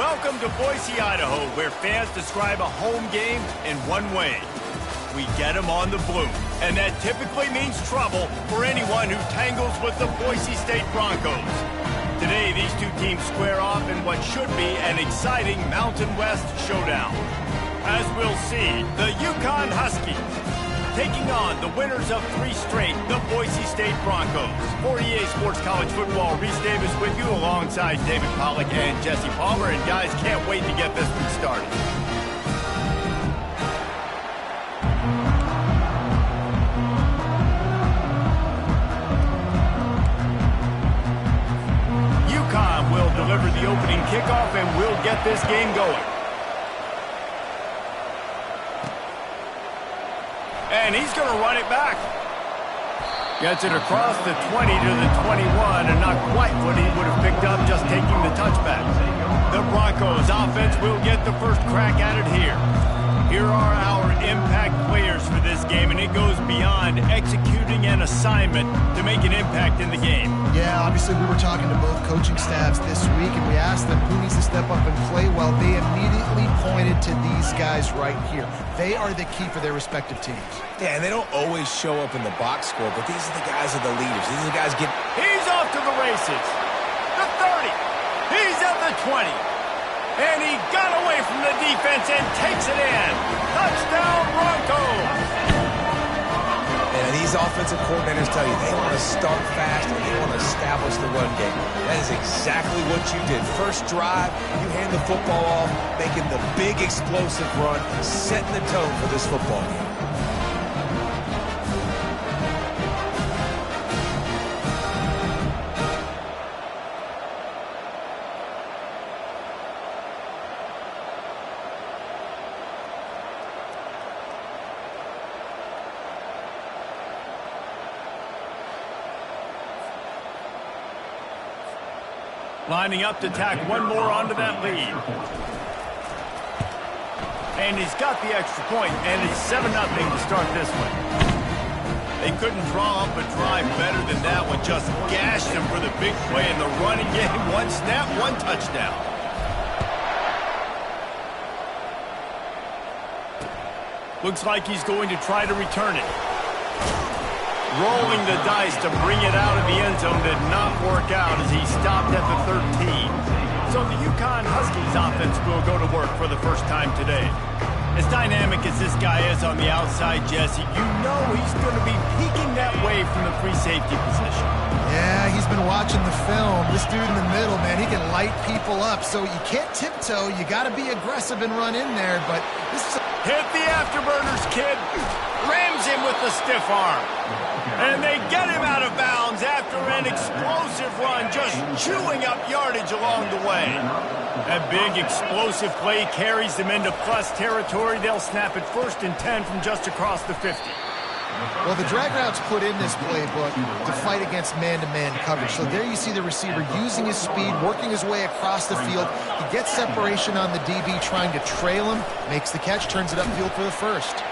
Welcome to Boise, Idaho, where fans describe a home game in one way. We get them on the blue, and that typically means trouble for anyone who tangles with the Boise State Broncos. Today, these two teams square off in what should be an exciting Mountain West showdown. As we'll see, the Yukon Huskies taking on the winners of 3 straight, the Boise State Broncos. For EA Sports College Football, Reese Davis with you alongside David Pollack and Jesse Palmer. And guys, can't wait to get this one started. Yukon will deliver the opening kickoff and we'll get this game going. And he's going to run it back. Gets it across the 20 to the 21, and not quite what he would have picked up just taking the touchback. The Broncos offense will get the first crack at it here. Here are our impact players for this game, and it goes beyond executing an assignment to make an impact in the game. Yeah, obviously we were talking to both coaching staffs this week, and we asked them who needs to step up and play well. They immediately pointed to these guys right here. They are the key for their respective teams. Yeah, and they don't always show up in the box score, but these are the guys that are the leaders. These are the guys getting... He's off to the races. The 30. He's at the 20. And he got away from the defense and takes it in. Touchdown, Broncos! And these offensive coordinators tell you they want to start fast and they want to establish the run game. That is exactly what you did. First drive, you hand the football off, making the big explosive run, setting the tone for this football game. Lining up to tack one more onto that lead. And he's got the extra point, and it's 7-0 to start this one. They couldn't draw up a drive better than that one. Just gashed him for the big play in the running game. One snap, one touchdown. Looks like he's going to try to return it. Rolling the dice to bring it out of the end zone did not work out as he stopped at the 13. So the Yukon Huskies offense will go to work for the first time today. As dynamic as this guy is on the outside, Jesse, you know he's going to be peeking that way from the free safety position. Yeah, he's been watching the film. This dude in the middle, man, he can light people up. So you can't tiptoe. You got to be aggressive and run in there. But this is hit the afterburners, kid. Rams him with the stiff arm. And they get him out of bounds after an explosive run, just chewing up yardage along the way. That big explosive play carries them into plus territory. They'll snap it 1st and 10 from just across the 50. Well, the drag route's put in this playbook to fight against man-to-man coverage. So there you see the receiver using his speed, working his way across the field. He gets separation on the DB, trying to trail him, makes the catch, turns it upfield for the first.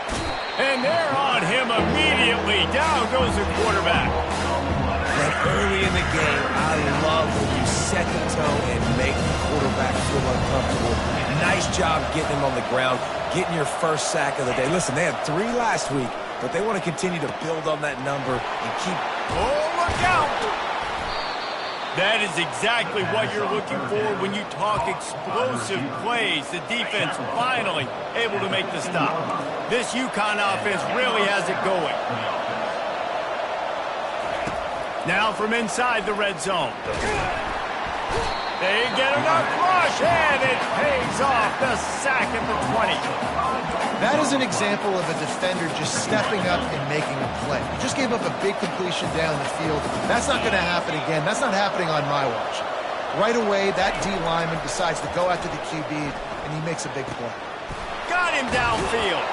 And they're on him immediately. Down goes the quarterback. And early in the game, I love when you set the tone and make the quarterback feel uncomfortable. Nice job getting him on the ground, getting your first sack of the day. Listen, they had 3 last week, but they want to continue to build on that number and keep... Oh, look out! That is exactly what you're looking for when you talk explosive plays. The defense finally able to make the stop. This Yukon offense really has it going. Now from inside the red zone. They get enough rush, and it pays off. The sack at the 20. That is an example of a defender just stepping up and making a play. He just gave up a big completion down the field. That's not going to happen again. That's not happening on my watch. Right away, that D lineman decides to go after the QB, and he makes a big play. Got him downfield.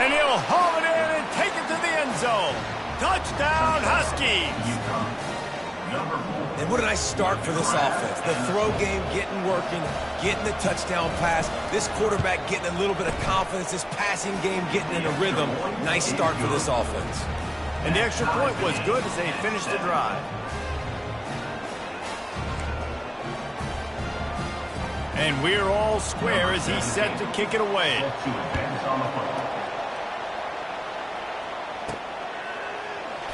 And he'll haul it in and take it to the end zone. Touchdown, Huskies. And what a nice start for this offense. The throw game getting working, getting the touchdown pass. This quarterback getting a little bit of confidence. This passing game getting in a rhythm. Nice start for this offense. And the extra point was good as they finished the drive. And we're all square as he's set to kick it away.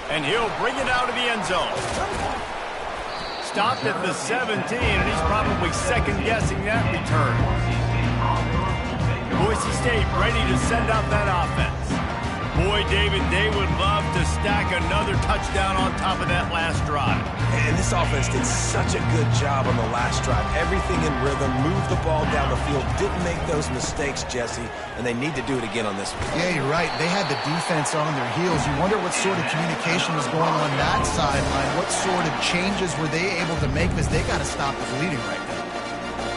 And he'll bring it out of the end zone. Stopped at the 17, and he's probably second-guessing that return. Boise State ready to send out that offense. Boy, David, they would love to stack another touchdown on top of that last drive. And this offense did such a good job on the last drive. Everything in rhythm, moved the ball down the field, didn't make those mistakes, Jesse, and they need to do it again on this one. Yeah, you're right. They had the defense on their heels. You wonder what sort of communication was going on that sideline. What sort of changes were they able to make, because they got to stop the bleeding right now.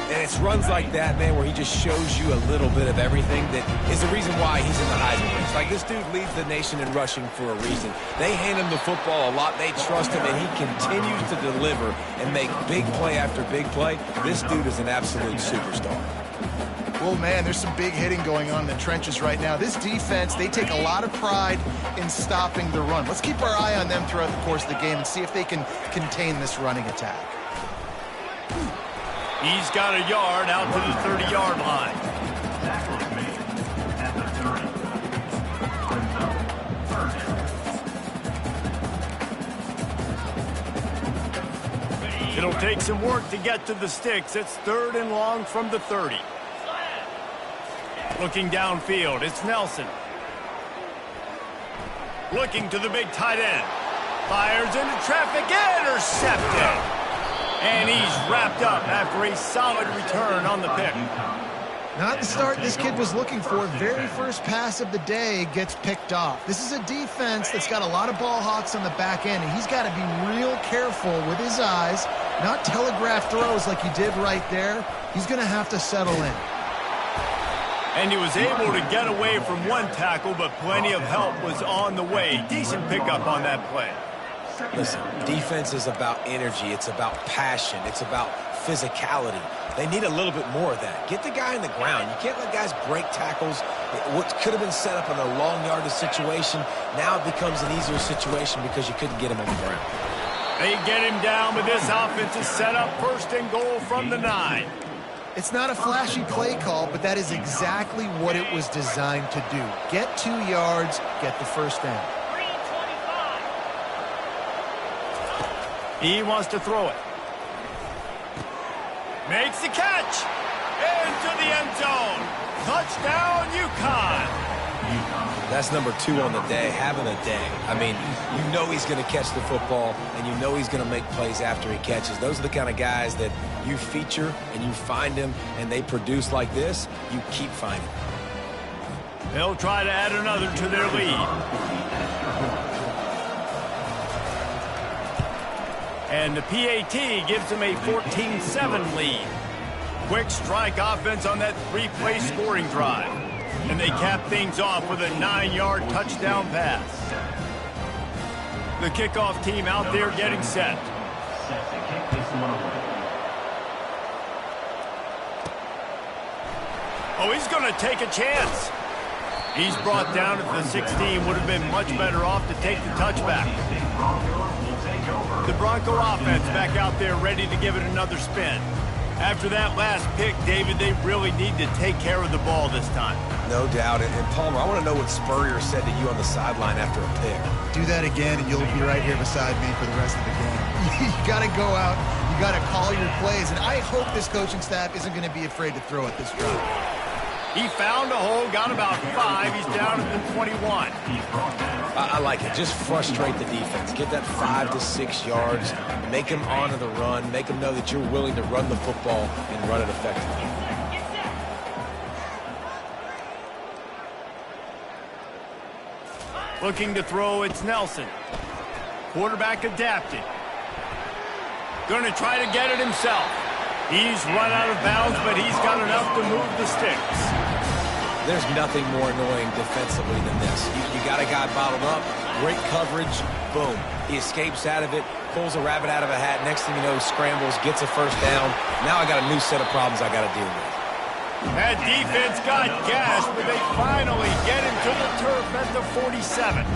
And it's runs like that, man, where he just shows you a little bit of everything that is the reason why he's in the Heisman race. Like, this dude leads the nation in rushing for a reason. They hand him the football a lot. They trust him, and he continues to deliver and make big play after big play. This dude is an absolute superstar. Well, man, there's some big hitting going on in the trenches right now. This defense, they take a lot of pride in stopping the run. Let's keep our eye on them throughout the course of the game and see if they can contain this running attack. He's got a yard out to the 30-yard line. It'll take some work to get to the sticks. It's 3rd and long from the 30. Looking downfield, it's Nelson. Looking to the big tight end. Fires into traffic, intercepted. And he's wrapped up after a solid return on the pick. Not the start this kid was looking for. Very first pass of the day gets picked off. This is a defense that's got a lot of ball hawks on the back end, and he's got to be real careful with his eyes, not telegraph throws like he did right there. He's going to have to settle in. And he was able to get away from one tackle, but plenty of help was on the way. Decent pickup on that play. Listen, defense is about energy. It's about passion. It's about physicality. They need a little bit more of that. Get the guy in the ground. You can't let guys break tackles. What could have been set up in a long yardage situation, now it becomes an easier situation because you couldn't get him on the ground. They get him down, but this offense is set up 1st and goal from the 9. It's not a flashy play call, but that is exactly what it was designed to do. Get 2 yards, get the first down. He wants to throw it. Makes the catch. Into the end zone. Touchdown, UConn. That's number 2 on the day, having a day. I mean, you know he's going to catch the football, and you know he's going to make plays after he catches. Those are the kind of guys that you feature and you find them, and they produce like this. You keep finding them. They'll try to add another to their lead. And the PAT gives them a 14-7 lead. Quick strike offense on that 3-play scoring drive. And they cap things off with a 9-yard touchdown pass. The kickoff team out there getting set. Oh, he's going to take a chance. He's brought down at the 16. Would have been much better off to take the touchback. The Bronco offense back out there ready to give it another spin. After that last pick, David, they really need to take care of the ball this time. No doubt. And Palmer, I want to know what Spurrier said to you on the sideline after a pick. Do that again, and you'll be right here beside me for the rest of the game. You got to go out. You got to call your plays. And I hope this coaching staff isn't going to be afraid to throw at this drive. He found a hole, got about 5. He's down at the 21. I like it. Just frustrate the defense. Get that 5 to 6 yards. Make them honor the run. Make them know that you're willing to run the football and run it effectively. Looking to throw, it's Nelson. Quarterback adapted. Going to try to get it himself. He's run out of bounds, but he's got enough to move the sticks. There's nothing more annoying defensively than this. You got a guy bottled up, great coverage, boom. He escapes out of it, pulls a rabbit out of a hat. Next thing you know, he scrambles, gets a first down. Now I got a new set of problems I got to deal with. That defense got gashed, but they finally get him to the turf at the 47.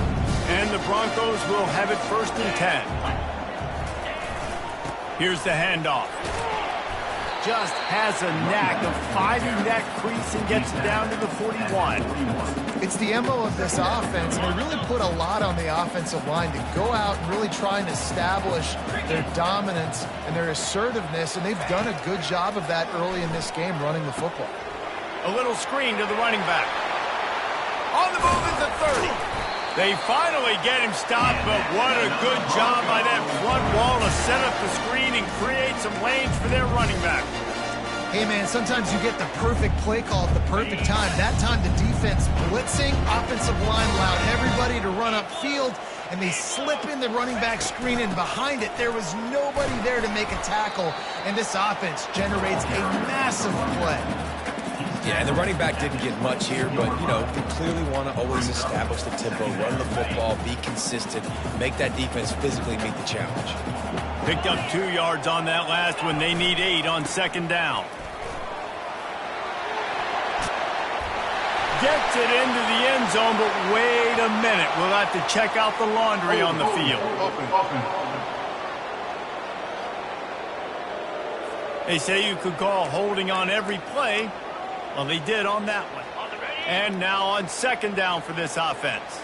And the Broncos will have it 1st and 10. Here's the handoff. just has a knack of finding that crease and gets it down to the 41. It's the MO of this offense, and they really put a lot on the offensive line to go out and really try and establish their dominance and their assertiveness, and they've done a good job of that early in this game running the football. A little screen to the running back. On the move is the 30. They finally get him stopped, but what a good job by that front wall to set up the screen and create some lanes for their running back. Hey, man, sometimes you get the perfect play call at the perfect time. That time the defense blitzing, offensive line allowed everybody to run upfield, and they slip in the running back screen, and behind it there was nobody there to make a tackle, and this offense generates a massive play. Yeah, and the running back didn't get much here, but, you know, you clearly want to always establish the tempo, run the football, be consistent, make that defense physically meet the challenge. Picked up 2 yards on that last one. They need 8 on second down. Gets it into the end zone, but wait a minute. We'll have to check out the laundry on the field. They say you could call holding on every play. Well, they did on that one. And now on second down for this offense.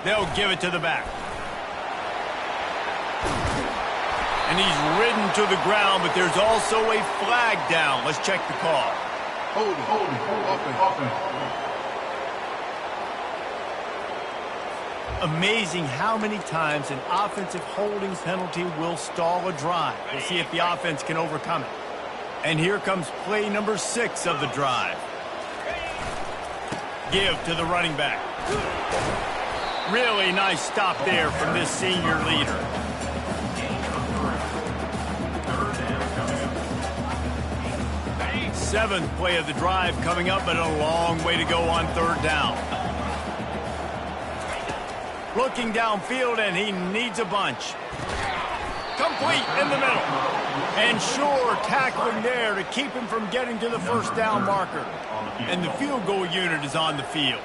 They'll give it to the back. And he's ridden to the ground, but there's also a flag down. Let's check the call. Amazing how many times an offensive holding penalty will stall a drive. We'll see if the offense can overcome it. And here comes play number 6 of the drive. Give to the running back. Really nice stop there from this senior leader. Seventh play of the drive coming up, but a long way to go on third down. Looking downfield, and he needs a bunch. Complete in the middle. And sure, tackling there to keep him from getting to the first down marker. And the field goal unit is on the field.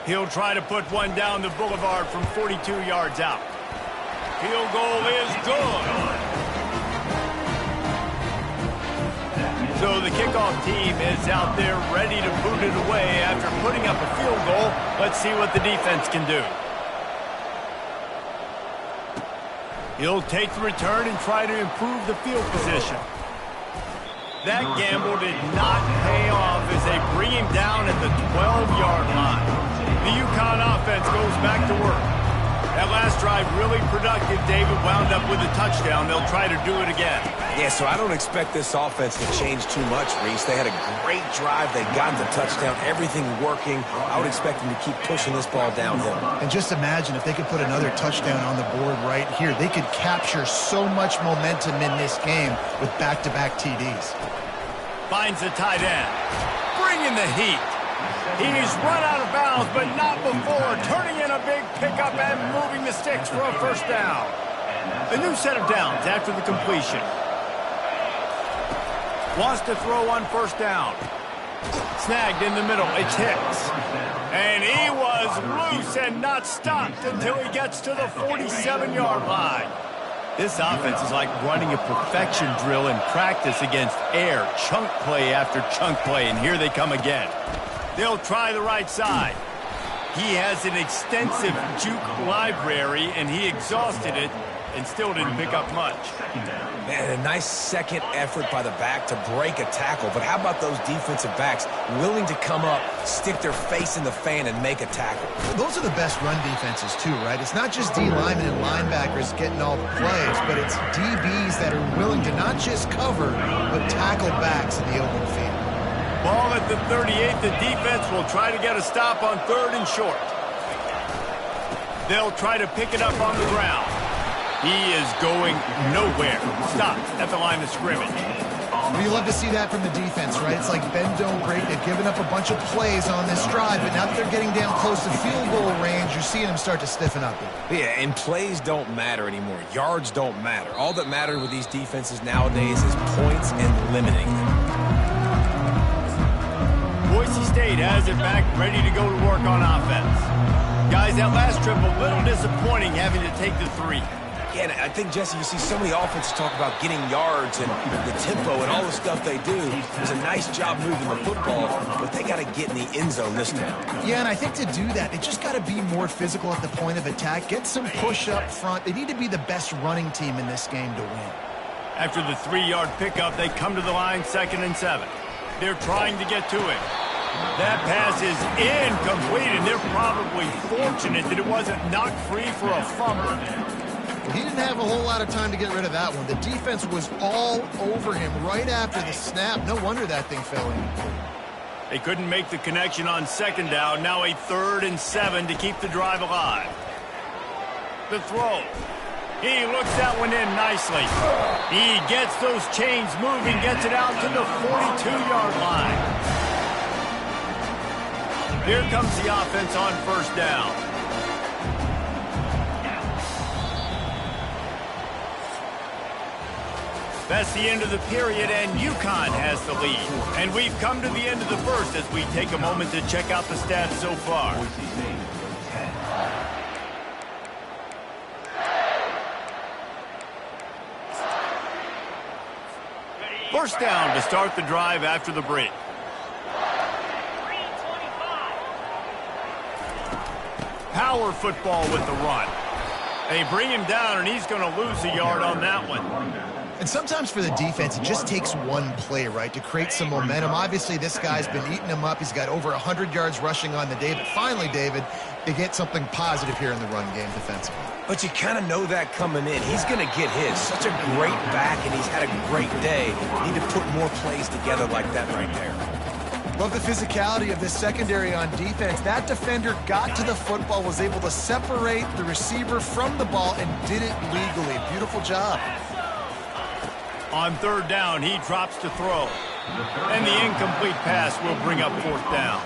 He'll try to put one down the boulevard from 42 yards out. Field goal is good. So the kickoff team is out there ready to boot it away after putting up a field goal. Let's see what the defense can do. He'll take the return and try to improve the field position. That gamble did not pay off as they bring him down at the 12-yard line. The UConn offense goes back to work. That last drive really productive. David wound up with a touchdown. They'll try to do it again. Yeah, so I don't expect this offense to change too much, Reese. They had a great drive. They got the touchdown. Everything working. I would expect them to keep pushing this ball downhill. And just imagine if they could put another touchdown on the board right here. They could capture so much momentum in this game with back-to-back TDs. Finds the tight end. Bringing the heat. He's run out of bounds, but not before. Turning in a big pickup and moving the sticks for a first down. A new set of downs after the completion. Wants to throw on first down. Snagged in the middle. It's Hicks. And he was loose and not stopped until he gets to the 47-yard line. This offense is like running a perfection drill in practice against air. Chunk play after chunk play, and here they come again. They'll try the right side. He has an extensive juke library, and he exhausted it and still didn't pick up much. Man, a nice second effort by the back to break a tackle. But how about those defensive backs willing to come up, stick their face in the fan, and make a tackle? Those are the best run defenses, too, right? It's not just D-linemen and linebackers getting all the plays, but it's DBs that are willing to not just cover, but tackle backs in the open field. Ball at the 38. The defense will try to get a stop on third and short. They'll try to pick it up on the ground. He is going nowhere. Stopped at the line of scrimmage. You love to see that from the defense, right? It's like bend, don't break. They've given up a bunch of plays on this drive, but now that they're getting down close to field goal range, you're seeing them start to stiffen up. Yeah, and plays don't matter anymore. Yards don't matter. All that matters with these defenses nowadays is points and limiting them. Boise State has it back, ready to go to work on offense. Guys, that last trip a little disappointing having to take the 3. Yeah, and I think, Jesse, you see so many offenses talk about getting yards and the tempo and all the stuff they do. It was a nice job moving the football, but they got to get in the end zone this time. Yeah, and I think to do that, they just got to be more physical at the point of attack, get some push up front. They need to be the best running team in this game to win. After the 3-yard pickup, they come to the line 2nd and 7. They're trying to get to it. That pass is incomplete, and they're probably fortunate that it wasn't knocked free for a fumble. Well, he didn't have a whole lot of time to get rid of that one. The defense was all over him right after the snap. No wonder that thing fell incomplete. They couldn't make the connection on 2nd down. Now a 3rd and 7 to keep the drive alive. The throw. He looks that one in nicely. He gets those chains moving, gets it out to the 42-yard line. Here comes the offense on 1st down. That's the end of the period, and UConn has the lead. And we've come to the end of the first as we take a moment to check out the stats so far. First down to start the drive after the break. Power football with the run. They bring him down, and he's going to lose a yard on that one. And sometimes for the defense, it just takes one play, right, to create some momentum. Obviously, this guy's been eating them up. He's got over 100 yards rushing on the day. But finally, David, they get something positive here in the run game defensively. But you kind of know that coming in. He's going to get his. Such a great back, and he's had a great day. Need to put more plays together like that right there. Love the physicality of this secondary on defense. That defender got to the football, was able to separate the receiver from the ball, and did it legally. Beautiful job. On 3rd down, he drops to throw. And the incomplete pass will bring up 4th down.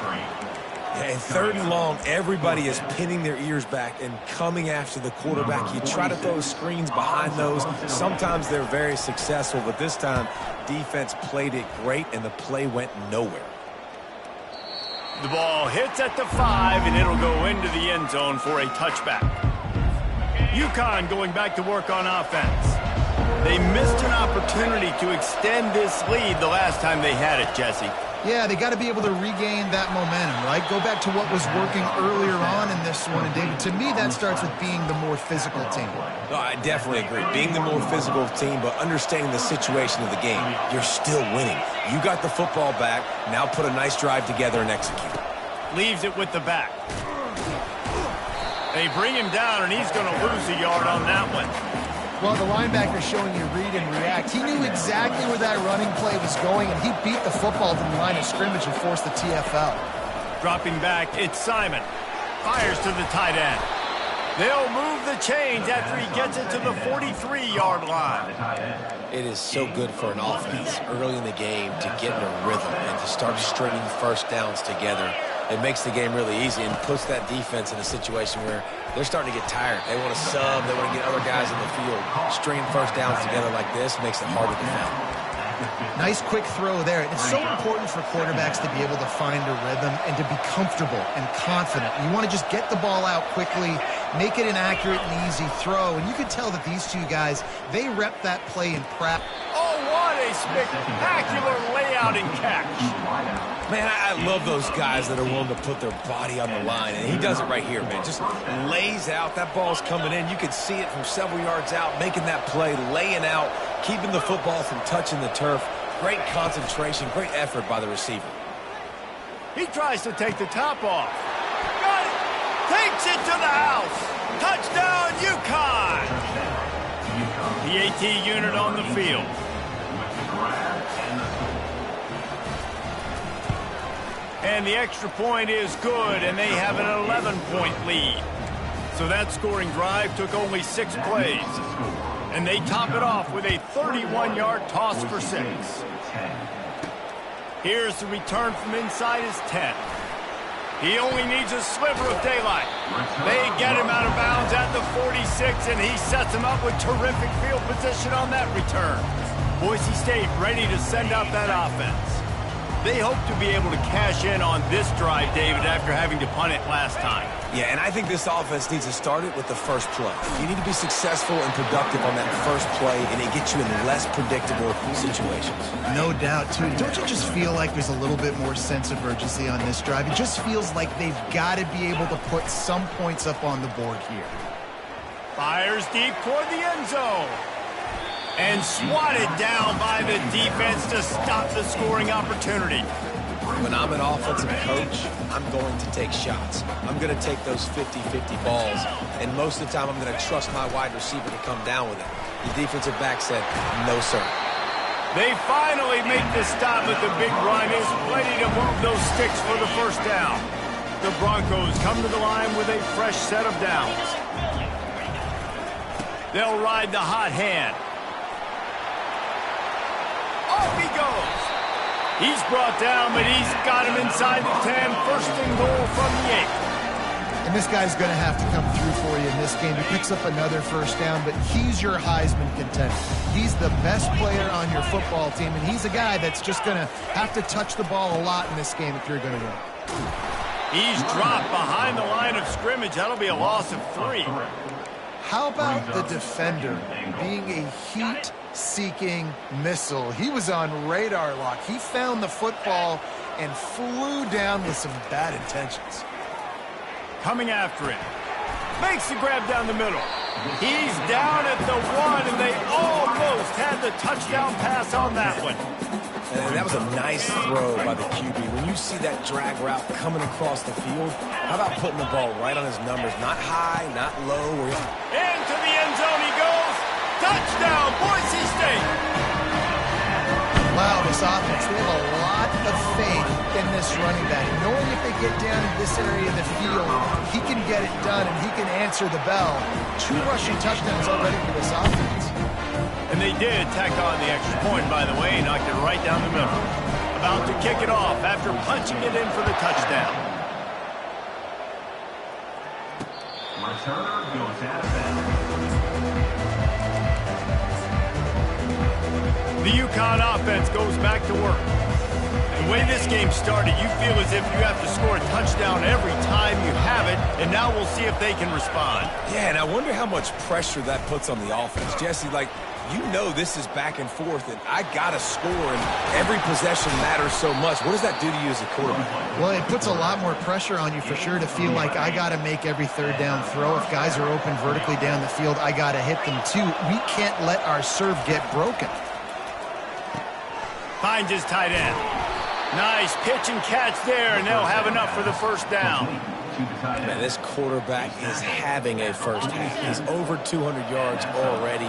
Yeah, and 3rd and long, everybody is pinning their ears back and coming after the quarterback. You try to throw screens behind those. Sometimes they're very successful, but this time, defense played it great, and the play went nowhere. The ball hits at the 5, and it'll go into the end zone for a touchback. UConn going back to work on offense. They missed an opportunity to extend this lead the last time they had it, Jesse. Yeah, they got to be able to regain that momentum, right? Go back to what was working earlier on in this one. And, David, to me, that starts with being the more physical team. No, I definitely agree. Being the more physical team, but understanding the situation of the game. You're still winning. You got the football back. Now put a nice drive together and execute. Leaves it with the back. They bring him down, and he's going to lose a yard on that one. Well, the linebacker showing you read and react. He knew exactly where that running play was going, and he beat the football to the line of scrimmage and forced the TFL. Dropping back, it's Simon. Fires to the tight end. They'll move the chains after he gets it to the 43-yard line. It is so good for an offense early in the game to get in a rhythm and to start stringing 1st downs together. It makes the game really easy and puts that defense in a situation where they're starting to get tired. They want to sub. They want to get other guys in the field. Stringing 1st downs together like this makes it hard to defend. Nice quick throw there. It's so important for quarterbacks to be able to find a rhythm and to be comfortable and confident. You want to just get the ball out quickly, make it an accurate and easy throw. And you can tell that these two guys, they rep that play in practice. Oh, what a spectacular layout and catch. Man, I love those guys that are willing to put their body on the line, and he does it right here, man. Just lays out. That ball's coming in. You can see it from several yards out, making that play, laying out, keeping the football from touching the turf. Great concentration, great effort by the receiver. He tries to take the top off. Got it. Takes it to the house. Touchdown, UConn. The AT unit on the field. And the extra point is good, and they have an 11-point lead. So that scoring drive took only 6 plays. And they top it off with a 31-yard toss for 6. Here's the return from inside his 10. He only needs a sliver of daylight. They get him out of bounds at the 46, and he sets him up with terrific field position on that return. Boise State ready to send out that offense. They hope to be able to cash in on this drive, David, after having to punt it last time. Yeah, and I think this offense needs to start it with the first play. You need to be successful and productive on that first play, and it gets you in less predictable situations. No doubt, too. Don't you just feel like there's a little bit more sense of urgency on this drive? It just feels like they've got to be able to put some points up on the board here. Fires deep toward the end zone. And swatted down by the defense to stop the scoring opportunity. When I'm an offensive coach, I'm going to take shots. I'm going to take those 50-50 balls, and most of the time I'm going to trust my wide receiver to come down with it. The defensive back said, no, sir. They finally make the stop, but the big run is ready to move those sticks for the first down. The Broncos come to the line with a fresh set of downs. They'll ride the hot hand. Off he goes. He's brought down, but he's got him inside the 10. First and goal from the 8. And this guy's going to have to come through for you in this game. He picks up another first down, but he's your Heisman contender. He's the best player on your football team, and he's a guy that's just going to have to touch the ball a lot in this game if you're going to win. He's dropped behind the line of scrimmage. That'll be a loss of 3. How about the defender being a heat-seeking missile? He was on radar lock. He found the football and flew down with some bad intentions. Coming after it. Makes the grab down the middle. He's down at the 1, and they almost had the touchdown pass on that one. And that was a nice throw by the QB. When you see that drag route coming across the field, how about putting the ball right on his numbers? Not high, not low. Into the end zone he goes. Touchdown, Boise State. Wow, this offense, they have a lot of faith in this running back. Knowing if they get down in this area of the field, he can get it done and he can answer the bell. 2 rushing touchdowns already for this offense. And they did tack on the extra point, by the way, knocked it right down the middle. About to kick it off after punching it in for the touchdown. Returner goes out of bounds. The UConn offense goes back to work. The way this game started, you feel as if you have to score a touchdown every time you have it, and now we'll see if they can respond. Yeah, and I wonder how much pressure that puts on the offense. Jesse, like, you know this is back and forth, and I got to score, and every possession matters so much. What does that do to you as a quarterback? Well, it puts a lot more pressure on you for sure to feel like I got to make every third down throw. If guys are open vertically down the field, I got to hit them too. We can't let our serve get broken. Finds his tight end. Nice pitch and catch there, and they'll have enough for the first down. Man, this quarterback is having a first half. He's over 200 yards already,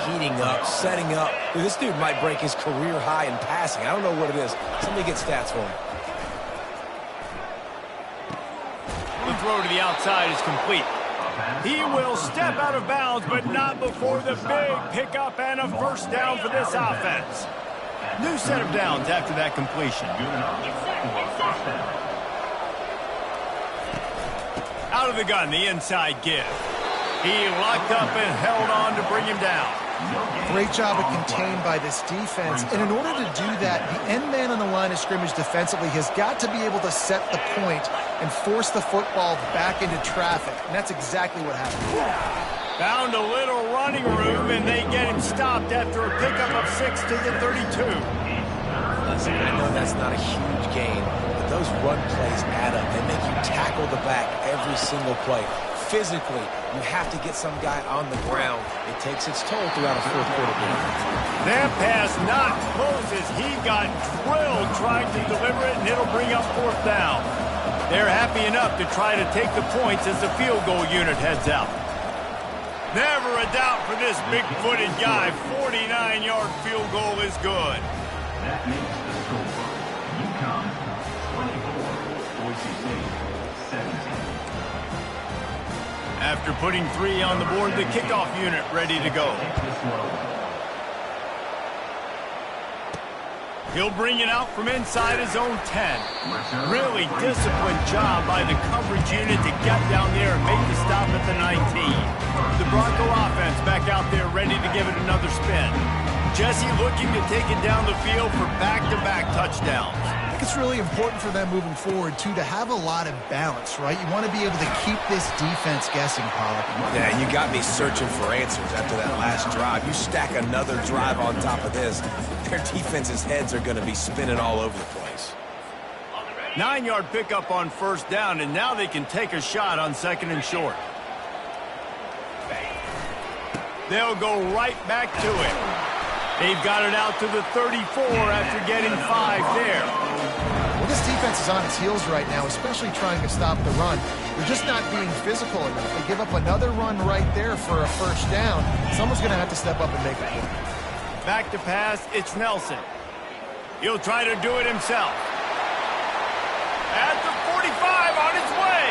heating up, setting up. Dude, this dude might break his career high in passing. I don't know what it is. Somebody get stats for him. The throw to the outside is complete. He will step out of bounds, but not before the big pickup and a first down for this offense. New set of downs after that completion. Out of the gun, the inside give. He locked up and held on to bring him down. Great job of contained by this defense. And in order to do that, the end man on the line of scrimmage defensively has got to be able to set the point and force the football back into traffic. And that's exactly what happened. Found a little running room, and they get him stopped after a pickup of 6 to the 32. Listen, I know that's not a huge gain, but those run plays add up. They make you tackle the back every single play. Physically, you have to get some guy on the ground. It takes its toll throughout a fourth quarter game. That pass not close as he got drilled trying to deliver it, and it'll bring up fourth down. They're happy enough to try to take the points as the field goal unit heads out. Never a doubt for this big-footed guy. 49-yard field goal is good. That makes the score. UConn 24, Boise State 17. After putting 3 on the board, the kickoff unit ready to go. He'll bring it out from inside his own 10. Really disciplined job by the coverage unit to get down there and make the stop at the 19. The Bronco offense back out there ready to give it another spin. Jesse looking to take it down the field for back-to-back touchdowns. I it's really important for them moving forward, too, to have a lot of balance, right? You want to be able to keep this defense guessing, Pollard. Yeah, you got me searching for answers after that last drive. You stack another drive on top of this, their defense's heads are going to be spinning all over the place. 9-yard pickup on first down, and now they can take a shot on second and short. They'll go right back to it. They've got it out to the 34 after getting 5 there. Well, this defense is on its heels right now, especially trying to stop the run. They're just not being physical enough. They give up another run right there for a first down. Someone's going to have to step up and make a play. Back to pass, it's Nelson. He'll try to do it himself. At the 45 on its way.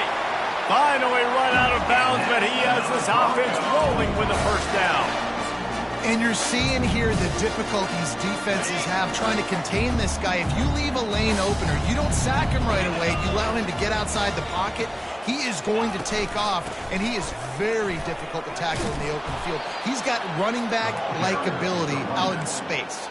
Finally run out of bounds, but he has this offense rolling with a first down. And you're seeing here the difficulties defenses have trying to contain this guy. If you leave a lane open or you don't sack him right away, you allow him to get outside the pocket, he is going to take off, and he is very difficult to tackle in the open field. He's got running back-like ability out in space.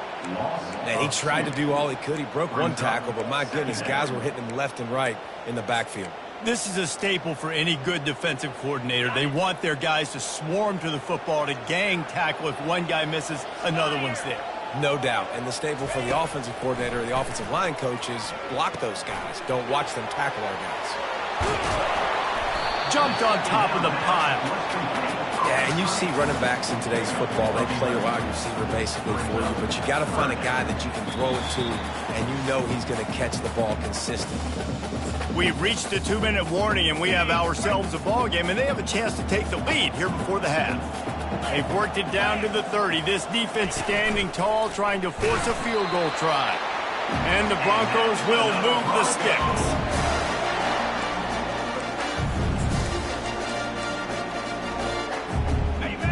And he tried to do all he could. He broke one tackle, but my goodness, guys were hitting him left and right in the backfield. This is a staple for any good defensive coordinator. They want their guys to swarm to the football, to gang tackle. If one guy misses, another one's there. No doubt. And the staple for the offensive coordinator or the offensive line coach is block those guys. Don't watch them tackle our guys. Jumped on top of the pile. Yeah, and you see running backs in today's football, they play a wide receiver basically for you, but you got to find a guy that you can throw it to, and you know he's going to catch the ball consistently. We've reached the 2-minute warning, and we have ourselves a ball game, and they have a chance to take the lead here before the half. They've worked it down to the 30. This defense standing tall, trying to force a field goal try. And the Broncos will move the sticks.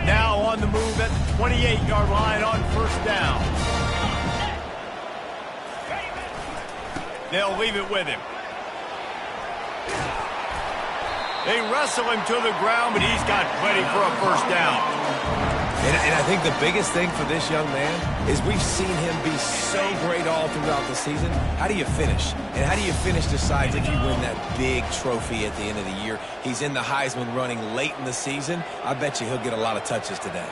Now on the move at the 28-yard line on first down. They'll leave it with him. They wrestle him to the ground, but he's got plenty for a first down. And I think the biggest thing for this young man is we've seen him be so great all throughout the season. How do you finish? And how do you finish decides if you win that big trophy at the end of the year. He's in the Heisman running late in the season. I bet you he'll get a lot of touches today.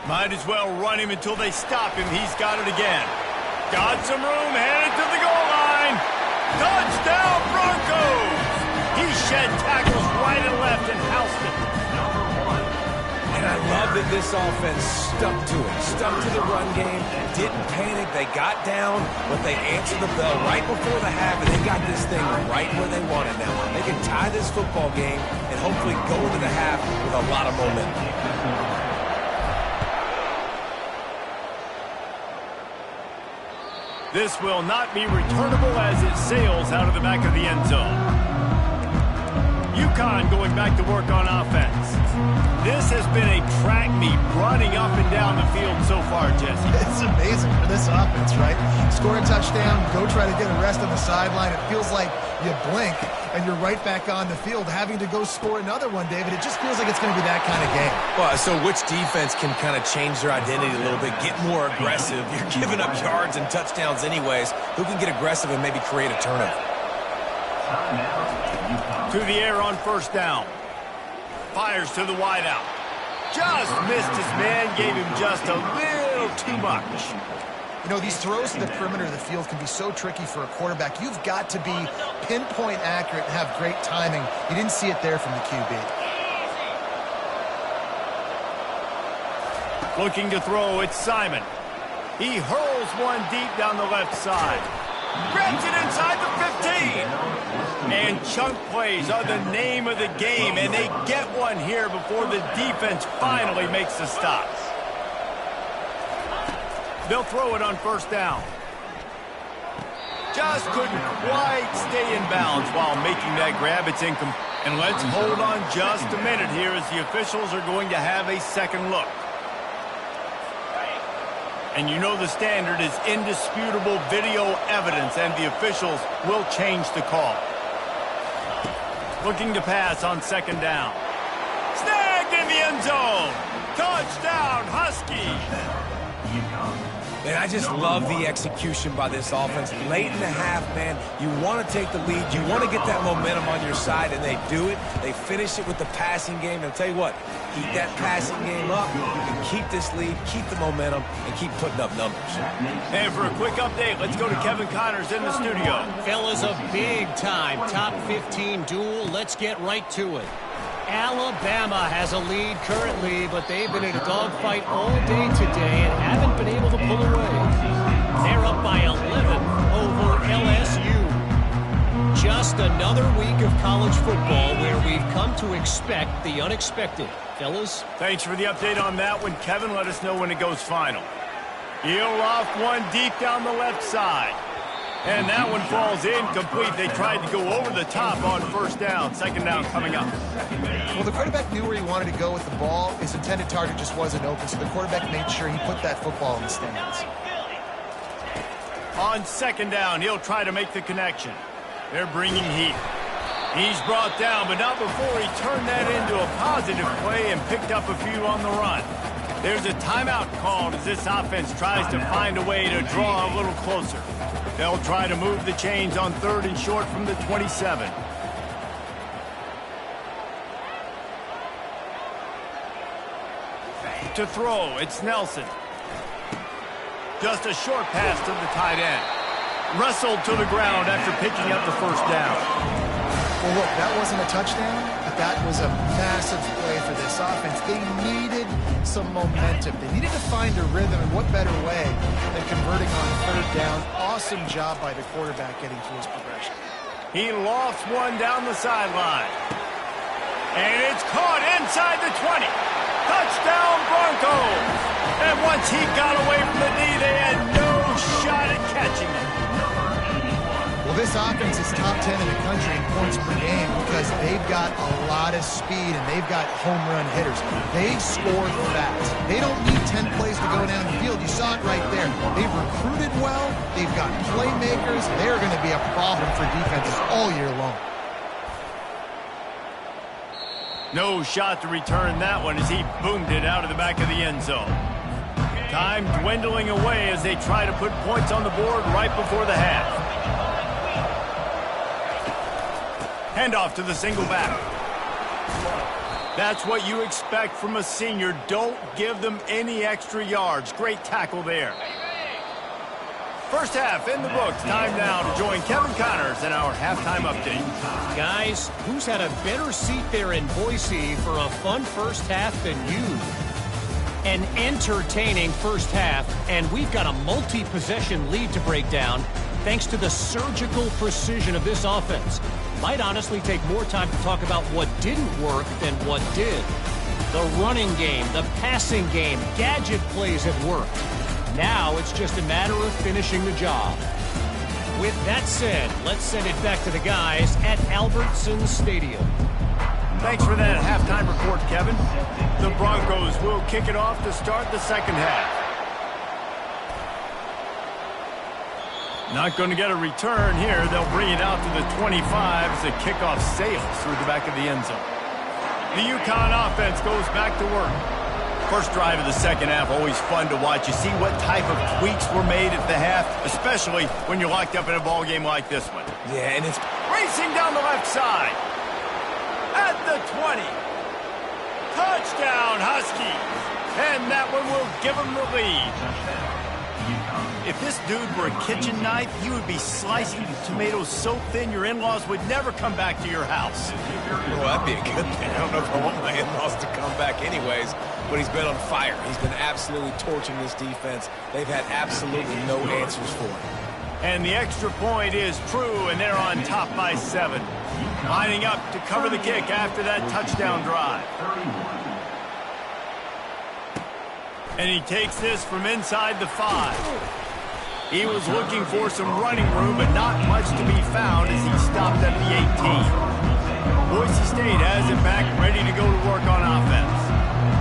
Might as well run him until they stop him. He's got it again. Got some room, headed to the goal line. Touchdown, Broncos! He shed tackles right and left and housed it. And I love that this offense stuck to it. Stuck to the run game. Didn't panic. They got down, but they answered the bell right before the half, and they got this thing right where they want it now. They can tie this football game and hopefully go into the half with a lot of momentum. This will not be returnable as it sails out of the back of the end zone. UConn going back to work on offense. This has been a track meet running up and down the field so far, Jesse. It's amazing for this offense, right? Score a touchdown, go try to get a rest on the sideline. It feels like you blink and you're right back on the field having to go score another one, David. It just feels like it's going to be that kind of game. Well, so which defense can kind of change their identity a little bit, get more aggressive? You're giving up yards and touchdowns anyways. Who can get aggressive and maybe create a turnover? To the air on first down. Fires to the wideout. Just missed his man, gave him just a little too much. You know, these throws to the perimeter of the field can be so tricky for a quarterback. You've got to be pinpoint accurate and have great timing. You didn't see it there from the QB. Looking to throw, it's Simon. He hurls one deep down the left side. Grabs it inside the 15. And chunk plays are the name of the game, and they get one here before the defense finally makes the stop. They'll throw it on first down. Just couldn't quite stay in bounds while making that grab. It's incomplete. And let's hold on just a minute here as the officials are going to have a second look. And you know the standard is indisputable video evidence, and the officials will change the call. Looking to pass on second down. Snagged in the end zone. Touchdown, Huskies. Man, I just love the execution by this offense. Late in the half, man, you want to take the lead. You want to get that momentum on your side, and they do it. They finish it with the passing game. And I'll tell you what, keep that passing game up. You can keep this lead, keep the momentum, and keep putting up numbers. And for a quick update, let's go to Kevin Connors in the studio. Fellas, a big-time top 15 duel. Let's get right to it. Alabama has a lead currently, but they've been in a dogfight all day today and haven't been able to pull away. They're up by 11 over LSU. Just another week of college football where we've come to expect the unexpected. Fellas? Thanks for the update on that one, Kevin. Let us know when it goes final. He'll off one deep down the left side. And that one falls incomplete. They tried to go over the top on first down. Second down coming up. Well, the quarterback knew where he wanted to go with the ball. His intended target just wasn't open, so the quarterback made sure he put that football in the stands. On second down, he'll try to make the connection. They're bringing heat. He's brought down, but not before he turned that into a positive play and picked up a few on the run. There's a timeout called as this offense tries to find a way to draw a little closer. They'll try to move the chains on third and short from the 27. To throw, it's Nelson. Just a short pass to the tight end. Wrestled to the ground after picking up the first down. Well, look, that wasn't a touchdown, but that was a massive play for this offense. They needed some momentum. They needed to find a rhythm, and what better way than converting on third down. Awesome job by the quarterback getting through his progression. He lofts one down the sideline. And it's caught inside the 20. Touchdown, Broncos! And once he got away from the knee, they had no shot at catching it. Well, this offense is top 10 in the country in points per game because they've got a lot of speed and they've got home run hitters. They score fast. They don't need 10 plays to go down the field. You saw it right there. They've recruited well. They've got playmakers. They're going to be a problem for defenses all year long. No shot to return that one as he boomed it out of the back of the end zone. Time dwindling away as they try to put points on the board right before the half. Handoff to the single back. That's what you expect from a senior. Don't give them any extra yards. Great tackle there. First half in the books. Time now to join Kevin Connors in our halftime update. Guys, who's had a better seat there in Boise for a fun first half than you? An entertaining first half, and we've got a multi-possession lead to break down thanks to the surgical precision of this offense. Might honestly take more time to talk about what didn't work than what did. The running game, the passing game, gadget plays have worked. Now it's just a matter of finishing the job. With that said, let's send it back to the guys at Albertson Stadium. Thanks for that halftime report, Kevin. The Broncos will kick it off to start the second half. Not going to get a return here. They'll bring it out to the 25 as the kickoff sails through the back of the end zone. The UConn offense goes back to work. First drive of the second half, always fun to watch. You see what type of tweaks were made at the half, especially when you're locked up in a ball game like this one. Yeah, and it's racing down the left side. At the 20. Touchdown, Huskies. And that one will give them the lead. If this dude were a kitchen knife, he would be slicing tomatoes so thin your in-laws would never come back to your house. Well, that'd be a good thing. I don't know if I want my in-laws to come back anyways, but he's been on fire. He's been absolutely torching this defense. They've had absolutely no answers for him. And the extra point is true, and they're on top by 7. Lining up to cover the kick after that touchdown drive. And he takes this from inside the 5. He was looking for some running room, but not much to be found as he stopped at the 18. Boise State has it back, ready to go to work on offense.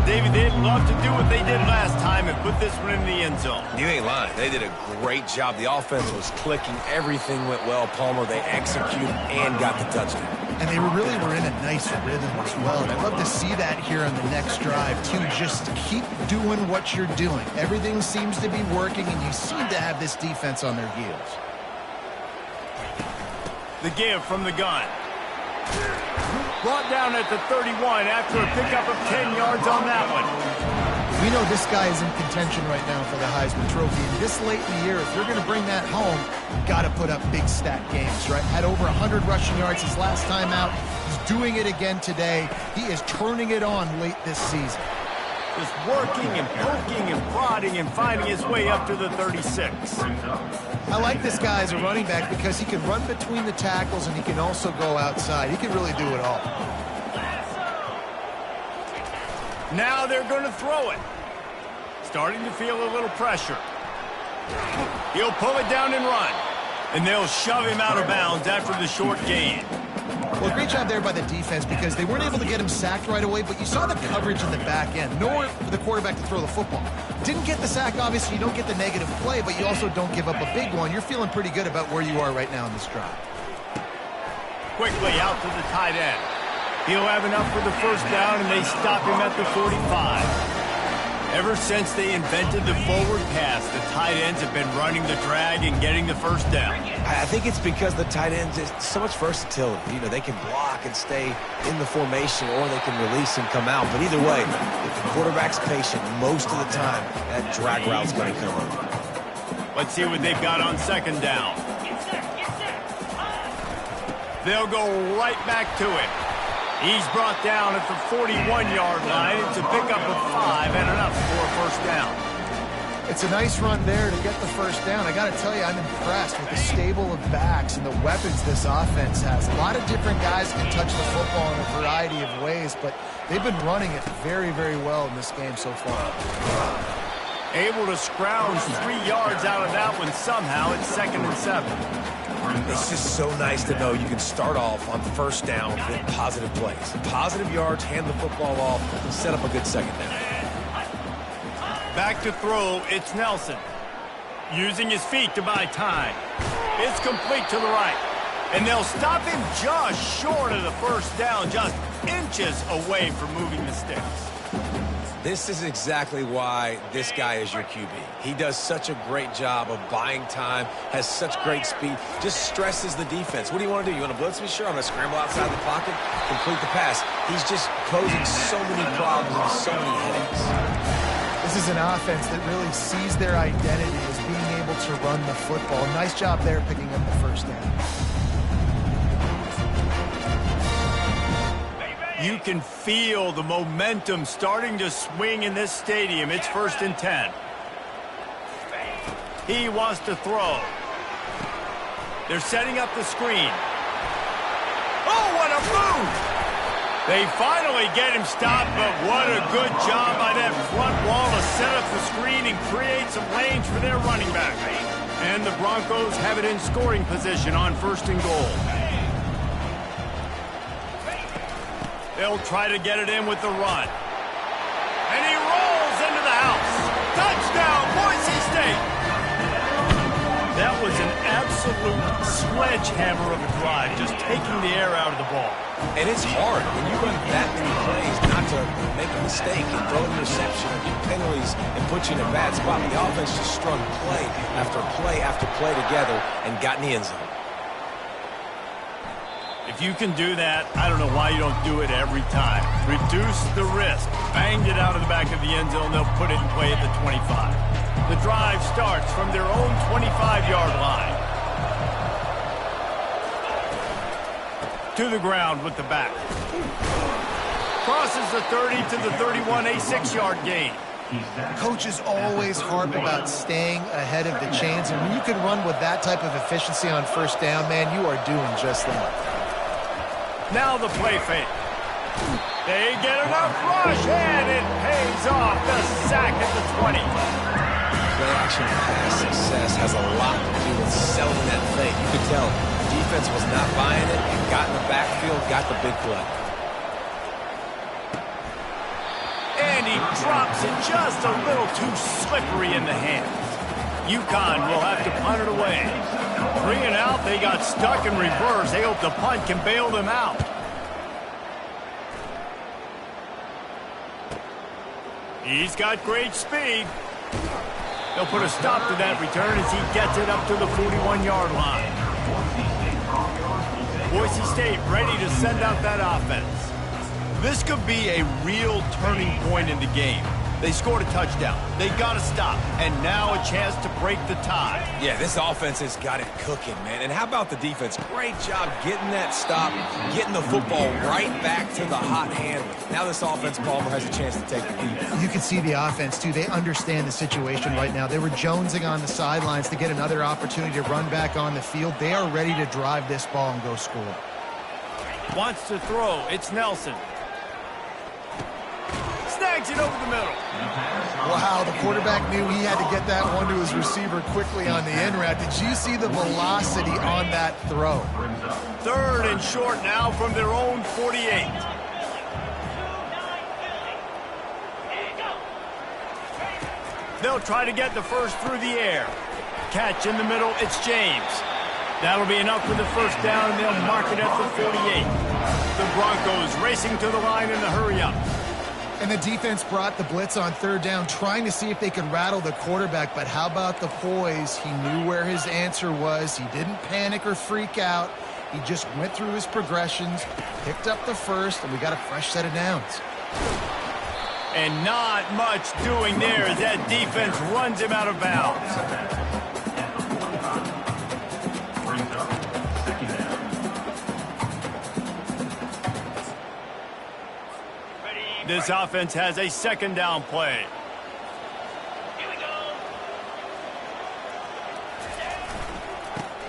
David, they'd love to do what they did last time and put this one in the end zone. You ain't lying. They did a great job. The offense was clicking. Everything went well. Palmer, they executed and got the touchdown. And they really were in a nice rhythm as well. And I'd love to see that here on the next drive, too. Just keep doing what you're doing. Everything seems to be working, and you seem to have this defense on their heels. The give from the gun. Brought down at the 31 after a pickup of 10 yards on that one. We know this guy is in contention right now for the Heisman Trophy. And this late in the year, if you're going to bring that home, you've got to put up big stat games, right? Had over 100 rushing yards his last time out. He's doing it again today. He is turning it on late this season. Just working and poking and prodding and finding his way up to the 36. I like this guy as a running back because he can run between the tackles and he can also go outside. He can really do it all. Now they're going to throw it. Starting to feel a little pressure. He'll pull it down and run. And they'll shove him out of bounds after the short gain. Well, great job there by the defense because they weren't able to get him sacked right away, but you saw the coverage in the back end. Nowhere for the quarterback to throw the football. Didn't get the sack, obviously. You don't get the negative play, but you also don't give up a big one. You're feeling pretty good about where you are right now in this drive. Quickly out to the tight end. He'll have enough for the first down, and they stop him at the 45. Ever since they invented the forward pass, the tight ends have been running the drag and getting the first down. I think it's because the tight ends is so much versatility. You know, they can block and stay in the formation, or they can release and come out. But either way, if the quarterback's patient, most of the time, that drag route's going to come up. Let's see what they've got on second down. They'll go right back to it. He's brought down at the 41-yard line. It's a pickup of 5 and enough for a first down. It's a nice run there to get the first down. I got to tell you, I'm impressed with the stable of backs and the weapons this offense has. A lot of different guys can touch the football in a variety of ways, but they've been running it very, very well in this game so far. Able to scrounge 3 yards out of that one somehow. It's 2nd and 7. It's just so nice to know you can start off on first down with positive plays. Positive yards, hand the football off, and set up a good second down. Back to throw, it's Nelson. Using his feet to buy time. It's complete to the right. And they'll stop him just short of the first down, just inches away from moving the sticks. This is exactly why this guy is your QB. He does such a great job of buying time, has such great speed, just stresses the defense. What do you want to do? You want to blitz me? Sure, I'm going to scramble outside the pocket, complete the pass. He's just posing so many problems and so many headaches. This is an offense that really sees their identity as being able to run the football. Nice job there picking up the first down. You can feel the momentum starting to swing in this stadium. It's 1st and 10. He wants to throw. They're setting up the screen. Oh, what a move! They finally get him stopped, but what a good job by that front wall to set up the screen and create some lanes for their running back. And the Broncos have it in scoring position on 1st and goal. They'll try to get it in with the run. And he rolls into the house. Touchdown, Boise State! That was an absolute sledgehammer of a drive, just taking the air out of the ball. And it's hard when you run that many plays not to make a mistake and throw an interception or get penalties and put you in a bad spot. The offense just strung play after play after play together and got in the end zone. If you can do that, I don't know why you don't do it every time. Reduce the risk. Banged it out of the back of the end zone. They'll put it in play at the 25. The drive starts from their own 25-yard line. To the ground with the back. Crosses the 30 to the 31, a 6-yard gain. Coaches always harp about staying ahead of the chains, and when you can run with that type of efficiency on first down, man, you are doing just that. Now the play fake. They get enough rush, and it pays off. The sack at the 20. Play-action pass success has a lot to do with selling that fake. You could tell defense was not buying it and got in the backfield, got the big play. And And he drops it just a little too slippery in the hands. UConn will have to punt it away. 3 and out, they got stuck in reverse. They hope the punt can bail them out. He's got great speed. They'll put a stop to that return as he gets it up to the 41-yard line. Boise State ready to send out that offense. This could be a real turning point in the game. They scored a touchdown. They got to stop. And now a chance to break the tie. Yeah, this offense has got it cooking, man. And how about the defense? Great job getting that stop, getting the football right back to the hot hand. Now this offense, Palmer, has a chance to take the lead. You can see the offense, too. They understand the situation right now. They were jonesing on the sidelines to get another opportunity to run back on the field. They are ready to drive this ball and go score. Wants to throw. It's Nelson. Snags it over the middle. Wow, the quarterback knew he had to get that one to his receiver quickly on the in route. Did you see the velocity on that throw? 3rd and short now from their own 48. They'll try to get the first through the air. Catch in the middle, it's James. That'll be enough for the first down, and they'll mark it at the 48. The Broncos racing to the line in the hurry-up. And the defense brought the blitz on 3rd down, trying to see if they could rattle the quarterback. But how about the poise? He knew where his answer was. He didn't panic or freak out. He just went through his progressions, picked up the first, and we got a fresh set of downs. And not much doing there as that defense runs him out of bounds. This offense has a 2nd down play.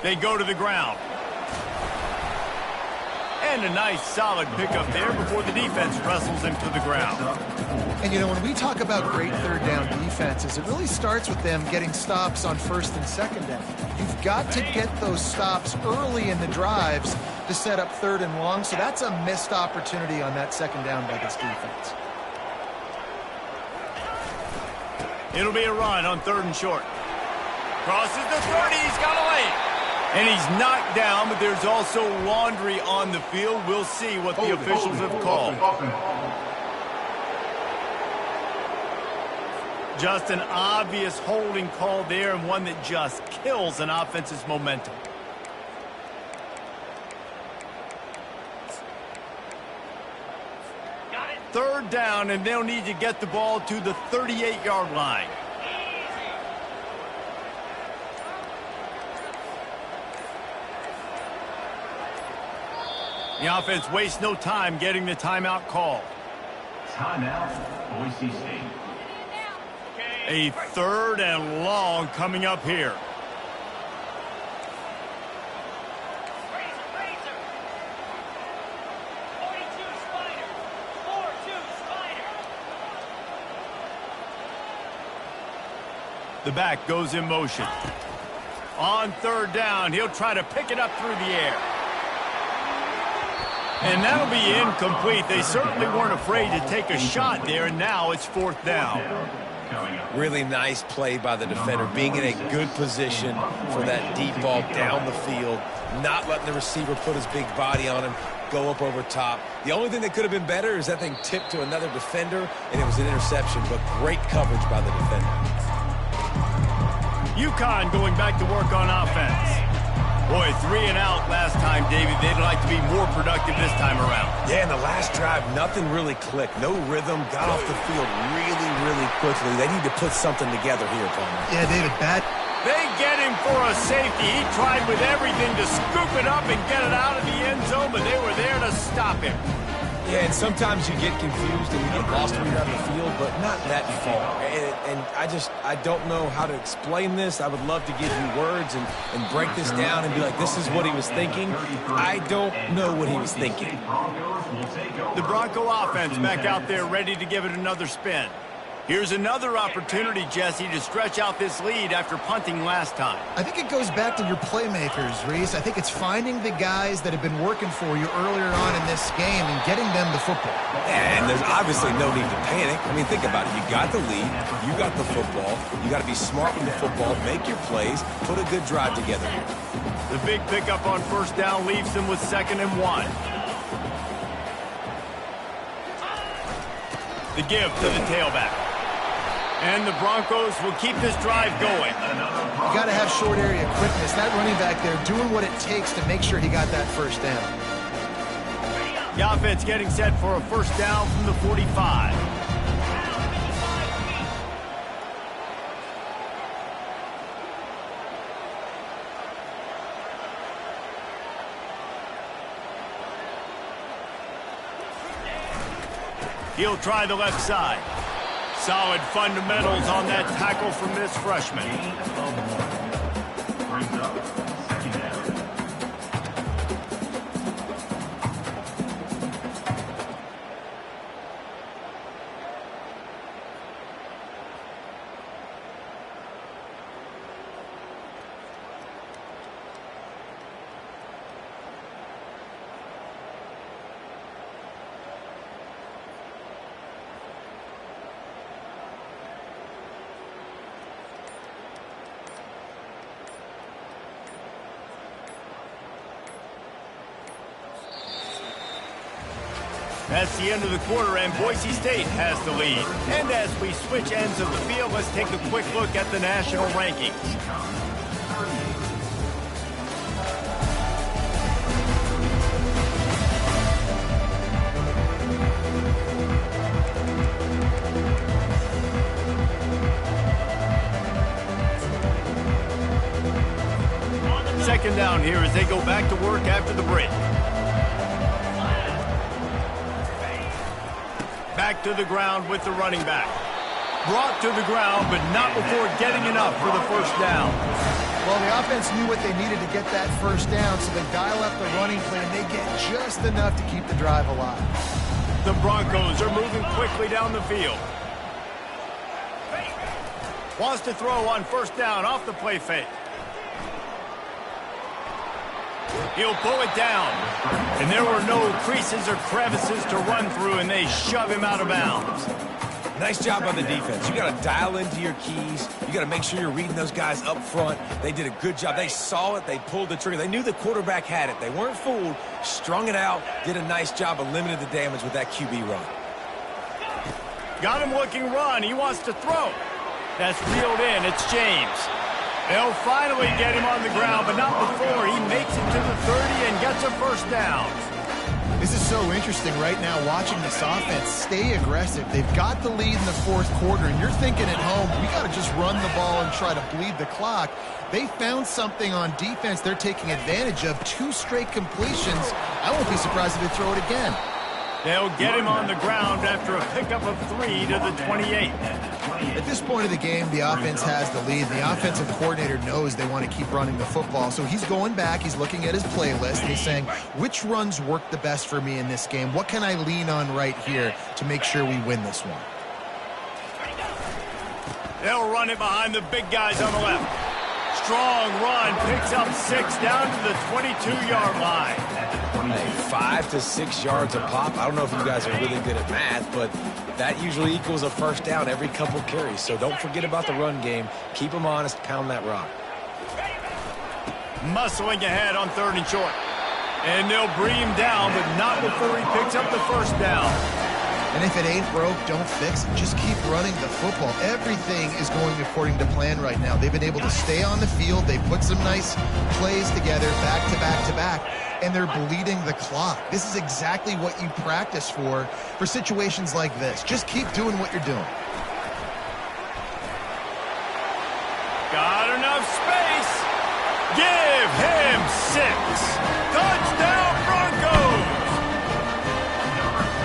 They go to the ground. And a nice solid pickup there before the defense wrestles him to the ground. And, you know, when we talk about great 3rd down defenses, it really starts with them getting stops on 1st and 2nd down. You've got to get those stops early in the drives to set up 3rd and long, so that's a missed opportunity on that 2nd down by this defense. It'll be a run on 3rd and short. Crosses the 30, he's got a lane. And he's knocked down, but there's also laundry on the field. We'll see what the officials have called. Just an obvious holding call there, and one that just kills an offense's momentum. Got it. 3rd down, and they'll need to get the ball to the 38-yard line. The offense wastes no time getting the timeout call. Timeout, Boise State. A 3rd and long coming up here. The back goes in motion. On 3rd down, he'll try to pick it up through the air. And that'll be incomplete. They certainly weren't afraid to take a shot there, and now it's 4th down. Really nice play by the defender, being in a good position for that deep ball down the field, not letting the receiver put his big body on him, go up over top. The only thing that could have been better is that thing tipped to another defender, and it was an interception, but great coverage by the defender. UConn going back to work on offense. Boy, 3 and out last time, David. They'd like to be more productive this time around. Yeah, in the last drive, nothing really clicked. No rhythm, got off the field really quickly. They need to put something together here, Palmer. Yeah, David, bad. They get him for a safety. He tried with everything to scoop it up and get it out of the end zone, but they were there to stop him. Yeah, and sometimes you get confused and you get lost when you're out of the field, but not that far. And I don't know how to explain this. I would love to give you words and break this down and be like, this is what he was thinking. I don't know what he was thinking. The Bronco offense back out there ready to give it another spin. Here's another opportunity, Jesse, to stretch out this lead after punting last time. I think it goes back to your playmakers, Reese. I think it's finding the guys that have been working for you earlier on in this game and getting them the football. And there's obviously no need to panic. I mean, think about it. You got the lead. You got the football. You got to be smart with the football, make your plays, put a good drive together. The big pickup on first down leaves them with 2nd and 1. The give to the tailback. And the Broncos will keep this drive going. You got to have short area quickness. That running back there doing what it takes to make sure he got that first down. The offense getting set for a first down from the 45. He'll try the left side. Solid fundamentals on that tackle from this freshman. Brings up 2nd down. That's the end of the quarter, and Boise State has the lead. And as we switch ends of the field, let's take a quick look at the national rankings. Second down here as they go back to work after the break. Back to the ground with the running back. Brought to the ground, but not before getting enough for the first down. Well, the offense knew what they needed to get that first down, so they dial up the running play, and they get just enough to keep the drive alive. The Broncos are moving quickly down the field. Wants to throw on first down off the play fake. He'll pull it down. And there were no creases or crevices to run through, and they shove him out of bounds. Nice job on the defense. You got to dial into your keys. You got to make sure you're reading those guys up front. They did a good job. They saw it. They pulled the trigger. They knew the quarterback had it. They weren't fooled. Strung it out. Did a nice job of limiting the damage with that QB run. Got him looking run. He wants to throw. That's reeled in. It's James. They'll finally get him on the ground, but not before he makes it to the 30 and gets a first down. This is so interesting right now, watching this offense stay aggressive. They've got the lead in the fourth quarter, and you're thinking at home, we got to just run the ball and try to bleed the clock. They found something on defense they're taking advantage of. 2 straight completions. I won't be surprised if they throw it again. They'll get him on the ground after a pickup of 3 to the 28. At this point of the game, the offense has the lead. The offensive coordinator knows they want to keep running the football, so he's going back. He's looking at his playlist, and he's saying, which runs work the best for me in this game? What can I lean on right here to make sure we win this one? They'll run it behind the big guys on the left. Strong run, picks up 6 down to the 22-yard line. Hey, 5 to 6 yards a pop. I don't know if you guys are really good at math, but that usually equals a first down every couple carries. So don't forget about the run game. Keep them honest. Pound that rock. Muscling ahead on 3rd and short. And they'll bring him down, but not before he picks up the first down. And if it ain't broke, don't fix it. Just keep running the football. Everything is going according to plan right now. They've been able to stay on the field. They put some nice plays together, back to back to back, and they're bleeding the clock. This is exactly what you practice for situations like this. Just keep doing what you're doing. Got enough space. Give him 6. Touchdown, Broncos!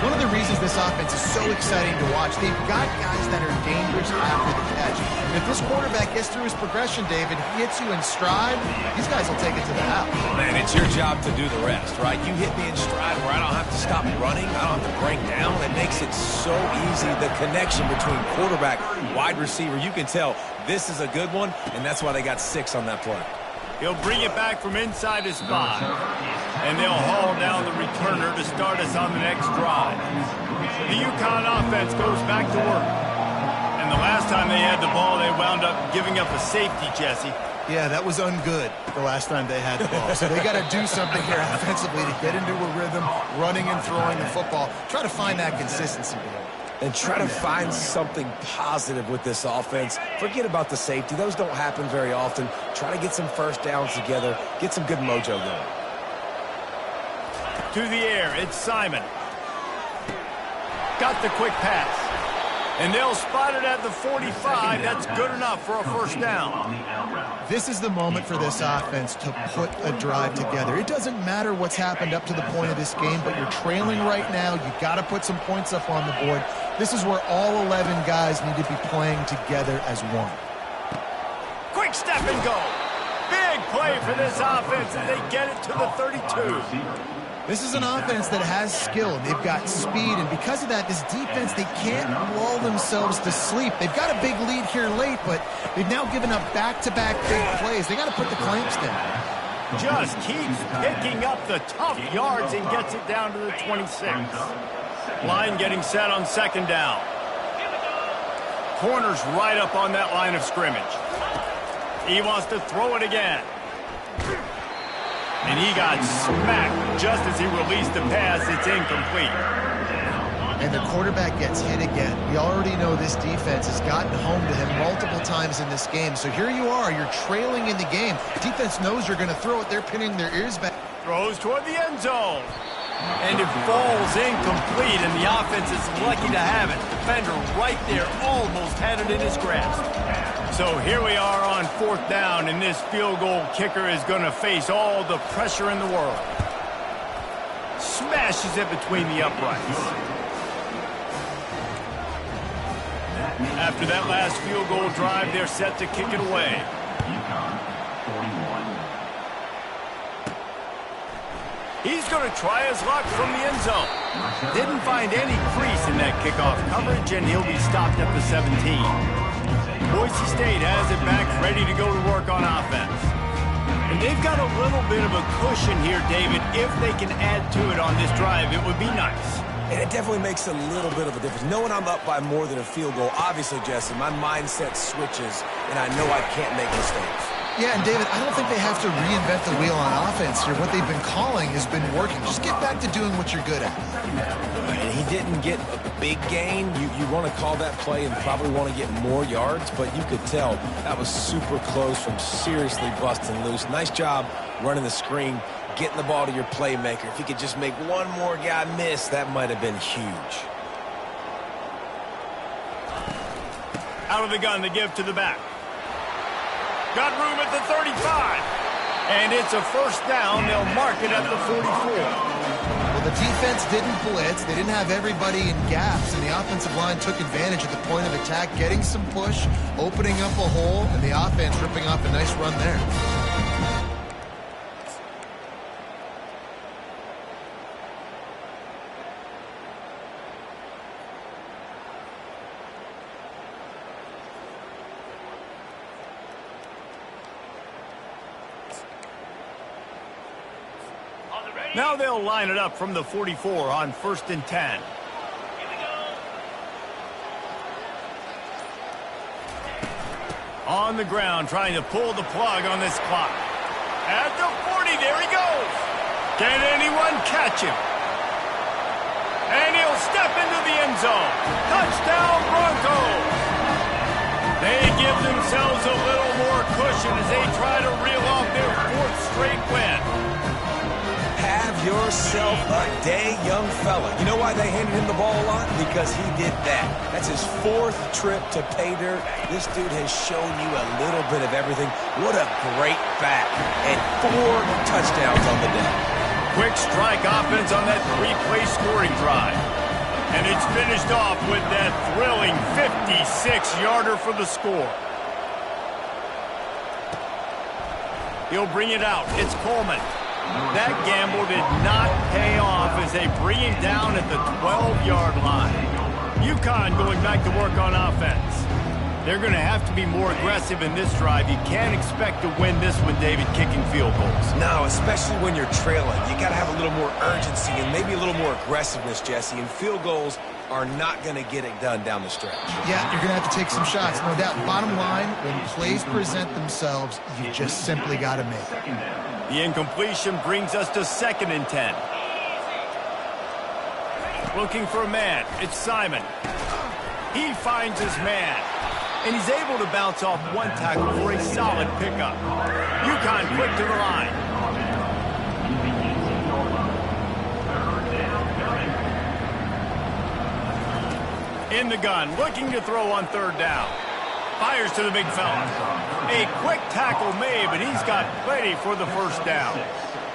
One of the reasons this offense is so exciting to watch. They've got guys that are dangerous after the catch. And if this quarterback gets through his progression, David, he hits you in stride, these guys will take it to the house. Man, it's your job to do the rest, right? You hit me in stride where I don't have to stop running. I don't have to break down. It makes it so easy. The connection between quarterback, wide receiver, you can tell this is a good one, and that's why they got 6 on that play. He'll bring it back from inside his spot. And they'll haul down the returner to start us on the next drive. The UConn offense goes back to work. And the last time they had the ball, they wound up giving up a safety, Jesse. Yeah, that was ungood the last time they had the ball. So they got to do something here offensively to get into a rhythm, running and throwing the football. Try to find that consistency. And try to find something positive with this offense. Forget about the safety. Those don't happen very often. Try to get some first downs together. Get some good mojo going. To the air, it's Simon. Got the quick pass. And they'll spot it at the 45. That's good enough for a first down. This is the moment for this offense to put a drive together. It doesn't matter what's happened up to the point of this game, but you're trailing right now. You've got to put some points up on the board. This is where all 11 guys need to be playing together as one. Quick step and go. Big play for this offense as they get it to the 32. This is an offense that has skill. They've got speed, and because of that, this defense, they can't lull themselves to sleep. They've got a big lead here late, but they've now given up back-to-back big plays. They got to put the clamps down. Just keeps picking up the tough yards and gets it down to the 26. Line getting set on second down. Corner's right up on that line of scrimmage. He wants to throw it again. And he got smacked just as he released the pass. It's incomplete. And the quarterback gets hit again. We already know this defense has gotten home to him multiple times in this game. So here you are. You're trailing in the game. Defense knows you're going to throw it. They're pinning their ears back. Throws toward the end zone. And it falls incomplete, and the offense is lucky to have it. Defender right there almost had it in his grasp. So here we are on 4th down, and this field goal kicker is going to face all the pressure in the world. Smashes it between the uprights. After that last field goal drive, they're set to kick it away. He's going to try his luck from the end zone. Didn't find any crease in that kickoff coverage, and he'll be stopped at the 17. Boise State has it back, ready to go to work on offense. And they've got a little bit of a cushion here, David. If they can add to it on this drive, it would be nice. And it definitely makes a little bit of a difference. Knowing I'm up by more than a field goal, obviously, Jesse, my mindset switches, and I know I can't make mistakes. Yeah, and David, I don't think they have to reinvent the wheel on offense here. What they've been calling has been working. Just get back to doing what you're good at. And he didn't get a big gain. You want to call that play and probably want to get more yards, but you could tell that was super close from seriously busting loose. Nice job running the screen, getting the ball to your playmaker. If you could just make one more guy miss, that might have been huge. Out of the gun to give to the back. Got room at the 35. And it's a first down. They'll mark it at the 44. Well, the defense didn't blitz. They didn't have everybody in gaps, and the offensive line took advantage at the point of attack, getting some push, opening up a hole, and the offense ripping off a nice run there. Now they'll line it up from the 44 on 1st and 10. On the ground, trying to pull the plug on this clock. At the 40, there he goes. Can anyone catch him? And he'll step into the end zone. Touchdown, Broncos. They give themselves a little more cushion as they try to reel off their 4th straight win. Have yourself a day, young fella. You know why they handed him the ball a lot? Because he did that. That's his 4th trip to pay dirt. This dude has shown you a little bit of everything. What a great back. And 4 touchdowns on the day. Quick strike offense on that 3-play scoring drive. And it's finished off with that thrilling 56-yarder for the score. He'll bring it out. It's Coleman. That gamble did not pay off as they bring him down at the 12-yard line. UConn going back to work on offense. They're going to have to be more aggressive in this drive. You can't expect to win this one, David, kicking field goals. No, especially when you're trailing. You got to have a little more urgency and maybe a little more aggressiveness, Jesse. And field goals are not going to get it done down the stretch. Yeah, you're going to have to take some shots, no doubt. Bottom line, when plays present themselves, you just simply got to make it. The incompletion brings us to 2nd and 10. Looking for a man. It's Simon. He finds his man. And he's able to bounce off one tackle for a solid pickup. UConn quick to the line. In the gun, looking to throw on 3rd down. Fires to the big fella. A quick tackle made, but he's got plenty for the 1st down.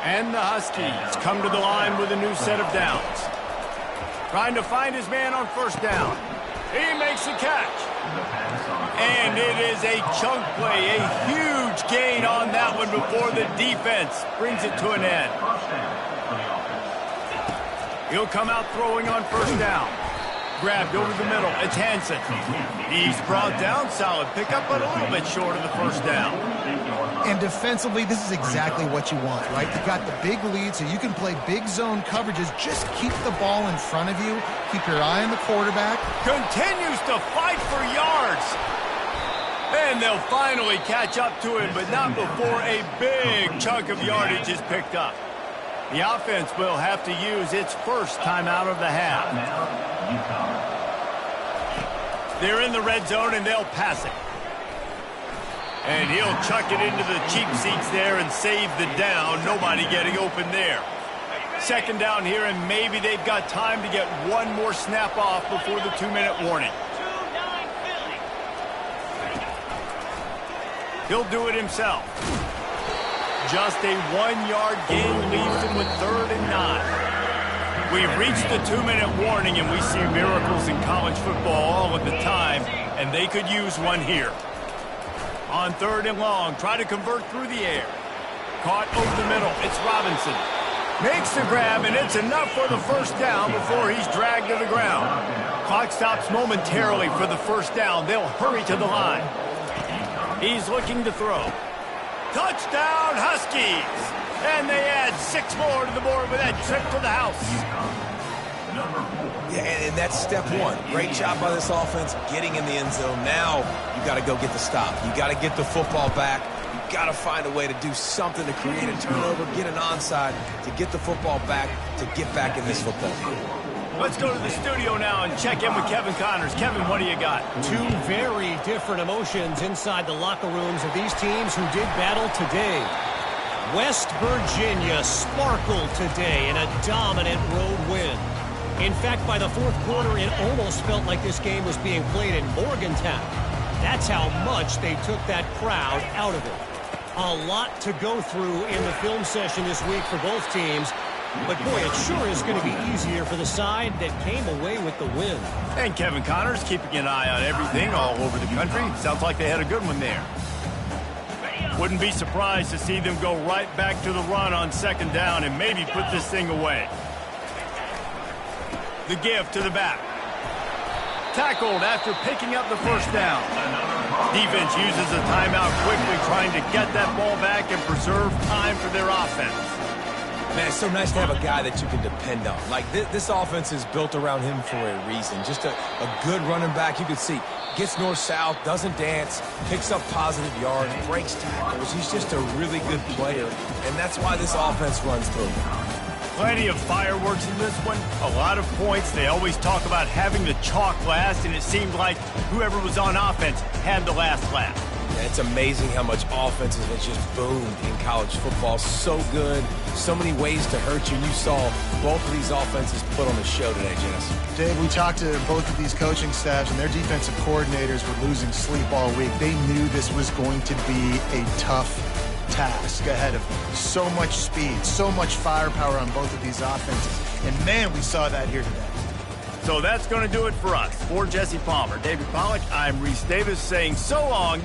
And the Huskies come to the line with a new set of downs. Trying to find his man on 1st down. He makes the catch. And it is a chunk play, a huge gain on that one before the defense brings it to an end. He'll come out throwing on 1st down. Grabbed over the middle. It's Hansen. He's brought down. Solid pickup, but a little bit short of the 1st down. And defensively, this is exactly what you want, right? You got the big lead, so you can play big zone coverages. Just keep the ball in front of you. Keep your eye on the quarterback. Continues to fight for yards. And they'll finally catch up to him, but not before a big chunk of yardage is picked up. The offense will have to use its 1st timeout of the half. They're in the red zone, and they'll pass it. And he'll chuck it into the cheap seats there and save the down. Nobody getting open there. 2nd down here, and maybe they've got time to get one more snap off before the 2-minute warning. He'll do it himself. Just a 1-yard gain leaves him with 3rd and 9. We've reached the 2-minute warning, and we see miracles in college football all of the time, and they could use one here. On 3rd and long, try to convert through the air. Caught over the middle. It's Robinson. Makes the grab, and it's enough for the 1st down before he's dragged to the ground. Clock stops momentarily for the 1st down. They'll hurry to the line. He's looking to throw. Touchdown, Huskies! And they add 6 more to the board with that trip to the house. Yeah, and that's step 1. Great job by this offense getting in the end zone. Now you got to go get the stop. You got to get the football back. You got to find a way to do something to create a turnover, get an onside, to get the football back, to get back in this football game. Let's go to the studio now and check in with Kevin Connors. Kevin, what do you got? 2 very different emotions inside the locker rooms of these teams who did battle today. West Virginia sparkled today in a dominant road win. In fact, by the 4th quarter, it almost felt like this game was being played in Morgantown. That's how much they took that crowd out of it. A lot to go through in the film session this week for both teams. But, boy, it sure is going to be easier for the side that came away with the win. And Kevin Connors keeping an eye on everything all over the country. Sounds like they had a good one there. Wouldn't be surprised to see them go right back to the run on 2nd down and maybe put this thing away. The give to the back. Tackled after picking up the 1st down. Defense uses a timeout quickly, trying to get that ball back and preserve time for their offense. Man, it's so nice to have a guy that you can depend on. Like, this offense is built around him for a reason. Just a good running back. You can see, gets north-south, doesn't dance, picks up positive yards, breaks tackles. He's just a really good player, and that's why this offense runs through. Plenty of fireworks in this one. A lot of points. They always talk about having the chalk last, and it seemed like whoever was on offense had the last laugh. Yeah, it's amazing how much offenses have just boomed in college football. So good, so many ways to hurt you. And you saw both of these offenses put on the show today, Jess. Dave, we talked to both of these coaching staffs, and their defensive coordinators were losing sleep all week. They knew this was going to be a tough task ahead of them. So much speed, so much firepower on both of these offenses. And, man, we saw that here today. So that's going to do it for us. For Jesse Palmer, David Pollack, I'm Reese Davis saying so long.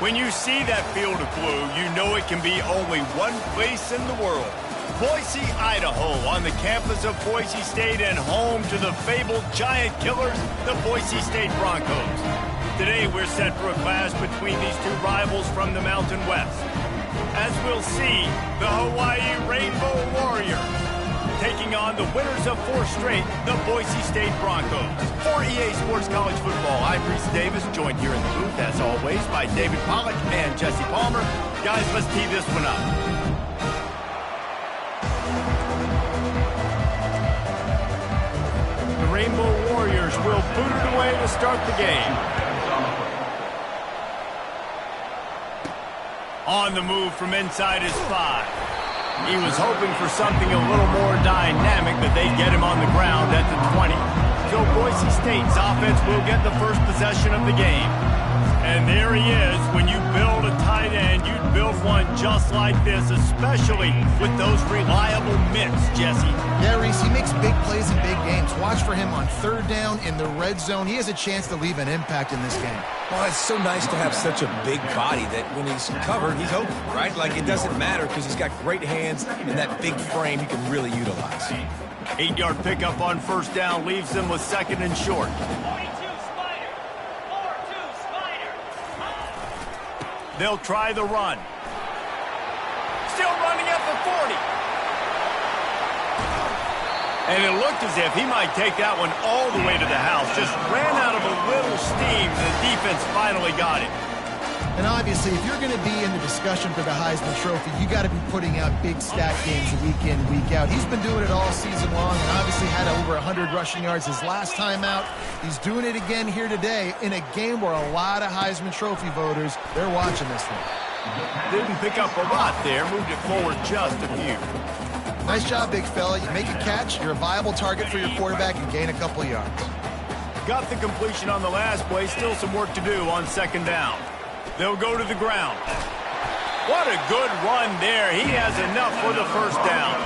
When you see that field of blue, you know it can be only one place in the world. Boise, Idaho, on the campus of Boise State and home to the fabled giant killers, the Boise State Broncos. Today, we're set for a clash between these two rivals from the Mountain West. As we'll see, the Hawaii Rainbow Warriors taking on the winners of 4 straight, the Boise State Broncos. For EA Sports College Football, I'm Reese Davis, joined here in the booth, as always, by David Pollack and Jesse Palmer. Guys, let's tee this one up. The Rainbow Warriors will boot it away to start the game. On the move from inside his 5. He was hoping for something a little more dynamic, but they get him on the ground at the 20. So Boise State's offense will get the first possession of the game. And there he is. When you build a tight end, you'd build one just like this, especially with those reliable mitts, Jesse. Yeah, Reese, he makes big plays in big games. Watch for him on 3rd down in the red zone. He has a chance to leave an impact in this game. Well, it's so nice to have such a big body that when he's covered, he's open, right? Like, it doesn't matter because he's got great hands and that big frame he can really utilize. 8-yard pickup on 1st down leaves them with 2nd and short. They'll try the run. Still running at the 40. And it looked as if he might take that one all the way to the house. Just ran out of a little steam. The defense finally got it. And obviously, if you're going to be in the discussion for the Heisman Trophy, you got to be putting out big stat games week in, week out. He's been doing it all season long and obviously had over 100 rushing yards his last time out. He's doing it again here today in a game where a lot of Heisman Trophy voters, they're watching this one. Didn't pick up a lot there, moved it forward just a few. Nice job, big fella. You make a catch, you're a viable target for your quarterback and gain a couple of yards. Got the completion on the last play, still some work to do on 2nd down. They'll go to the ground. What a good run there. He has enough for the 1st down.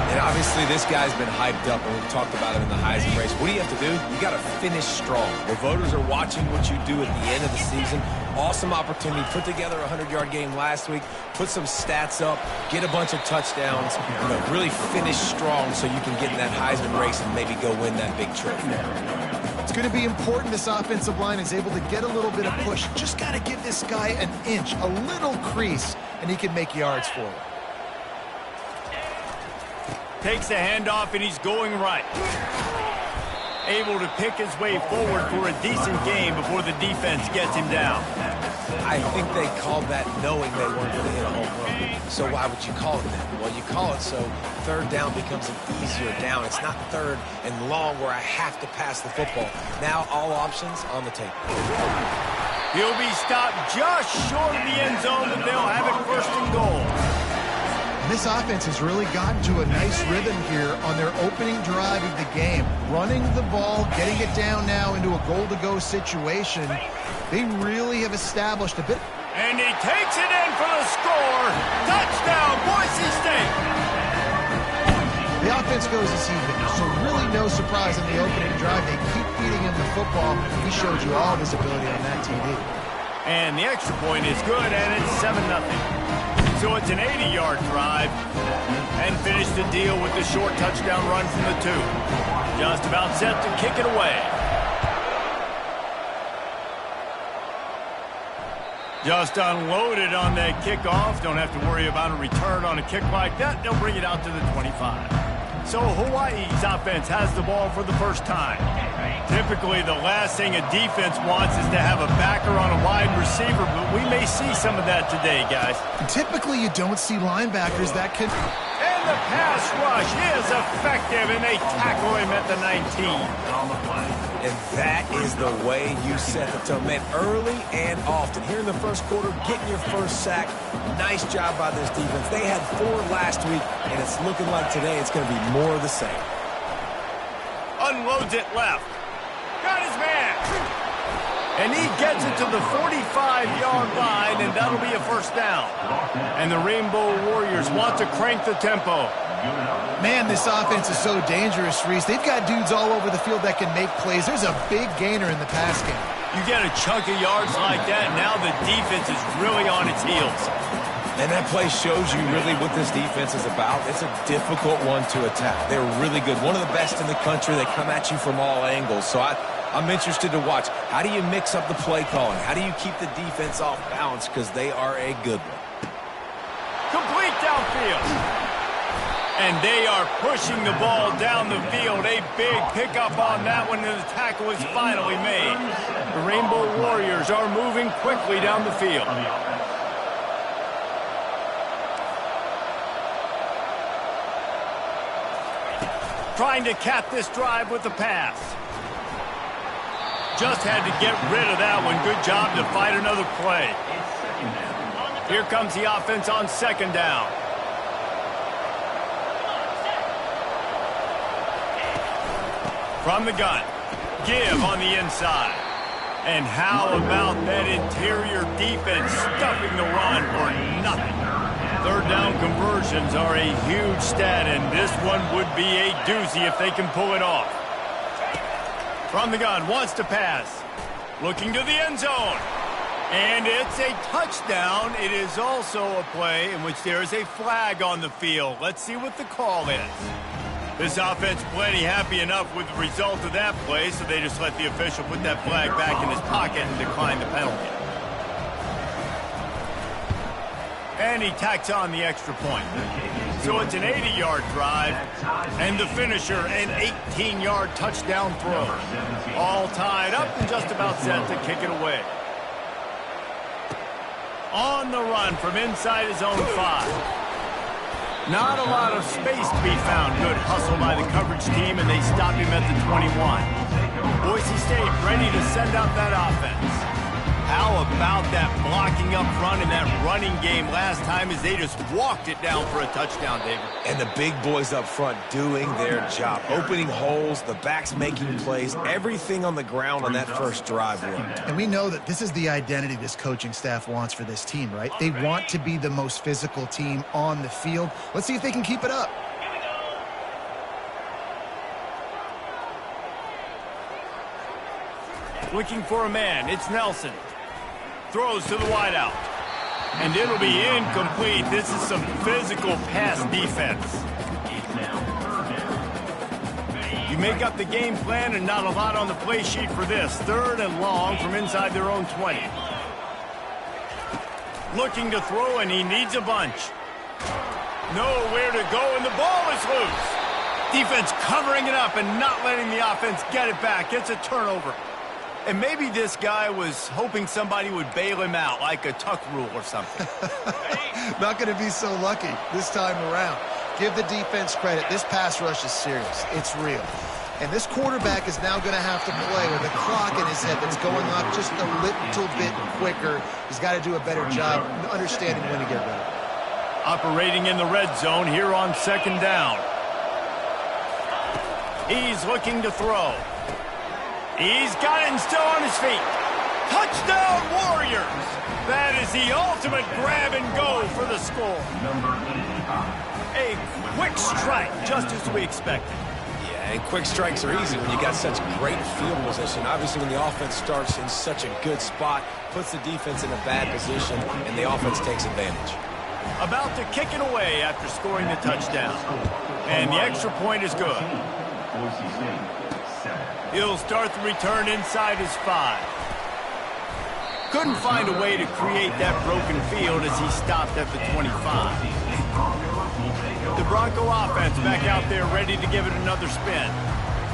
And obviously this guy's been hyped up, and we've talked about him in the Heisman race. What do you have to do? You got to finish strong. The voters are watching what you do at the end of the season. Awesome opportunity. Put together a 100-yard game last week. Put some stats up. Get a bunch of touchdowns. You know, really finish strong so you can get in that Heisman race and maybe go win that big trophy. It's going to be important this offensive line is able to get a little bit of push. Just got to give this guy an inch, a little crease, and he can make yards forward. Takes the handoff, and he's going right. Able to pick his way forward for a decent game before the defense gets him down. I think they called that knowing they weren't going to hit a home run. So why would you call it that? Well, you call it so 3rd down becomes an easier down. It's not 3rd and long where I have to pass the football. Now all options on the table. He'll be stopped just short of the end zone, but they'll have it 1st and goal. This offense has really gotten to a nice rhythm here on their opening drive of the game. Running the ball, getting it down now into a goal-to-go situation. They really have established a bit. And he takes it in for the score. Touchdown, Boise State. The offense goes as even, so really no surprise on the opening drive. They keep feeding him the football. He showed you all of his ability on that TD. And the extra point is good, and it's 7-0. So it's an 80-yard drive, and finish the deal with the short touchdown run from the 2. Just about set to kick it away. Just unloaded on that kickoff. Don't have to worry about a return on a kick like that. They'll bring it out to the 25. So Hawaii's offense has the ball for the first time. Typically, the last thing a defense wants is to have a backer on a wide receiver, but we may see some of that today, guys. Typically, you don't see linebackers that can... And the pass rush is effective, and they tackle him at the 19. And that is the way you set the tone. Man, early and often. Here in the 1st quarter, getting your 1st sack. Nice job by this defense. They had 4 last week, and it's looking like today it's going to be more of the same. Unloads it left. Got his man. And he gets it to the 45-yard line, and that'll be a 1st down. And the Rainbow Warriors want to crank the tempo. Man, this offense is so dangerous, Reese. They've got dudes all over the field that can make plays. There's a big gainer in the pass game. You get a chunk of yards like that, now the defense is really on its heels. And that play shows you really what this defense is about. It's a difficult one to attack. They're really good. One of the best in the country. They come at you from all angles. So I'm interested to watch. How do you mix up the play calling? How do you keep the defense off balance? Because they are a good one. Complete downfield. And they are pushing the ball down the field. A big pickup on that one, and the tackle is finally made. The Rainbow Warriors are moving quickly down the field. Trying to cap this drive with the pass. Just had to get rid of that one. Good job to fight another play. Here comes the offense on second down. From the gun. Give on the inside. And how about that interior defense stuffing the run for nothing? Third down conversions are a huge stat, and this one would be a doozy if they can pull it off. From the gun, wants to pass. Looking to the end zone. And it's a touchdown. It is also a play in which there is a flag on the field. Let's see what the call is. This offense plenty happy enough with the result of that play, so they just let the official put that flag back in his pocket and decline the penalty. And he tacks on the extra point. So it's an 80-yard drive, and the finisher, an 18-yard touchdown throw. All tied up and just about set to kick it away. On the run from inside his own 5. Not a lot of space to be found. Good hustle by the coverage team, and they stop him at the 21. Boise State ready to send out that offense. How about that blocking up front in that running game last time as they just walked it down for a touchdown, David? And the big boys up front doing their job. Opening holes, the backs making plays, everything on the ground on that first drive worked. And we know that this is the identity this coaching staff wants for this team, right? They want to be the most physical team on the field. Let's see if they can keep it up. Looking for a man. It's Nelson. Throws to the wideout. And it'll be incomplete. This is some physical pass defense. You make up the game plan and not a lot on the play sheet for this. Third and long from inside their own 20. Looking to throw, and he needs a bunch. Nowhere to go, and the ball is loose. Defense covering it up and not letting the offense get it back. It's a turnover. And maybe this guy was hoping somebody would bail him out, like a tuck rule or something. Not going to be so lucky this time around. Give the defense credit. This pass rush is serious. It's real. And this quarterback is now going to have to play with a clock in his head that's going up just a little bit quicker. He's got to do a better job understanding when to get rid of it. Operating in the red zone here on second down. He's looking to throw. He's got it and still on his feet. Touchdown, Warriors! That is the ultimate grab and go for the score. A quick strike, just as we expected. Yeah, and quick strikes are easy when you got such great field position. Obviously, when the offense starts in such a good spot, puts the defense in a bad position, and the offense takes advantage. About to kick it away after scoring the touchdown. And the extra point is good. He'll start the return inside his 5. Couldn't find a way to create that broken field as he stopped at the 25. The Bronco offense back out there ready to give it another spin.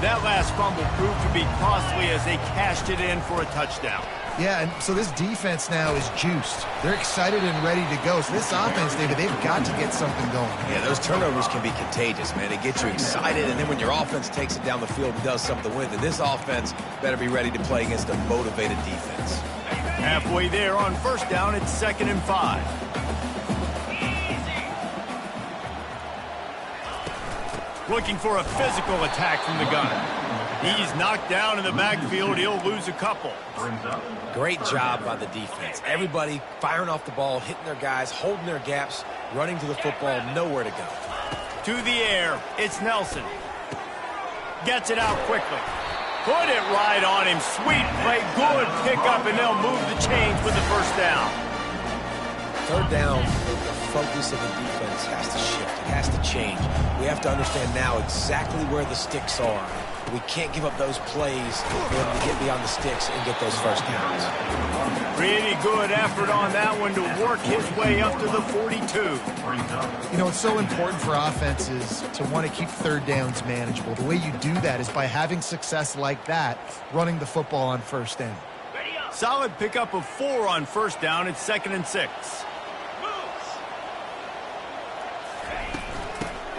That last fumble proved to be costly as they cashed it in for a touchdown. Yeah, and so this defense now is juiced. They're excited and ready to go. So this offense, David, they've got to get something going. Yeah, those turnovers can be contagious, man. They get you excited, and then when your offense takes it down the field and does something with it, this offense better be ready to play against a motivated defense. Halfway there on first down, it's 2nd and 5. Looking for a physical attack from the gun. He's knocked down in the backfield. He'll lose a couple. Great job by the defense. Everybody firing off the ball, hitting their guys, holding their gaps, running to the football, nowhere to go. To the air, it's Nelson. Gets it out quickly. Put it right on him. Sweet play. Good pickup, and they'll move the chains with the first down. Third down, the focus of the defense has to shift. It has to change. We have to understand now exactly where the sticks are. We can't give up those plays for them to get beyond the sticks and get those first downs. Pretty good effort on that one to work his way up to the 42. You know, it's so important for offenses to want to keep third downs manageable. The way you do that is by having success like that, running the football on first down. Solid pickup of 4 on first down. It's 2nd and 6.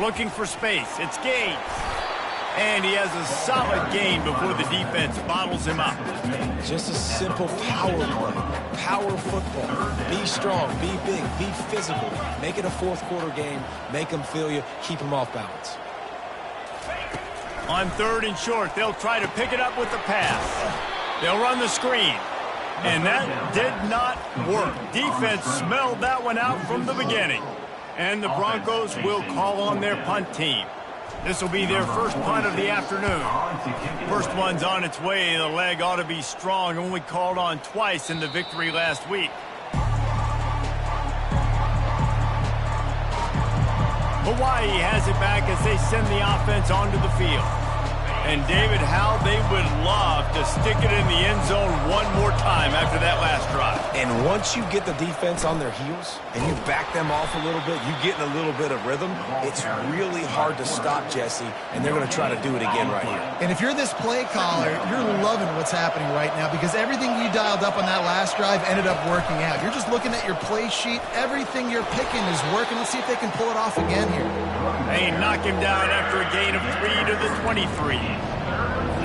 Looking for space. It's Gaines. And he has a solid gain before the defense bottles him up. Just a simple power play. Power football. Be strong, be big, be physical. Make it a fourth quarter game. Make them feel you. Keep them off balance. On 3rd and short, they'll try to pick it up with the pass. They'll run the screen. And that did not work. Defense smelled that one out from the beginning. And the Broncos will call on their punt team. This will be their first punt of the afternoon. First one's on its way. The leg ought to be strong. Only called on twice in the victory last week. Hawaii has it back as they send the offense onto the field. And David, how they would love to stick it in the end zone one more time after that last drive. And once you get the defense on their heels and you back them off a little bit, you get in a little bit of rhythm, it's really hard to stop, Jesse, and they're going to try to do it again right here. And if you're this play caller, you're loving what's happening right now because everything you dialed up on that last drive ended up working out. You're just looking at your play sheet. Everything you're picking is working. Let's see if they can pull it off again here. They knock him down after a gain of 3 to the 23.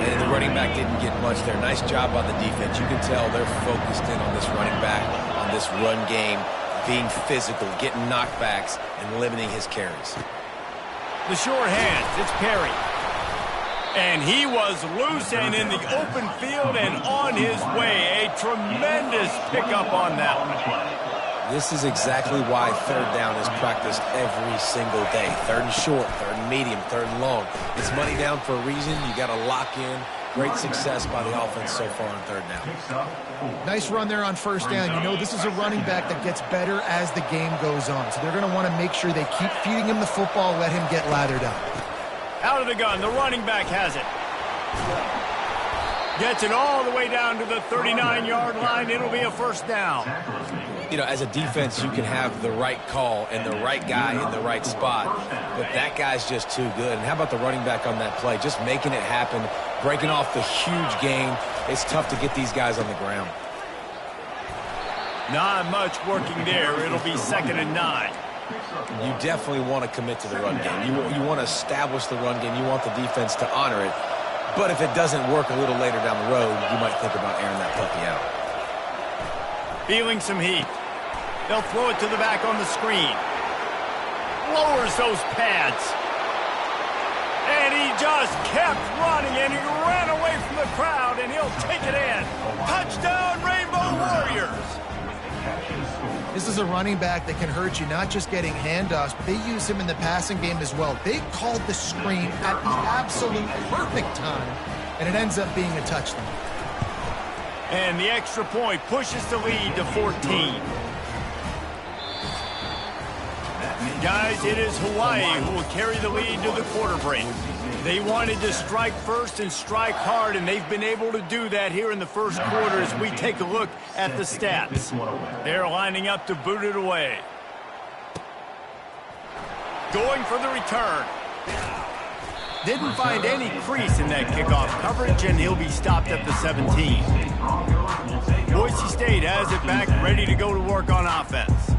And the running back didn't get much there. Nice job on the defense. You can tell they're focused in on this running back, on this run game, being physical, getting knockbacks, and limiting his carries. The short hands, it's Perry. And he was loose and in the open field and on his way. A tremendous pickup on that one. This is exactly why third down is practiced every single day. 3rd and short, 3rd and medium, 3rd and long. It's money down for a reason. You got to lock in. Great success by the offense so far on 3rd down. Nice run there on first down. You know, this is a running back that gets better as the game goes on. So they're going to want to make sure they keep feeding him the football, let him get lathered up. Out of the gun, the running back has it. Gets it all the way down to the 39-yard line. It'll be a first down. You know, as a defense, you can have the right call and the right guy in the right spot, but that guy's just too good. And how about the running back on that play? Just making it happen, breaking off the huge gain. It's tough to get these guys on the ground. Not much working there. It'll be 2nd and 9. You definitely want to commit to the run game. You want to establish the run game. You want the defense to honor it. But if it doesn't work a little later down the road, you might think about airing that puppy out. Feeling some heat. They'll throw it to the back on the screen. Lowers those pads. And he just kept running, and he ran away from the crowd, and he'll take it in. Touchdown, Rainbow Warriors! This is a running back that can hurt you, not just getting handoffs, but they use him in the passing game as well. They called the screen at the absolute perfect time, and it ends up being a touchdown. And the extra point pushes the lead to 14. Guys, it is Hawaii who will carry the lead to the quarter break. They wanted to strike first and strike hard, and they've been able to do that here in the first quarter as we take a look at the stats. They're lining up to boot it away. Going for the return. Didn't find any crease in that kickoff coverage, and he'll be stopped at the 17. Boise State has it back, ready to go to work on offense.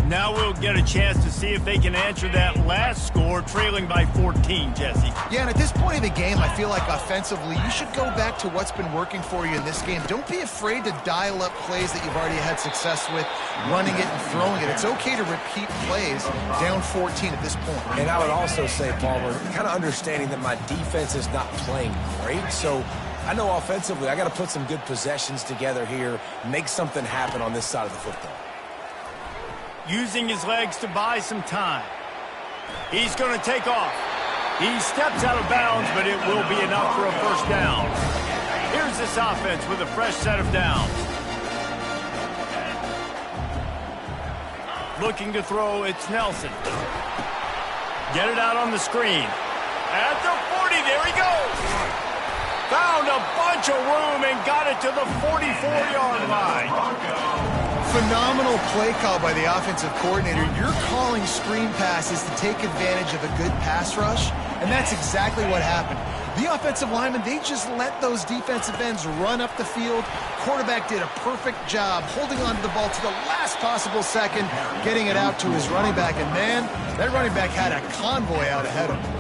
Now we'll get a chance to see if they can answer that last score, trailing by 14, Jesse. Yeah, and at this point of the game, I feel like offensively, you should go back to what's been working for you in this game. Don't be afraid to dial up plays that you've already had success with, running it and throwing it. It's okay to repeat plays down 14 at this point. And I would also say, Palmer, kind of understanding that my defense is not playing great, so I know offensively I got to put some good possessions together here, make something happen on this side of the football. Using his legs to buy some time. He's going to take off. He steps out of bounds, but it will be enough for a first down. Here's this offense with a fresh set of downs. Looking to throw, it's Nelson. Get it out on the screen. At the 40, there he goes. Found a bunch of room and got it to the 44-yard line. Phenomenal play call by the offensive coordinator. You're calling screen passes to take advantage of a good pass rush, and that's exactly what happened. The offensive linemen, they just let those defensive ends run up the field. Quarterback did a perfect job holding on to the ball to the last possible second, getting it out to his running back, and man, that running back had a convoy out ahead of him.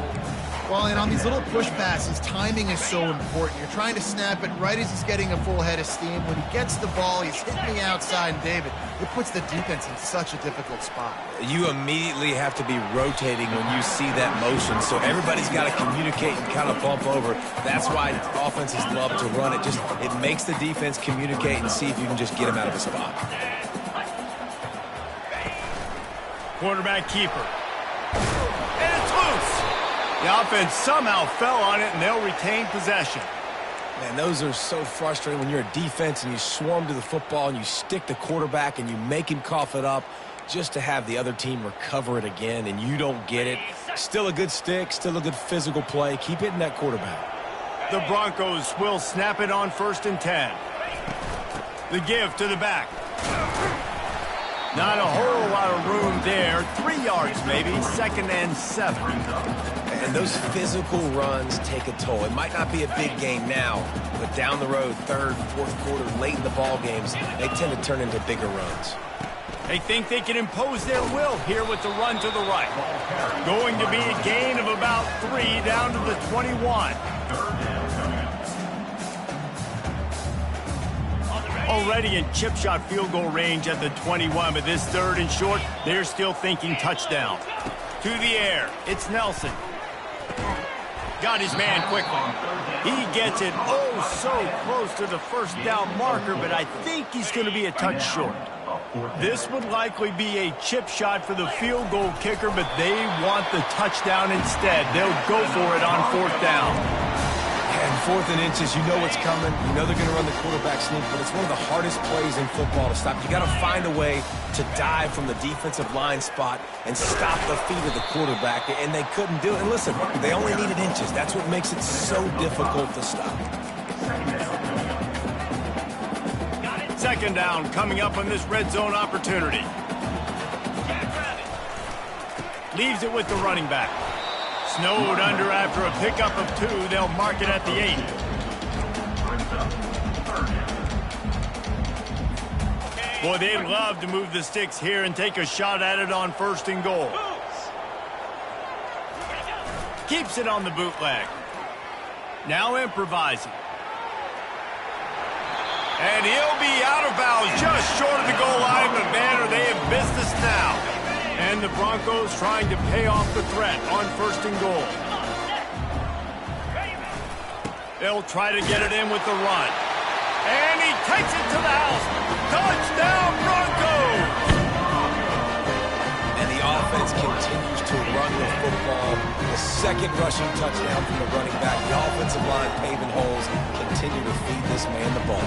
Well, and on these little push passes, timing is so important. You're trying to snap it right as he's getting a full head of steam. When he gets the ball, he's hitting the outside, and David, it puts the defense in such a difficult spot. You immediately have to be rotating when you see that motion, so everybody's got to communicate and kind of bump over. That's why offenses love to run it. Just it makes the defense communicate and see if you can just get him out of a spot. Quarterback keeper. And it's loose. The offense somehow fell on it, and they'll retain possession. Man, those are so frustrating when you're a defense and you swarm to the football and you stick the quarterback and you make him cough it up just to have the other team recover it again, and you don't get it. Still a good stick, still a good physical play. Keep hitting that quarterback. The Broncos will snap it on 1st and 10. The give to the back. Not a whole lot of room there. 3 yards maybe, 2nd and 7. And those physical runs take a toll. It might not be a big game now, but down the road, 3rd, 4th quarter, late in the ball games, they tend to turn into bigger runs. They think they can impose their will here with the run to the right. Going to be a gain of about 3 down to the 21. Already in chip shot field goal range at the 21, but this 3rd and short, they're still thinking touchdown. To the air, it's Nelson. Got his man quickly. He gets it so close to the 1st down marker, but I think he's going to be a touch short. This would likely be a chip shot for the field goal kicker, but they want the touchdown instead. They'll go for it on 4th down. And 4th and inches, you know what's coming. You know they're going to run the quarterback sneak, but it's one of the hardest plays in football to stop. You got to find a way to dive from the defensive line spot and stop the feet of the quarterback, and they couldn't do it. And listen, they only needed inches. That's what makes it so difficult to stop. 2nd down coming up on this red zone opportunity. Leaves it with the running back. Snowed under after a pickup of 2. They'll mark it at the 8. Boy, they'd love to move the sticks here and take a shot at it on 1st and goal. Keeps it on the bootleg. Now improvising. And he'll be out of bounds just short of the goal line, but man, are they in business now. And the Broncos trying to pay off the threat on 1st and goal. They'll try to get it in with the run. And he takes it to the house. Touchdown, Broncos! And the offense continues to run the football. The 2nd rushing touchdown from the running back. The offensive line paving holes. Continue to feed this man the ball.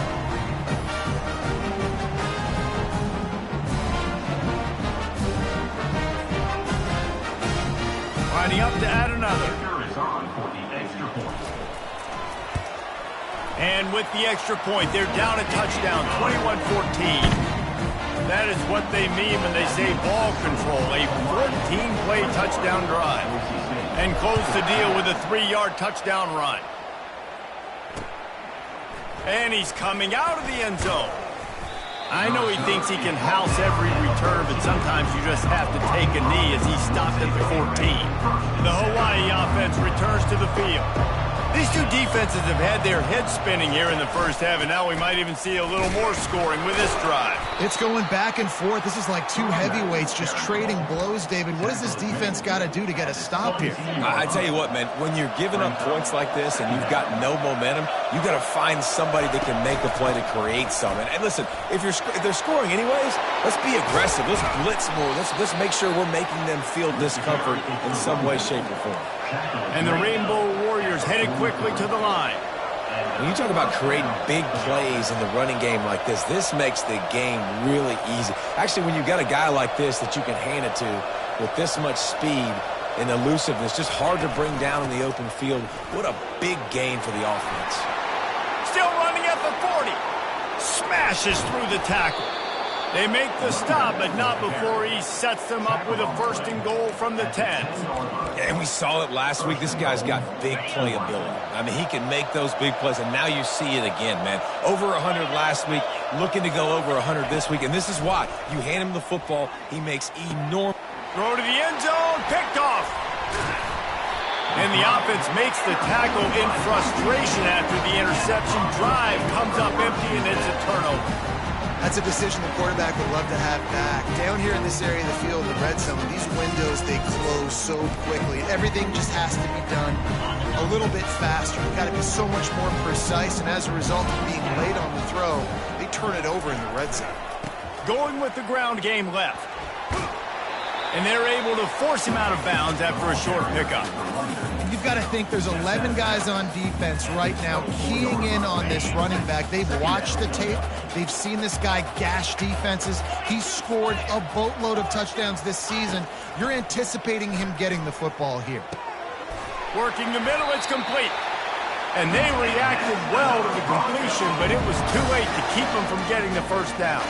Lining up to add another. And with the extra point, they're down a touchdown, 21-14. That is what they mean when they say ball control, a 14-play touchdown drive. And close the deal with a 3-yard touchdown run. And he's coming out of the end zone. I know he thinks he can house every return, but sometimes you just have to take a knee as he stopped at the 14. The Hawaii offense returns to the field. These two defenses have had their heads spinning here in the 1st half, and now we might even see a little more scoring with this drive. It's going back and forth. This is like 2 heavyweights just trading blows, David. What does this defense got to do to get a stop here? I tell you what, man, when you're giving up points like this and you've got no momentum, you got to find somebody that can make a play to create some. And listen, if they're scoring anyways, let's be aggressive. Let's blitz more. Let's make sure we're making them feel discomfort in some way, shape, or form. And the Rainbow Warriors headed quickly to the line. When you talk about creating big plays in the running game like this makes the game really easy. Actually, when you've got a guy like this that you can hand it to with this much speed and elusiveness, just hard to bring down in the open field, what a big gain for the offense. Still running at the 40. Smashes through the tackle. They make the stop, but not before he sets them up with a first and goal from the 10. And we saw it last week. This guy's got big playability. I mean, he can make those big plays, and now you see it again, man. Over 100 last week, looking to go over 100 this week, and this is why. You hand him the football, he makes enormous... Throw to the end zone, picked off. And the offense makes the tackle in frustration after the interception. Drive comes up empty, and it's a turnover. That's a decision the quarterback would love to have back. Down here in this area of the field, the red zone, these windows, they close so quickly. Everything just has to be done a little bit faster. You've got to be so much more precise, and as a result of being late on the throw, they turn it over in the red zone. Going with the ground game left. And they're able to force him out of bounds after a short pickup. You've got to think there's 11 guys on defense right now keying in on this running back. They've watched the tape. They've seen this guy gash defenses. He's scored a boatload of touchdowns this season. You're anticipating him getting the football here. Working the middle, it's complete. And they reacted well to the completion, but it was too late to keep him from getting the first down.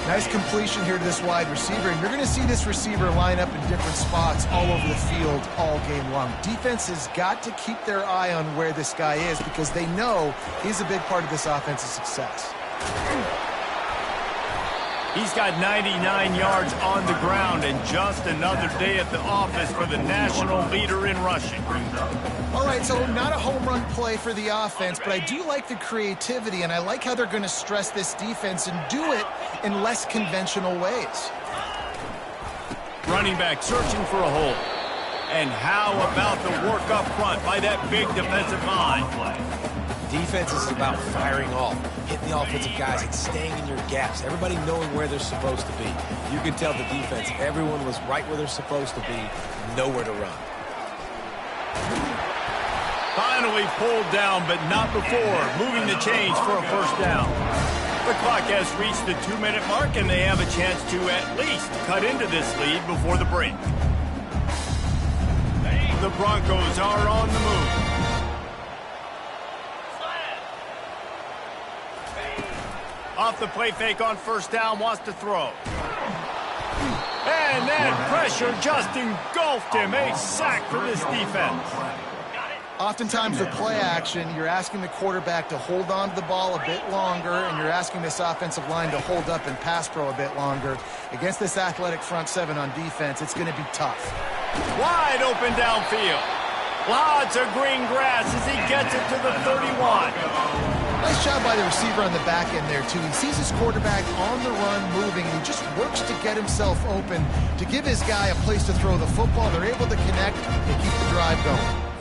Nice completion here to this wide receiver, and you're going to see this receiver line up in different spots all over the field all game long. Defense has got to keep their eye on where this guy is because they know he's a big part of this offense's success. He's got 99 yards on the ground and just another day at the office for the national leader in rushing. All right, so not a home run play for the offense, but I do like the creativity, and I like how they're going to stress this defense and do it in less conventional ways. Running back searching for a hole. And how about the work up front by that big defensive line? Defense is about firing off, hitting the offensive guys, and staying in your gaps. Everybody knowing where they're supposed to be. You can tell the defense, everyone was right where they're supposed to be, nowhere to run. Finally pulled down, but not before moving the chains for a first down. The clock has reached the 2-minute mark, and they have a chance to at least cut into this lead before the break. The Broncos are on the move. Off the play fake on first down, wants to throw. And that pressure just engulfed him. A sack for this defense. Oftentimes with play action, you're asking the quarterback to hold on to the ball a bit longer, and you're asking this offensive line to hold up and pass pro a bit longer. Against this athletic front seven on defense, it's going to be tough. Wide open downfield. Lots of green grass as he gets it to the 31. Nice job by the receiver on the back end there, too. He sees his quarterback on the run moving, and he just works to get himself open to give his guy a place to throw the football. They're able to connect and keep the drive going.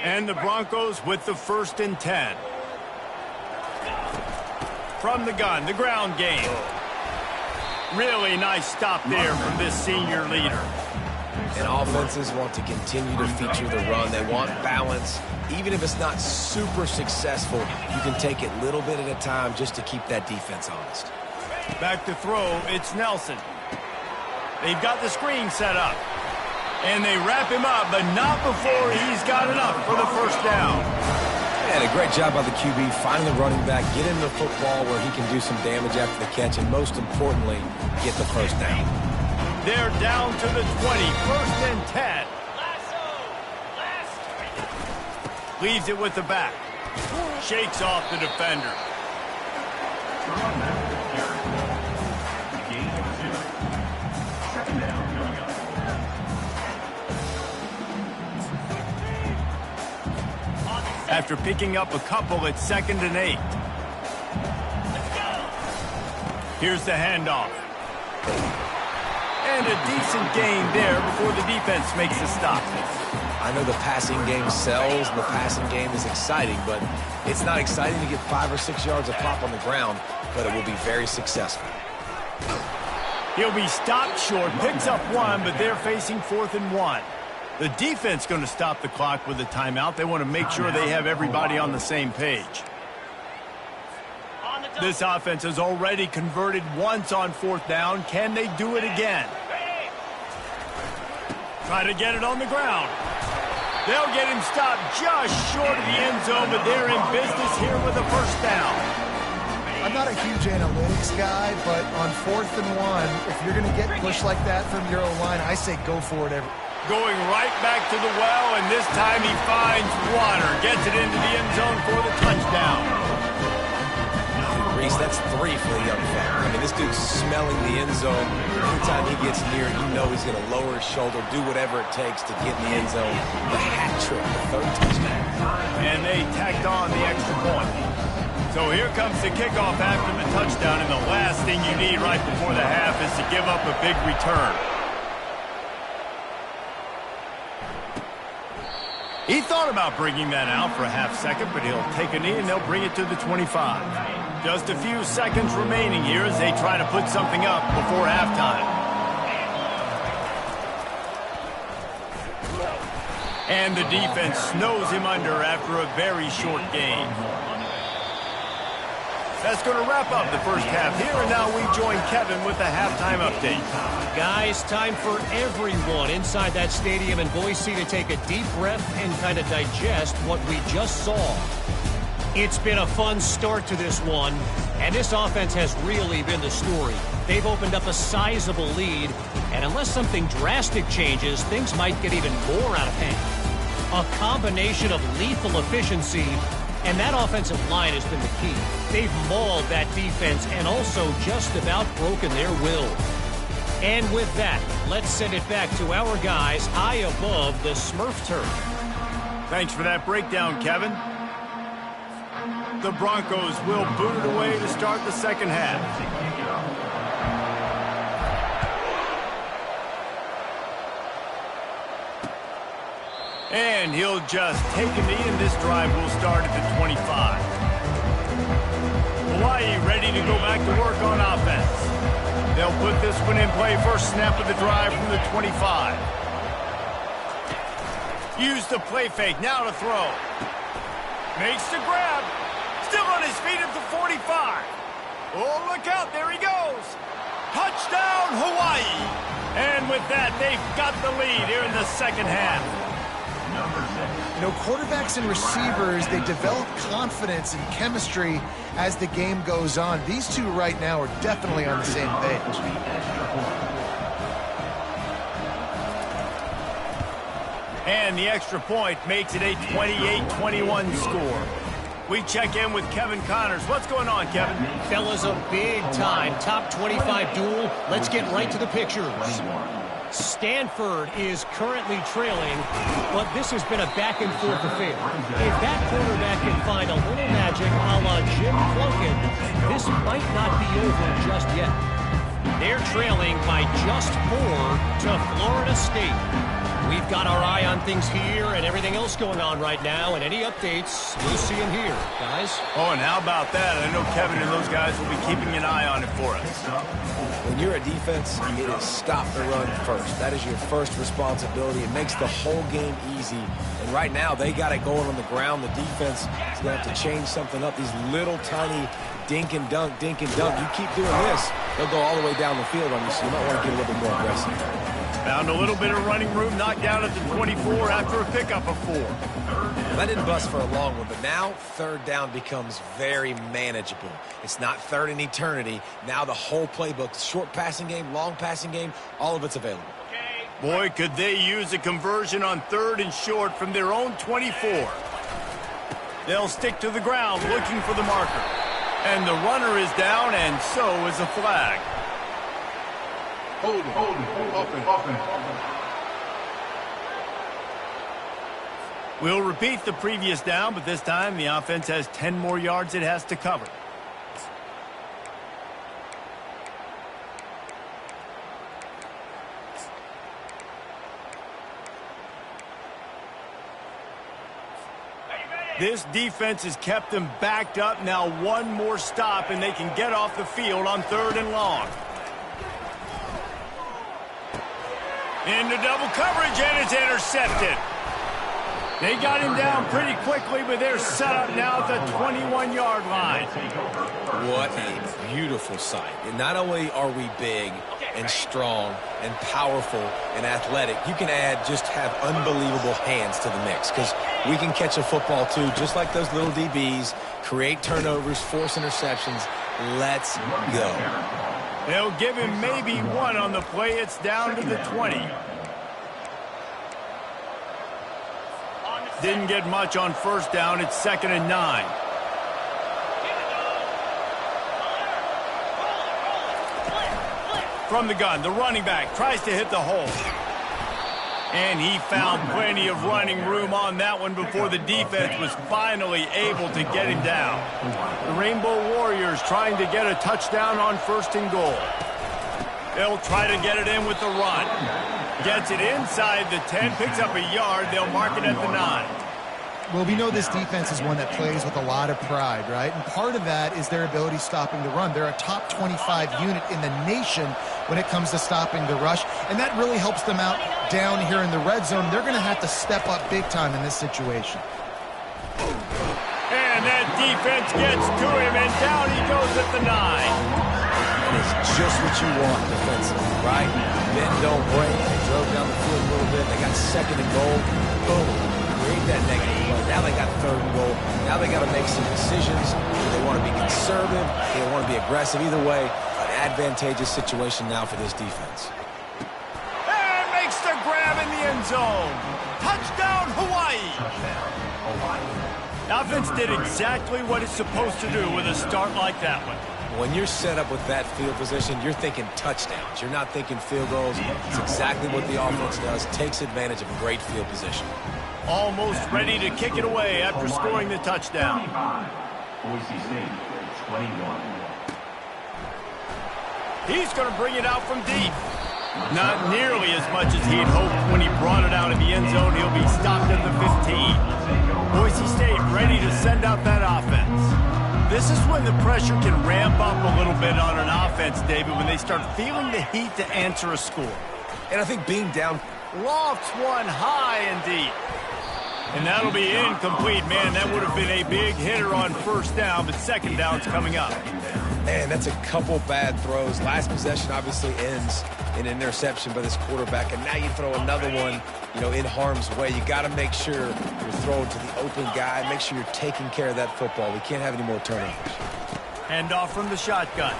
And the Broncos with the 1st and 10. From the gun, the ground game. Really nice stop there from this senior leader. And offenses want to continue to feature the run. They want balance. Even if it's not super successful, you can take it little bit at a time just to keep that defense honest. Back to throw, it's Nelson. They've got the screen set up. And they wrap him up, but not before he's got enough for the first down. And a great job by the QB, finding the running back, get him the football where he can do some damage after the catch, and most importantly, get the first down. They're down to the 20, 1st and 10. Leaves it with the back. Shakes off the defender. After picking up a couple at 2nd and 8. Here's the handoff. And a decent gain there before the defense makes a stop. I know the passing game sells, and the passing game is exciting, but it's not exciting to get 5 or 6 yards a pop on the ground, but it will be very successful. He'll be stopped short, picks up 1, but they're facing 4th and 1. The defense going to stop the clock with a timeout. They want to make sure they have everybody on the same page. This offense has already converted once on 4th down. Can they do it again? Try to get it on the ground. They'll get him stopped just short of the end zone, but they're in business here with a 1st down. I'm not a huge analytics guy, but on 4th and 1, if you're going to get pushed like that from your own line, I say go for it. Going right back to the well, and this time he finds water. Gets it into the end zone for the touchdown. Reese, that's 3 for the young fella. I mean, this dude's smelling the end zone. Anytime he gets near, you know he's going to lower his shoulder, do whatever it takes to get in the end zone. The hat trick, the 3rd touchdown. And they tacked on the extra point. So here comes the kickoff after the touchdown, and the last thing you need right before the half is to give up a big return. He thought about bringing that out for a half-second, but he'll take a knee and they'll bring it to the 25. Just a few seconds remaining here as they try to put something up before halftime. And the defense snows him under after a very short gain. That's going to wrap up the first half here, and now we join Kevin with the halftime update. Guys, time for everyone inside that stadium in Boise to take a deep breath and kind of digest what we just saw. It's been a fun start to this one, and this offense has really been the story. They've opened up a sizable lead, and unless something drastic changes, things might get even more out of hand. A combination of lethal efficiency, and that offensive line has been the key. They've mauled that defense and also just about broken their will. And with that, let's send it back to our guys high above the Smurf turf. Thanks for that breakdown, Kevin. The Broncos will boot it away to start the second half. And he'll just take a knee, and this drive will start at the 25. Hawaii ready to go back to work on offense. They'll put this one in play. First snap of the drive from the 25. Use the play fake. Now to throw. Makes the grab. Still on his feet at the 45. Oh, look out. There he goes. Touchdown, Hawaii. And with that, they've got the lead here in the second half. You know, quarterbacks and receivers, they develop confidence and chemistry as the game goes on. These two right now are definitely on the same page. And the extra point makes it a 28-21 score. We check in with Kevin Connors. What's going on, Kevin? Fellas, a big-time top 25 duel. Let's get right to the pictures. Stanford is currently trailing, but this has been a back-and-forth affair. If that quarterback can find a little magic a la Jim Plunkett, this might not be over just yet. They're trailing by just 4 to Florida State. We've got our eye on things here and everything else going on right now, and any updates, you'll see them here, guys. Oh, and how about that? I know Kevin and those guys will be keeping an eye on it for us. When you're a defense, it is stop the run first. That is your first responsibility. It makes the whole game easy. And right now, they got it going on the ground. The defense is going to have to change something up. These little tiny dink and dunk, dink and dunk. You keep doing this, they'll go all the way down the field on you, so you might want to get a little bit more aggressive. Found a little bit of running room, knocked down at the 24 after a pickup of 4. That didn't bust for a long one, but now third down becomes very manageable. It's not third in eternity. Now the whole playbook, short passing game, long passing game, all of it's available. Boy, could they use a conversion on 3rd and short from their own 24. They'll stick to the ground looking for the marker. And the runner is down, and so is a flag. Hold it. We'll repeat the previous down, but this time the offense has 10 more yards it has to cover. This defense has kept them backed up. Now one more stop, and they can get off the field on 3rd and long. Into double coverage, and it's intercepted. They got him down pretty quickly, but they're set up now at the 21-yard line. What a beautiful sight. And not only are we big and strong and powerful and athletic, you can have unbelievable hands to the mix, because we can catch a football too, just like those little DBs, create turnovers, force interceptions. Let's go. They'll give him maybe one on the play. It's down to the 20. Didn't get much on first down. It's 2nd and 9. From the gun, the running back tries to hit the hole. And he found plenty of running room on that one before the defense was finally able to get him down. The Rainbow Warriors trying to get a touchdown on 1st and goal. They'll try to get it in with the run. Gets it inside the 10, picks up a yard. They'll mark it at the 9. Well, we know this defense is one that plays with a lot of pride, right? And part of that is their ability stopping the run. They're a top 25 unit in the nation when it comes to stopping the rush, and that really helps them out down here in the red zone. They're going to have to step up big time in this situation. And that defense gets to him, and down he goes at the 9. And it's just what you want defensively, right? Bend, don't break. They drove down the field a little bit. They got 2nd and goal. Boom. Create that negative play. Now they got 3rd and goal. Now they got to make some decisions. Do they want to be conservative? Do they want to be aggressive? Either way, an advantageous situation now for this defense. And makes the grab in the end zone. Touchdown, Hawaii. The offense did exactly what it's supposed to do with a start like that one. When you're set up with that field position, you're thinking touchdowns. You're not thinking field goals. It's exactly what the offense does. Takes advantage of great field position. Almost ready to kick it away after scoring the touchdown. He's going to bring it out from deep. Not nearly as much as he'd hoped when he brought it out of the end zone. He'll be stopped at the 15. Boise State ready to send out that offense. This is when the pressure can ramp up a little bit on an offense, David, when they start feeling the heat to answer a score. And I think being down... Lofts one high and deep. And that'll be incomplete. Man, that would have been a big hitter on 1st down, but 2nd down's coming up. Man, that's a couple bad throws. Last possession obviously ends in an interception by this quarterback, and now you throw another one, in harm's way. You got to make sure you're throwing to the open guy. Make sure you're taking care of that football. We can't have any more turnovers. Hand off from the shotgun.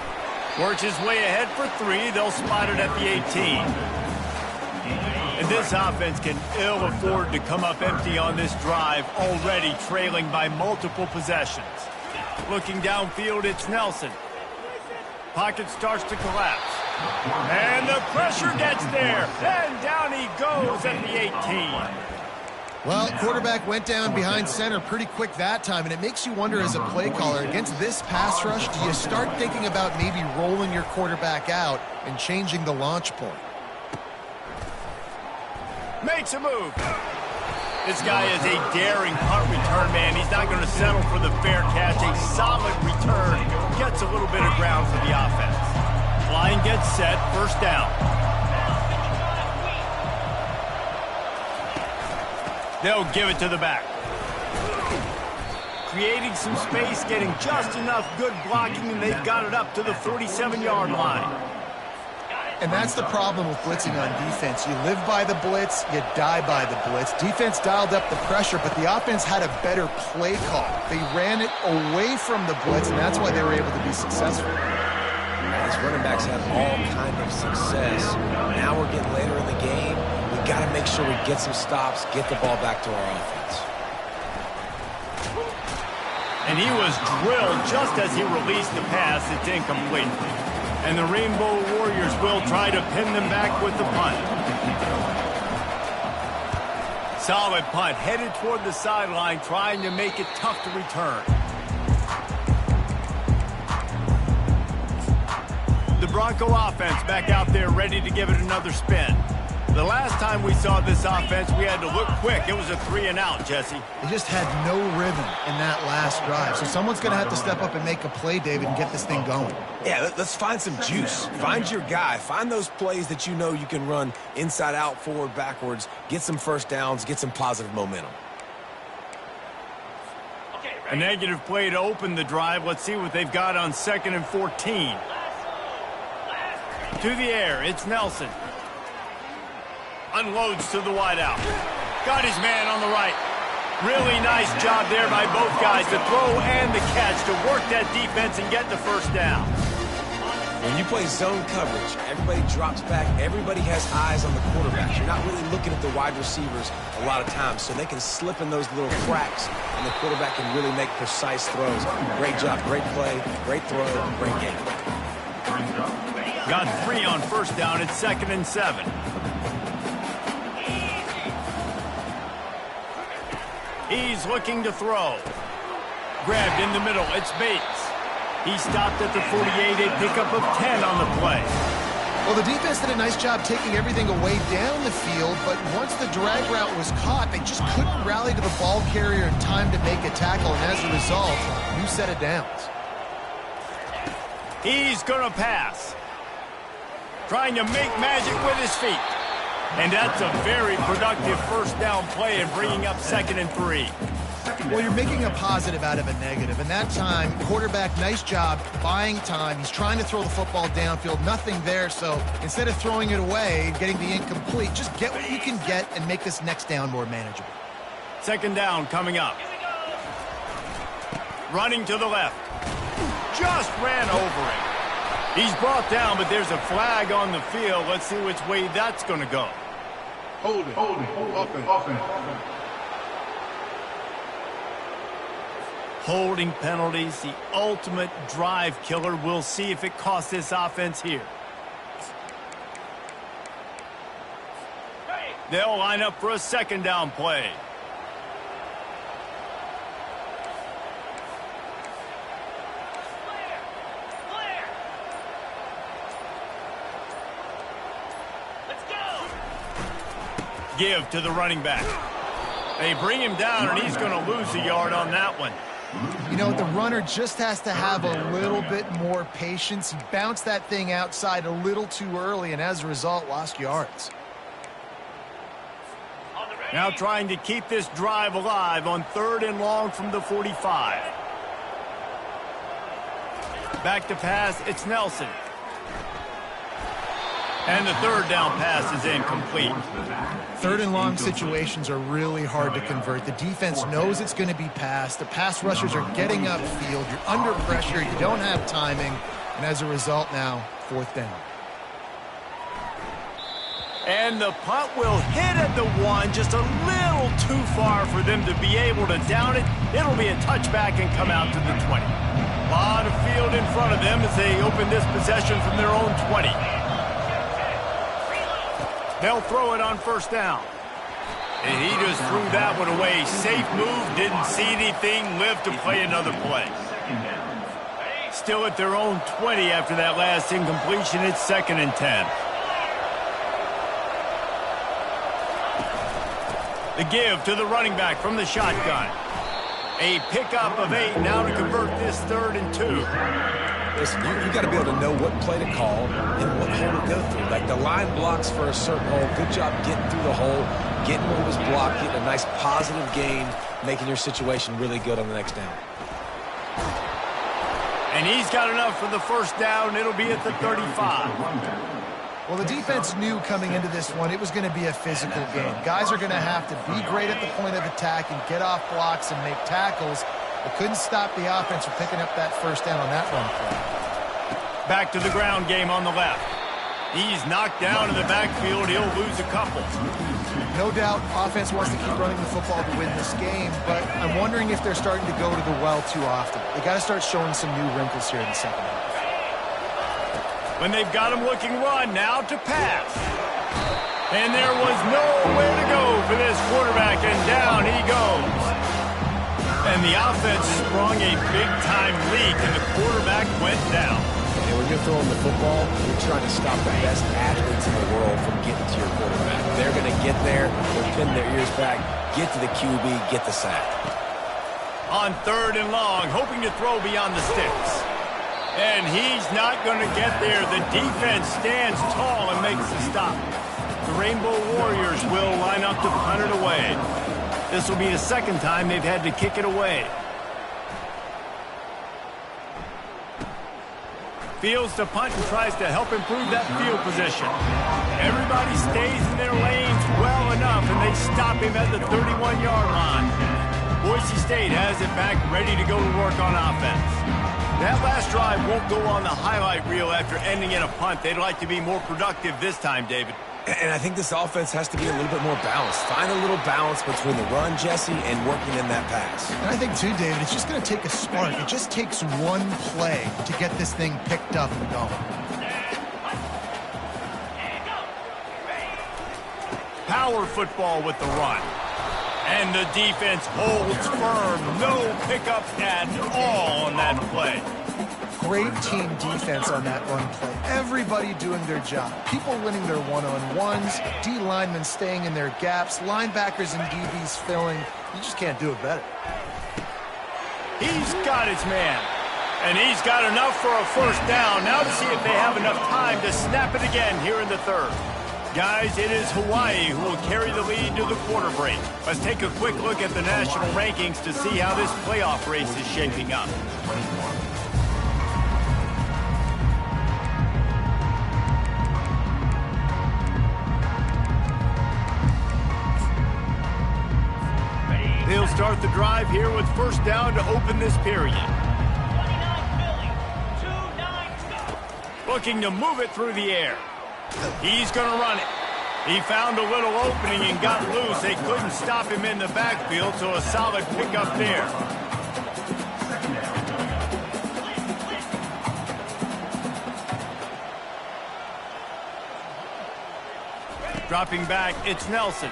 Works his way ahead for 3. They'll spot it at the 18. And this offense can ill afford to come up empty on this drive, already trailing by multiple possessions. Looking downfield, it's Nelson. Pocket starts to collapse. And the pressure gets there. And down he goes at the 18. Well, quarterback went down behind center pretty quick that time, and it makes you wonder as a play caller, against this pass rush, do you start thinking about maybe rolling your quarterback out and changing the launch point? Makes a move. This guy is a daring punt return man. He's not going to settle for the fair catch. A solid return. Gets a little bit of ground for the offense. Line gets set. 1st down. They'll give it to the back. Creating some space, getting just enough good blocking, and they've got it up to the 47-yard line. And that's the problem with blitzing on defense. You live by the blitz, you die by the blitz. Defense dialed up the pressure, but the offense had a better play call. They ran it away from the blitz, and that's why they were able to be successful. These running backs have all kind of success. Now we're getting later in the game. We got to make sure we get some stops, get the ball back to our offense. And he was drilled just as he released the pass. It's incomplete. And the Rainbow Warriors will try to pin them back with the punt. Solid punt, headed toward the sideline, trying to make it tough to return. The Bronco offense back out there ready to give it another spin. The last time we saw this offense, we had to look quick. It was a 3-and-out, Jesse. They just had no rhythm in that last drive. So someone's going to have to step up and make a play, David, and get this thing going. Yeah, let's find some juice. Find your guy. Find those plays that you know you can run inside out, forward, backwards. Get some first downs. Get some positive momentum. A negative play to open the drive. Let's see what they've got on 2nd and 14. To the air, it's Nelson. Unloads to the wideout. Got his man on the right. Really nice job there by both guys, the throw and the catch, to work that defense and get the first down. When you play zone coverage, everybody drops back. Everybody has eyes on the quarterback. You're not really looking at the wide receivers a lot of times, so they can slip in those little cracks, and the quarterback can really make precise throws. Great job, great play, great throw, great game. Got 3 on first down. It's 2nd and 7. He's looking to throw. Grabbed in the middle. It's Bates. He stopped at the 48, a pickup of 10 on the play. Well, the defense did a nice job taking everything away down the field, but once the drag route was caught, they just couldn't rally to the ball carrier in time to make a tackle, and as a result, new set of downs. He's going to pass. Trying to make magic with his feet. And that's a very productive first down play and bringing up 2nd and 3. Well, you're making a positive out of a negative. And that time, quarterback, nice job buying time. He's trying to throw the football downfield. Nothing there. So instead of throwing it away, getting the incomplete, just get what you can get and make this next down more manageable. 2nd down coming up. Running to the left. Just ran over him. He's brought down, but there's a flag on the field. Let's see which way that's going to go. Hold it. Offense. Holding penalties, the ultimate drive killer. We'll see if it costs this offense here. They'll line up for a 2nd down play. Give to the running back. They bring him down, and he's going to lose a yard on that one. You know, the runner just has to have a little bit more patience. He bounced that thing outside a little too early, and as a result, lost yards. Now trying to keep this drive alive on 3rd and long from the 45. Back to pass, it's Nelson. And the 3rd down pass is incomplete. 3rd and long situations are really hard to convert. The defense knows it's going to be passed. The pass rushers are getting upfield. You're under pressure. You don't have timing. And as a result now, 4th down. And the punt will hit at the 1, just a little too far for them to be able to down it. It'll be a touchback and come out to the 20. A lot of field in front of them as they open this possession from their own 20. They'll throw it on 1st down. And he just threw that one away. Safe move, didn't see anything, lived to play another play. Still at their own 20 after that last incompletion. It's 2nd and 10. The give to the running back from the shotgun. A pickup of 8 now to convert this 3rd and 2. Listen, you got to be able to know what play to call and what hole to go through. Like the line blocks for a certain hole. Good job getting through the hole, getting what was blocked, getting a nice positive gain, making your situation really good on the next down. And he's got enough for the 1st down. It'll be at the 35. Well, the defense knew coming into this one it was going to be a physical game. Guys are going to have to be great at the point of attack and get off blocks and make tackles. But couldn't stop the offense from picking up that 1st down on that run play. Back to the ground game on the left. He's knocked down in the backfield. He'll lose a couple. No doubt offense wants to keep running the football to win this game, but I'm wondering if they're starting to go to the well too often. They got to start showing some new wrinkles here in the 2nd half. When they've got him looking run, now to pass. And there was nowhere to go for this quarterback, and down he goes. And the offense sprung a big-time leak, and the quarterback went down. And when you're throwing the football, you're trying to stop the best athletes in the world from getting to your quarterback. They're going to get there, they'll pin their ears back, get to the QB, get the sack. On 3rd and long, hoping to throw beyond the sticks. And he's not going to get there. The defense stands tall and makes the stop. The Rainbow Warriors will line up to punt it away. This will be the second time they've had to kick it away. Fields to punt and tries to help improve that field position. Everybody stays in their lanes well enough, and they stop him at the 31-yard line. Boise State has it back, ready to go to work on offense. That last drive won't go on the highlight reel after ending in a punt. They'd like to be more productive this time, David. And I think this offense has to be a little bit more balanced. Find a little balance between the run, Jesse, and working in that pass. And I think, too, David, it's just going to take a spark. It just takes one play to get this thing picked up and going. Power football with the run. And the defense holds firm. No pickup at all on that play. Great team defense on that run play. Everybody doing their job. People winning their one-on-ones, D linemen staying in their gaps, linebackers and DBs filling. You just can't do it better. He's got his man. And he's got enough for a first down. Now to see if they have enough time to snap it again here in the 3rd. Guys, it is Hawaii who will carry the lead to the quarter break. Let's take a quick look at the national rankings to see how this playoff race is shaping up. They'll start the drive here with first down to open this period. Looking to move it through the air. He's going to run it. He found a little opening and got loose. They couldn't stop him in the backfield, so a solid pickup there. Dropping back, it's Nelson.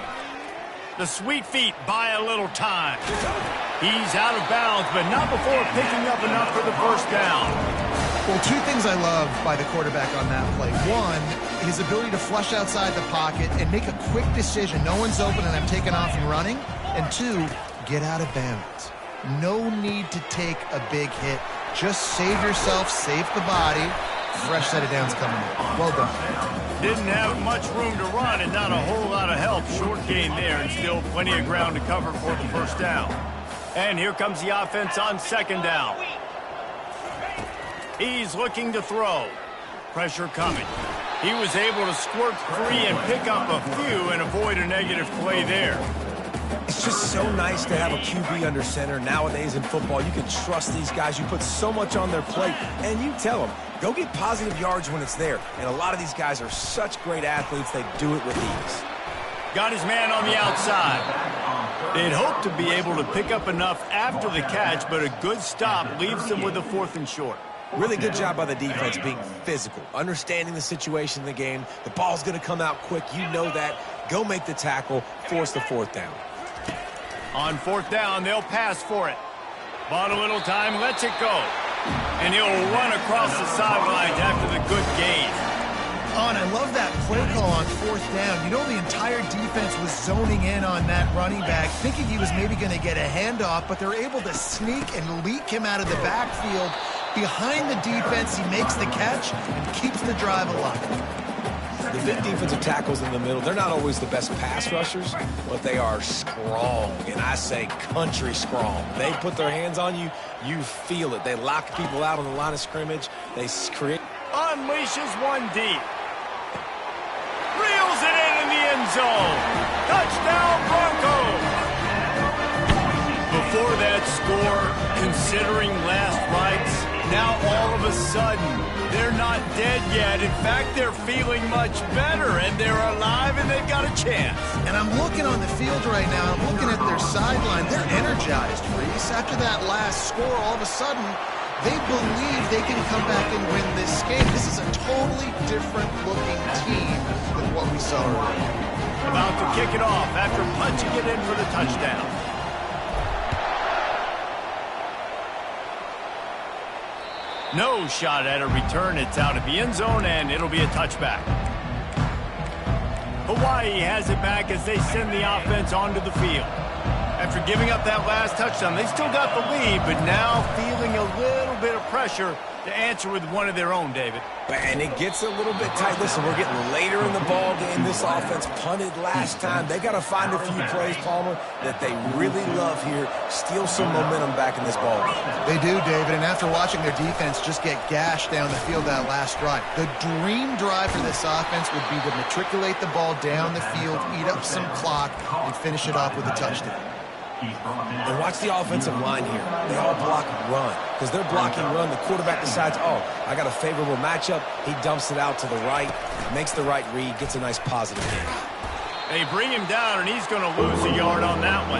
The sweet feet buy a little time. He's out of bounds, but not before picking up enough for the first down. Well, 2 things I love by the quarterback on that play. 1, his ability to flush outside the pocket and make a quick decision. No one's open and I'm taking off and running. And 2, get out of bounds. No need to take a big hit. Just save yourself, save the body. Fresh set of downs coming in. Well done. Didn't have much room to run and not a whole lot of help. Short gain there and still plenty of ground to cover for the first down. And here comes the offense on 2nd down. He's looking to throw. Pressure coming. He was able to squirt free and pick up a few and avoid a negative play there. It's just so nice to have a QB under center. Nowadays in football, you can trust these guys. You put so much on their plate, and you tell them, go get positive yards when it's there. And a lot of these guys are such great athletes, they do it with ease. Got his man on the outside. They'd hope to be able to pick up enough after the catch, but a good stop leaves them with a 4th and short. Really good job by the defense being physical, understanding the situation in the game. The ball's going to come out quick. You know that. Go make the tackle, force the 4th down. On 4th down, they'll pass for it. Bought a little time, lets it go. And he'll run across the sidelines after the good gain. Oh, and I love that play call on 4th down. You know, the entire defense was zoning in on that running back, thinking he was maybe going to get a handoff, but they're able to sneak and leak him out of the backfield. Behind the defense, he makes the catch and keeps the drive alive. The big defensive tackles in the middle, they're not always the best pass rushers, but they are strong, and I say country strong. They put their hands on you, you feel it. They lock people out on the line of scrimmage. They create. Unleashes one deep. Reels it in the end zone. Touchdown, Broncos. Before that score, considering last rites, now all of a sudden, they're not dead yet. In fact, they're feeling much better, and they're alive, and they've got a chance. And I'm looking on the field right now. I'm looking at their sideline. They're energized, Reese. After that last score, all of a sudden, they believe they can come back and win this game. This is a totally different-looking team than what we saw earlier. About to kick it off after punching it in for the touchdown. No shot at a return. It's out of the end zone, and it'll be a touchback. Hawaii has it back as they send the offense onto the field. After giving up that last touchdown, they still got the lead, but now feeling a little bit of pressure to answer with one of their own, David. And it gets a little bit tight. Listen, we're getting later in the ball game. This offense punted last time. They got to find a few plays, Palmer, that they really love here. Steal some momentum back in this ball game. They do, David, and after watching their defense just get gashed down the field that last drive, the dream drive for this offense would be to matriculate the ball down the field, eat up some clock, and finish it off with a touchdown. And watch the offensive line here. They all block run. Because they're blocking run, the quarterback decides, oh, I got a favorable matchup. He dumps it out to the right, makes the right read, gets a nice positive gain. They bring him down, and he's going to lose a yard on that one.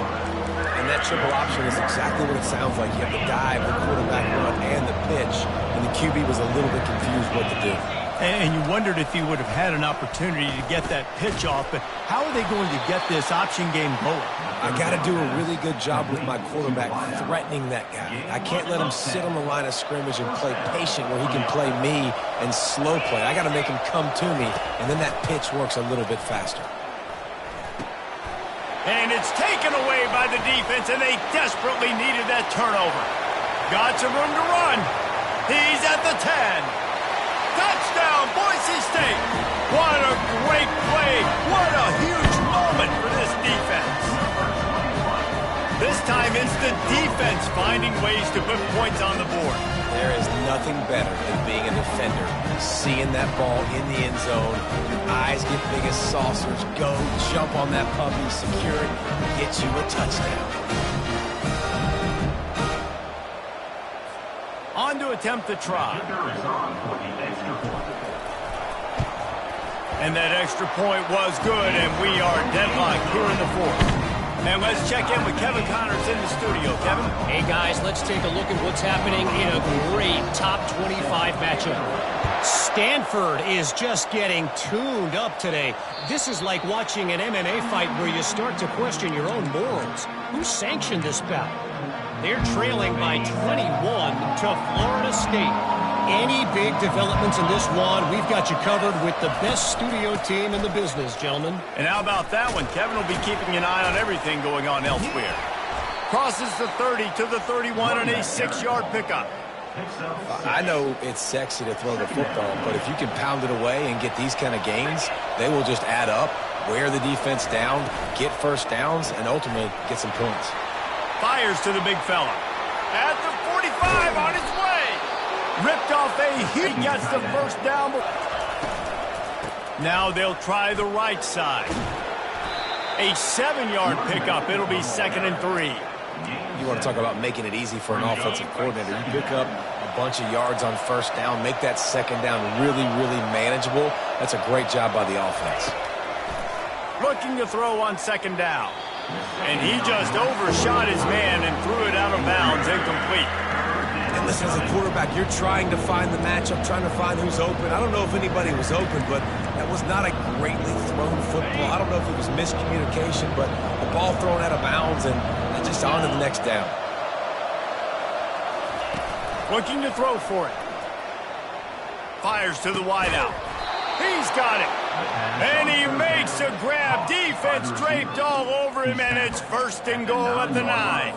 And that triple option is exactly what it sounds like. You have the dive, the quarterback run, and the pitch. And the QB was a little bit confused what to do. And you wondered if he would have had an opportunity to get that pitch off, but how are they going to get this option game going? I got to do a really good job with my quarterback threatening that guy. I can't let him sit on the line of scrimmage and play patient where he can play me and slow play. I got to make him come to me, and then that pitch works a little bit faster. And it's taken away by the defense, and they desperately needed that turnover. Got some room to run. He's at the 10. Touchdown, Boise State. What a great play. What a huge moment for this defense. This time it's the defense finding ways to put points on the board. There is nothing better than being a defender. Seeing that ball in the end zone, your eyes get big as saucers, go, jump on that puppy, secure it, get you a touchdown. On to attempt the try. And that extra point was good, and we are deadlocked here in the fourth. And let's check in with Kevin Connors in the studio. Kevin? Hey, guys, let's take a look at what's happening in a great top 25 matchup. Stanford is just getting tuned up today. This is like watching an MMA fight where you start to question your own morals. Who sanctioned this bout? They're trailing by 21 to Florida State. Any big developments in this one, we've got you covered with the best studio team in the business, gentlemen. And how about that one? Kevin will be keeping an eye on everything going on elsewhere. Crosses the 30 to the 31 on a 6-yard pickup. I know it's sexy to throw the football, but if you can pound it away and get these kind of gains, they will just add up, wear the defense down, get first downs, and ultimately get some points. Fires to the big fella. At the 45 on his way. Ripped off he gets the first down. Now they'll try the right side. A 7-yard pickup. It'll be 2nd and 3. You want to talk about making it easy for an offensive coordinator. You pick up a bunch of yards on first down, make that second down really, really manageable. That's a great job by the offense. Looking to throw on 2nd down. And he just overshot his man and threw it out of bounds, incomplete. And listen, as a quarterback, you're trying to find the matchup, trying to find who's open. I don't know if anybody was open, but that was not a greatly thrown football. I don't know if it was miscommunication, but the ball thrown out of bounds and just on to the next down. Looking to throw for it. Fires to the wideout. He's got it. And he makes a grab. Defense draped all over him, and it's 1st and goal at the 9.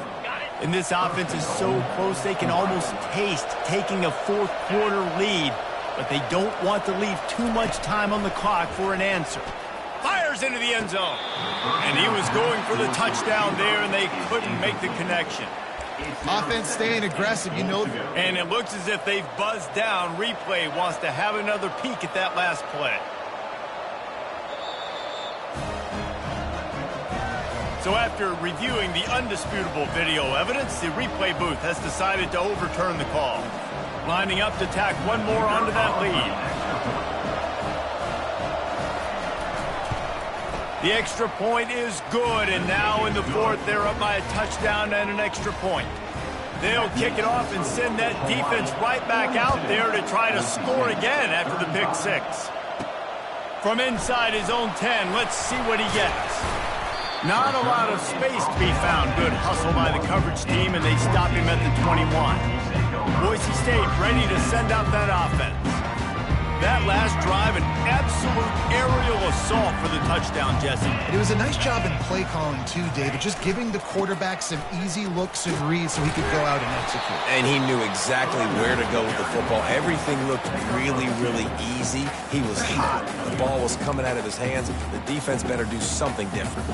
And this offense is so close they can almost taste taking a fourth-quarter lead, but they don't want to leave too much time on the clock for an answer. Fires into the end zone. And he was going for the touchdown there, and they couldn't make the connection. Offense staying aggressive, you know. And it looks as if they've buzzed down. Replay wants to have another peek at that last play. So after reviewing the undisputable video evidence, the replay booth has decided to overturn the call. Lining up to tack one more onto that lead. The extra point is good, and now in the fourth, they're up by a touchdown and an extra point. They'll kick it off and send that defense right back out there to try to score again after the pick 6. From inside his own 10, let's see what he gets. Not a lot of space to be found. Good hustle by the coverage team, and they stop him at the 21. Boise State ready to send out that offense. That last drive, an absolute aerial assault for the touchdown, Jesse. And it was a nice job in play calling too, David, just giving the quarterback some easy looks and reads so he could go out and execute. And he knew exactly where to go with the football. Everything looked really, really easy. He was hot. The ball was coming out of his hands. The defense better do something different.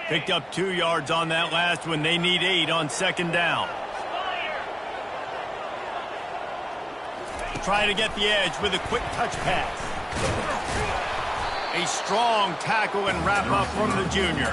Picked up 2 yards on that last one. They need 8 on second down. Trying to get the edge with a quick touch pass. A strong tackle and wrap up from the junior.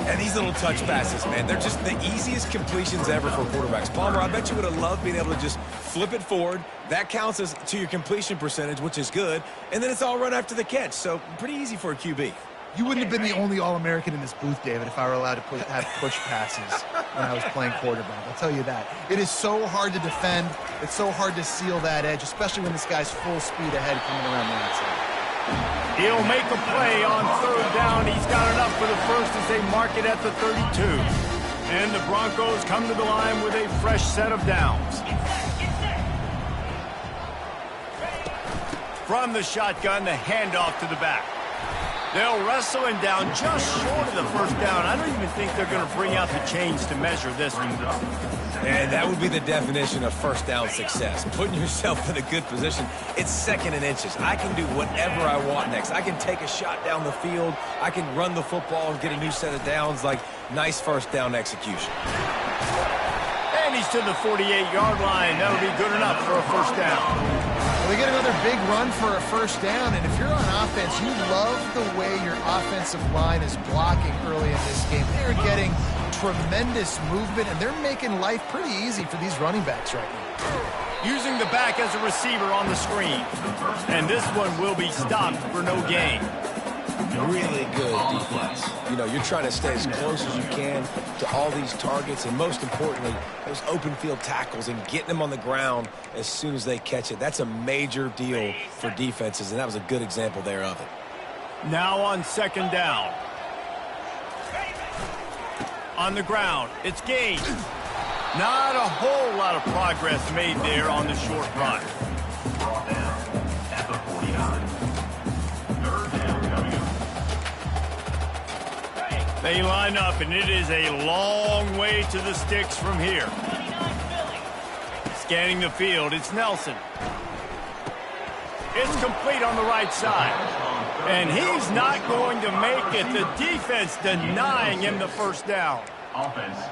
And these little touch passes, man, they're just the easiest completions ever for quarterbacks. Palmer, I bet you would have loved being able to just flip it forward. That counts as to your completion percentage, which is good. And then it's all run after the catch. So pretty easy for a QB. You wouldn't have been the only All-American in this booth, David, if I were allowed to have push passes when I was playing quarterback. I'll tell you that. It is so hard to defend. It's so hard to seal that edge, especially when this guy's full speed ahead coming around the outside. He'll make a play on third down. He's got enough for the first as they mark it at the 32. And the Broncos come to the line with a fresh set of downs. From the shotgun, the handoff to the back. They'll wrestle him down just short of the first down. I don't even think they're going to bring out the chains to measure this one. And that would be the definition of first down success. Putting yourself in a good position. It's second and inches. I can do whatever I want next. I can take a shot down the field. I can run the football and get a new set of downs. Like, nice first down execution. And he's to the 48-yard line. That'll be good enough for a first down. Well, they get another big run for a first down, and if you're on offense, you love the way your offensive line is blocking early in this game. They're getting tremendous movement, and they're making life pretty easy for these running backs right now. Using the back as a receiver on the screen. And this one will be stopped for no gain. Really good defense. You know, you're trying to stay as close as you can to all these targets, and most importantly, those open field tackles and getting them on the ground as soon as they catch it. That's a major deal for defenses, and that was a good example there of it. Now on second down. On the ground, it's gained. Not a whole lot of progress made there on the short run. Brought down at the 49. Third down coming up. They line up, and it is a long way to the sticks from here. Scanning the field, it's Nelson. It's complete on the right side. And he's not going to make it. The defense denying him the first down.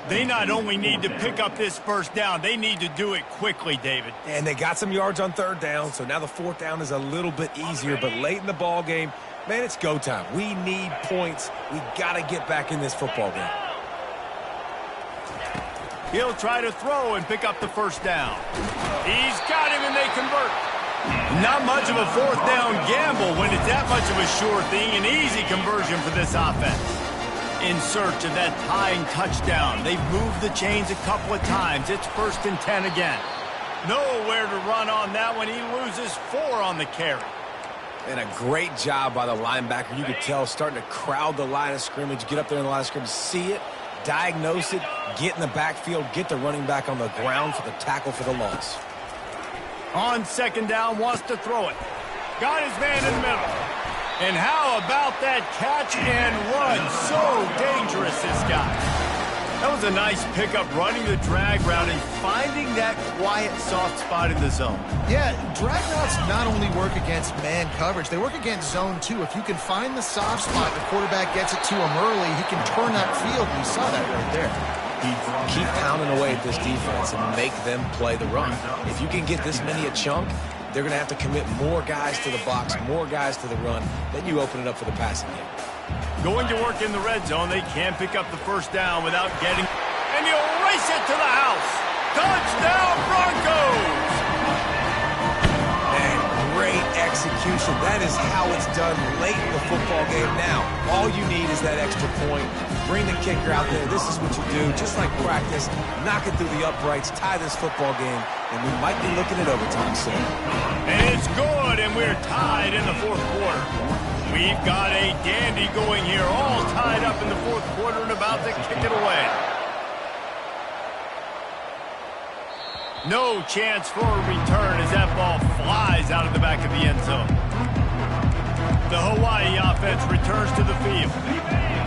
They not only need to pick up this first down, they need to do it quickly, David. And they got some yards on third down, so now the fourth down is a little bit easier. But late in the ball game, man, it's go time. We need points. We got to get back in this football game. He'll try to throw and pick up the first down. He's got him, and they convert. Not much of a fourth down gamble when it's that much of a sure thing. An easy conversion for this offense. In search of that tying touchdown. They've moved the chains a couple of times. It's 1st and 10 again. Nowhere to run on that one. He loses 4 on the carry. And a great job by the linebacker. You could tell starting to crowd the line of scrimmage, get up there in the line of scrimmage, see it, diagnose it, get in the backfield, get the running back on the ground for the tackle for the loss. On second down, wants to throw it. Got his man in the middle. And how about that catch and run? So dangerous, this guy. That was a nice pickup, running the drag route and finding that quiet, soft spot in the zone. Yeah, drag routes not only work against man coverage, they work against zone too. If you can find the soft spot, the quarterback gets it to him early, he can turn that field. You saw that right there. Keep pounding away at this defense and make them play the run. If you can get this many a chunk, they're going to have to commit more guys to the box, more guys to the run. Then you open it up for the passing game. Going to work in the red zone. They can't pick up the first down without getting... And he'll race it to the house. Touchdown, Broncos! And great execution. That is how it's done late in the football game. Now, all you need is that extra point. Bring the kicker out there. This is what you do. Just like practice, knock it through the uprights, tie this football game, and we might be looking at overtime soon. And it's good, and we're tied in the fourth quarter. We've got a dandy going here, all tied up in the fourth quarter and about to kick it away. No chance for a return as that ball flies out of the back of the end zone. The Hawaii offense returns to the field.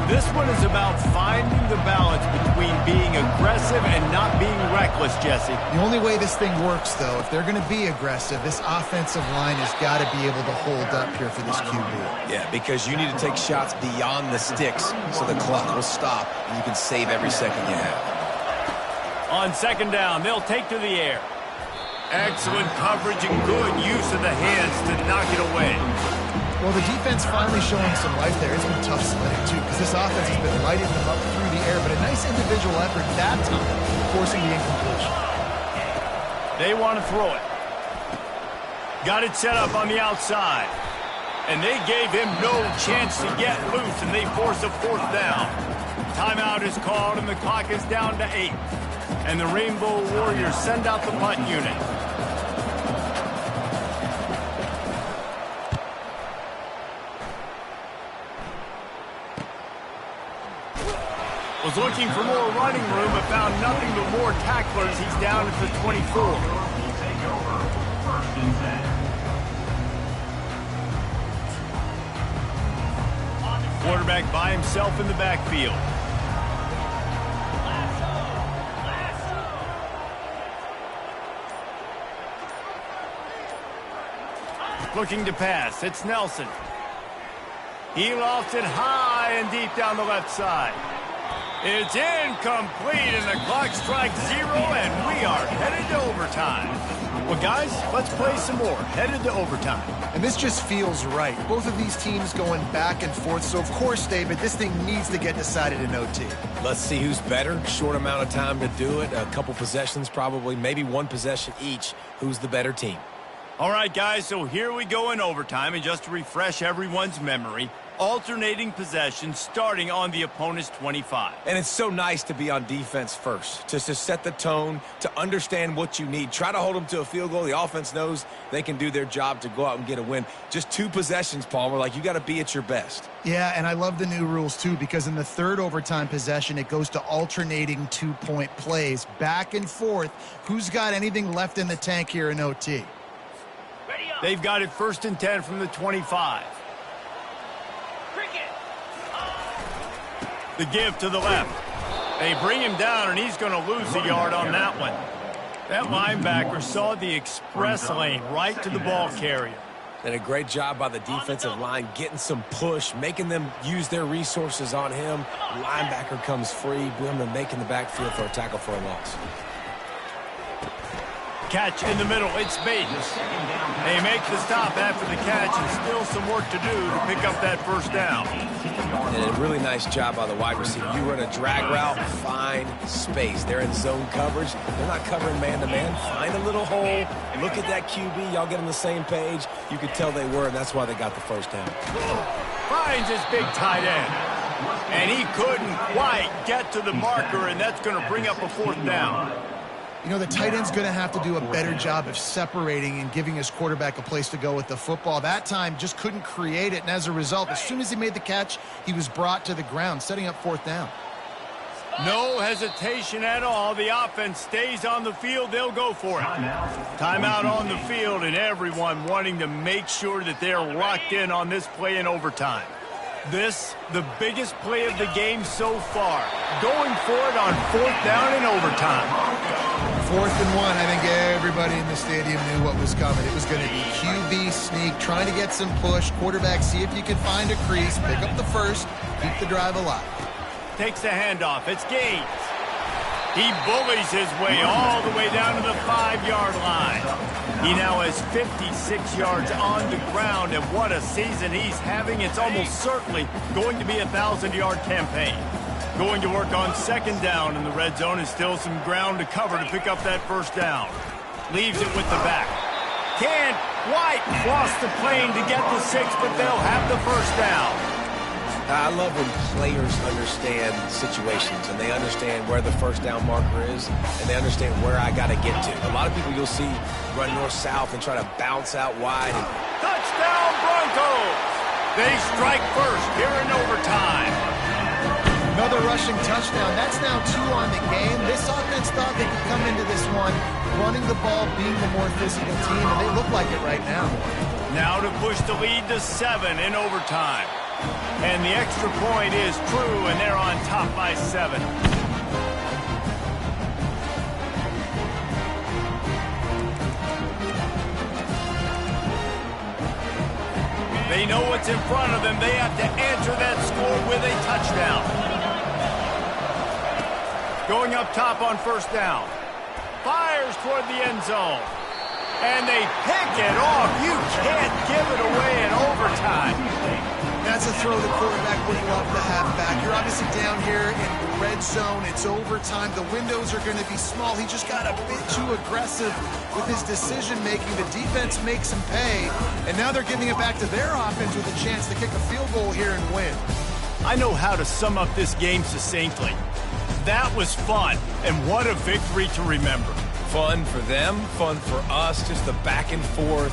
This one is about finding the balance between being aggressive and not being reckless, Jesse. The only way this thing works, though, if they're going to be aggressive, this offensive line has got to be able to hold up here for this QB. Yeah, because you need to take shots beyond the sticks so the clock will stop and you can save every second you have. On second down, they'll take to the air. Excellent coverage and good use of the hands to knock it away. Well, the defense finally showing some life there. It's been tough sledding, too, because this offense has been lighting them up through the air, but a nice individual effort that time, forcing the incompletion. They want to throw it. Got it set up on the outside. And they gave him no chance to get loose, and they force a fourth down. Timeout is called, and the clock is down to 8. And the Rainbow Warriors send out the punt unit. Was looking for more running room, but found nothing but more tacklers. He's down at the 24. Will take over. First and 10. Quarterback by himself in the backfield. Looking to pass. It's Nelson. He lofts it high and deep down the left side. It's incomplete, and the clock strikes 0, and we are headed to overtime. Well, guys, let's play some more. Headed to overtime. And this just feels right. Both of these teams going back and forth, so of course, David, this thing needs to get decided in OT. Let's see who's better. Short amount of time to do it. A couple possessions probably, maybe one possession each. Who's the better team? All right, guys, so here we go in overtime, and just to refresh everyone's memory, alternating possessions starting on the opponent's 25. And it's so nice to be on defense first, just to set the tone, to understand what you need. Try to hold them to a field goal. The offense knows they can do their job to go out and get a win. Just 2 possessions, Palmer, like you got to be at your best. Yeah, and I love the new rules, too, because in the third overtime possession, it goes to alternating 2-point plays, back and forth. Who's got anything left in the tank here in OT? They've got it 1st and 10 from the 25. The give to the left. They bring him down, and he's going to lose a yard on that one. That linebacker saw the express lane right to the ball carrier. And a great job by the defensive line getting some push, making them use their resources on him. Linebacker comes free, boom, and making the backfield for a tackle for a loss. Catch in the middle. It's Bates. They make the stop after the catch, and still some work to do to pick up that first down. And a really nice job by the wide receiver. You run a drag route, find space. They're in zone coverage. They're not covering man-to-man. Find a little hole. Look at that QB. Y'all get on the same page. You could tell they were, and that's why they got the first down. Finds his big tight end. And he couldn't quite get to the marker, and that's going to bring up a fourth down. You know, the tight end's going to have to do a better job of separating and giving his quarterback a place to go with the football. That time just couldn't create it, and as a result, as soon as he made the catch, he was brought to the ground, setting up fourth down. No hesitation at all. The offense stays on the field. They'll go for it. Timeout on the field, and everyone wanting to make sure that they're locked in on this play in overtime. This, the biggest play of the game so far. Going for it on fourth down in overtime. 4th and 1, I think everybody in the stadium knew what was coming. It was going to be QB sneak, trying to get some push. Quarterback, see if you can find a crease, pick up the first, keep the drive alive. Takes the handoff. It's Gaines. He bullies his way all the way down to the 5-yard line. He now has 56 yards on the ground, and what a season he's having. It's almost certainly going to be a 1,000-yard campaign. Going to work on second down in the red zone, and still some ground to cover to pick up that first down. Leaves it with the back. Can't White crossed the plane to get the 6, but they'll have the first down. I love when players understand situations and they understand where the first down marker is and they understand where I got to get to. A lot of people you'll see run north-south and try to bounce out wide. Touchdown Broncos! They strike first here in overtime. Another rushing touchdown. That's now 2 on the game. This offense thought they could come into this one running the ball, being the more physical team, and they look like it right now. Now to push the lead to 7 in overtime. And the extra point is true, and they're on top by 7. They know what's in front of them. They have to answer that score with a touchdown. Going up top on first down. Fires toward the end zone. And they pick it off. You can't give it away in overtime. That's a throw the quarterback would love to have back. You're obviously down here in the red zone. It's overtime. The windows are going to be small. He just got a bit too aggressive with his decision-making. The defense makes him pay. And now they're giving it back to their offense with a chance to kick a field goal here and win. I know how to sum up this game succinctly. That was fun, and what a victory to remember. Fun for them, fun for us, just the back and forth,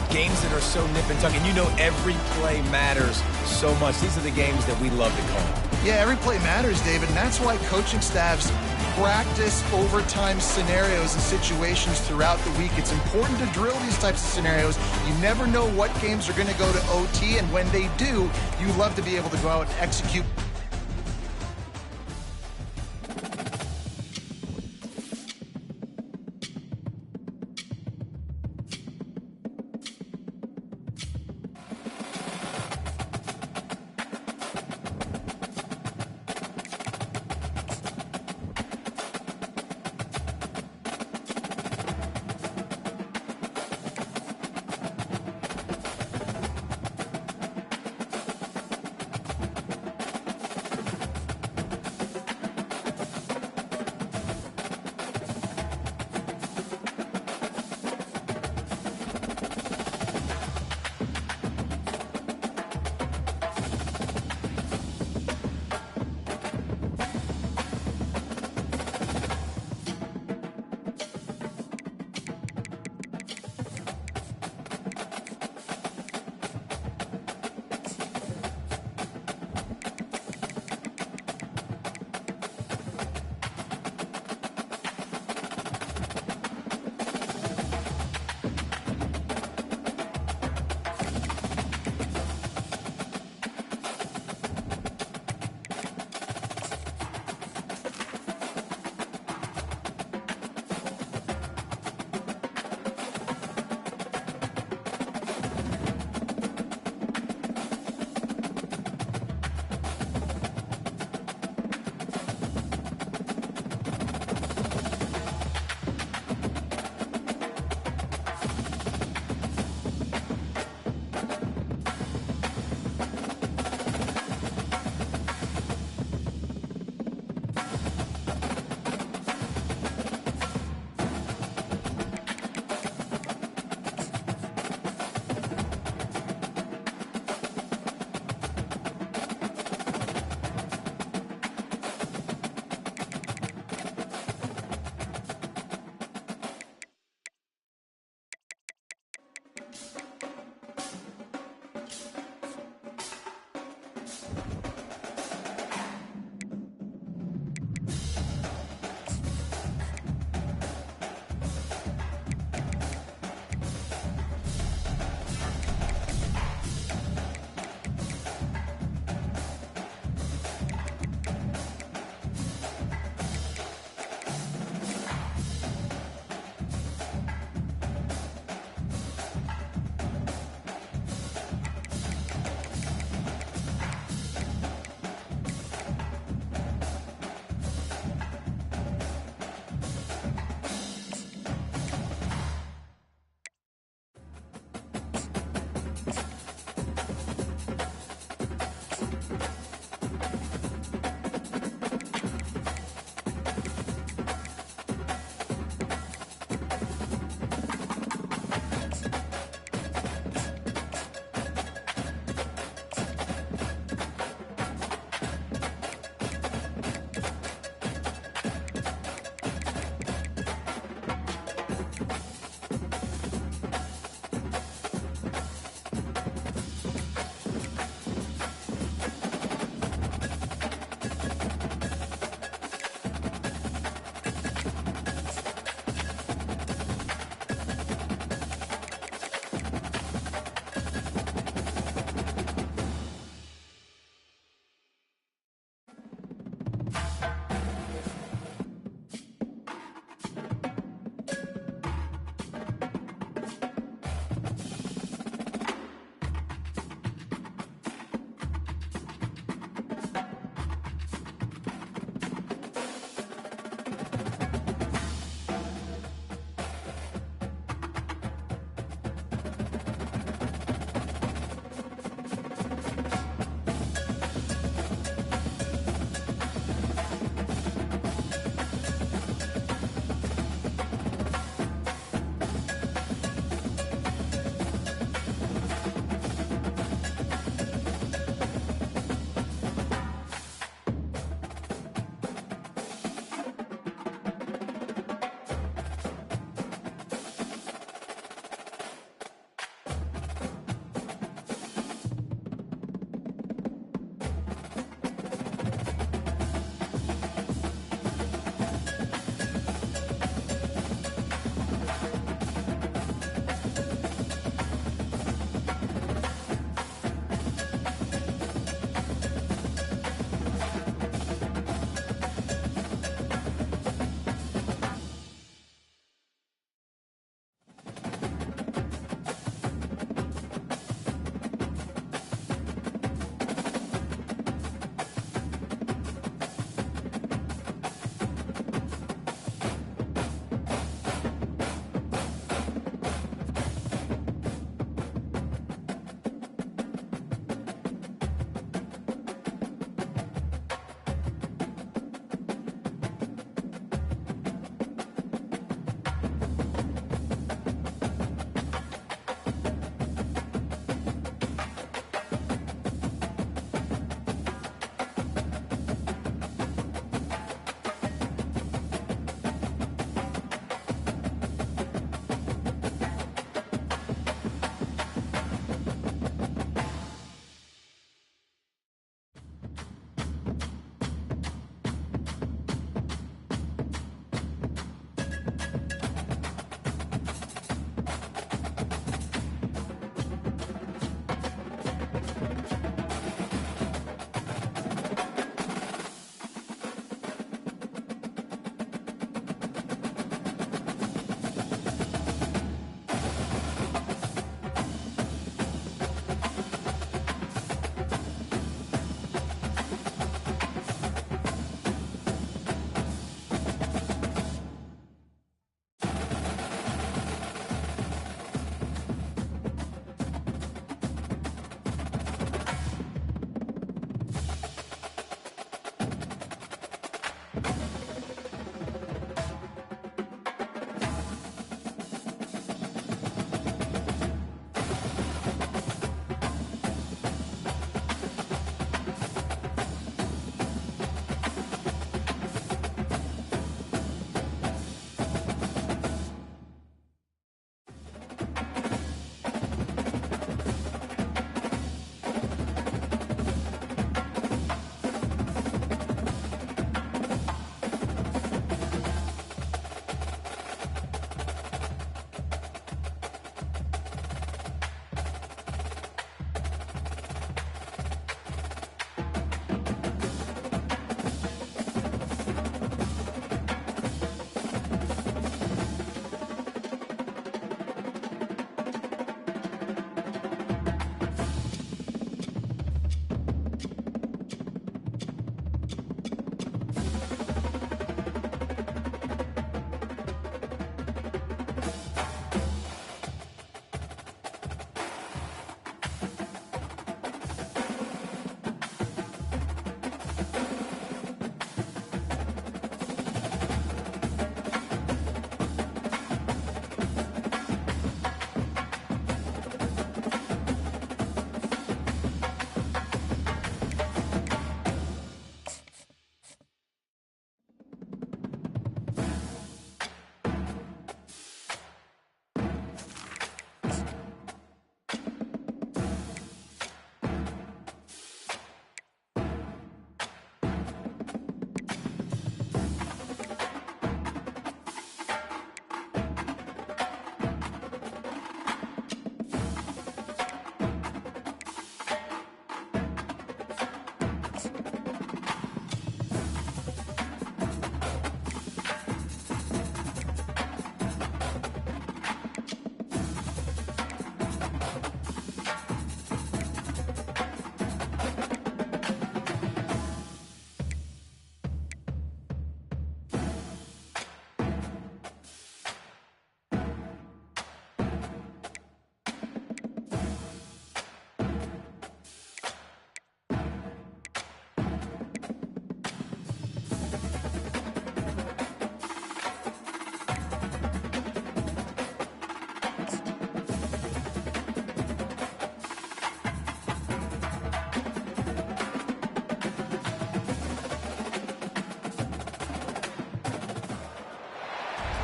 games that are so nip and tuck, and you know every play matters so much. These are the games that we love to call. Yeah, every play matters, David, and that's why coaching staffs practice overtime scenarios and situations throughout the week. It's important to drill these types of scenarios. You never know what games are going to go to OT, and when they do, you love to be able to go out and execute.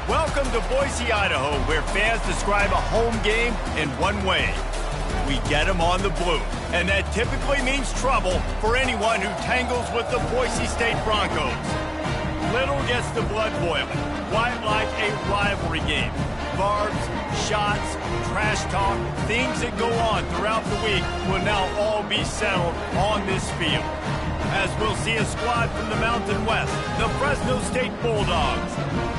Welcome to Boise, Idaho, where fans describe a home game in one way. We get them on the blue, and that typically means trouble for anyone who tangles with the Boise State Broncos. Little gets the blood boiling, quite like a rivalry game. Barbs, shots, trash talk, things that go on throughout the week will now all be settled on this field. As we'll see a squad from the Mountain West, the Fresno State Bulldogs,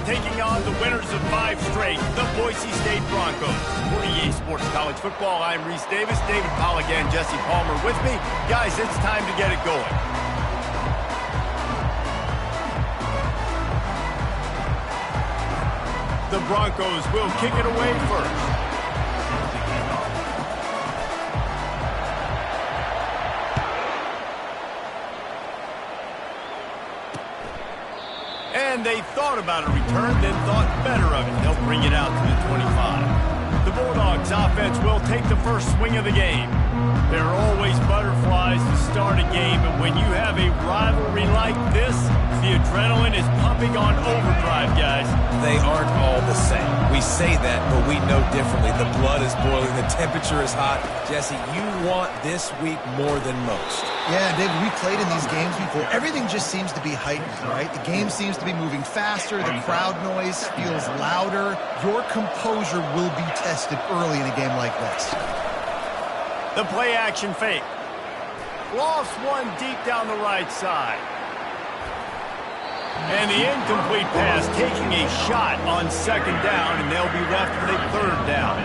taking on the winners of 5 straight, the Boise State Broncos. For EA Sports College Football, I'm Reese Davis, David Pollack and Jesse Palmer with me. Guys, it's time to get it going. The Broncos will kick it away first. And they thought about a return, then thought better of it. They'll bring it out to the 25. The Bulldogs offense will take the first swing of the game. There are always butterflies to start a game, but when you have a rivalry like this, the adrenaline is pumping on overdrive, guys. They aren't all the same. We say that, but we know differently. The blood is boiling. The temperature is hot. Jesse, you want this week more than most. Yeah, David, we played in these games before. Everything just seems to be heightened, right? The game seems to be moving faster. The crowd noise feels louder. Your composure will be tested early in a game like this. The play-action fake. Lost one deep down the right side. And the incomplete pass taking a shot on second down, and they'll be left with a third down.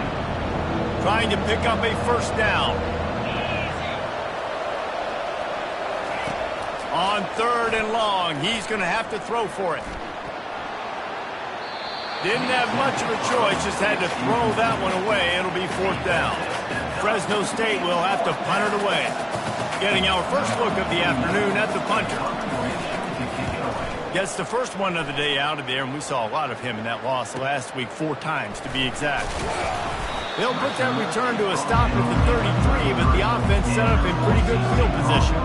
Trying to pick up a first down. On third and long, he's going to have to throw for it. Didn't have much of a choice, just had to throw that one away. It'll be fourth down. Fresno State will have to punt it away. Getting our first look of the afternoon at the punter. Gets the first one of the day out of there, and we saw a lot of him in that loss last week, 4 times to be exact. They'll put that return to a stop at the 33, but the offense set up in pretty good field position.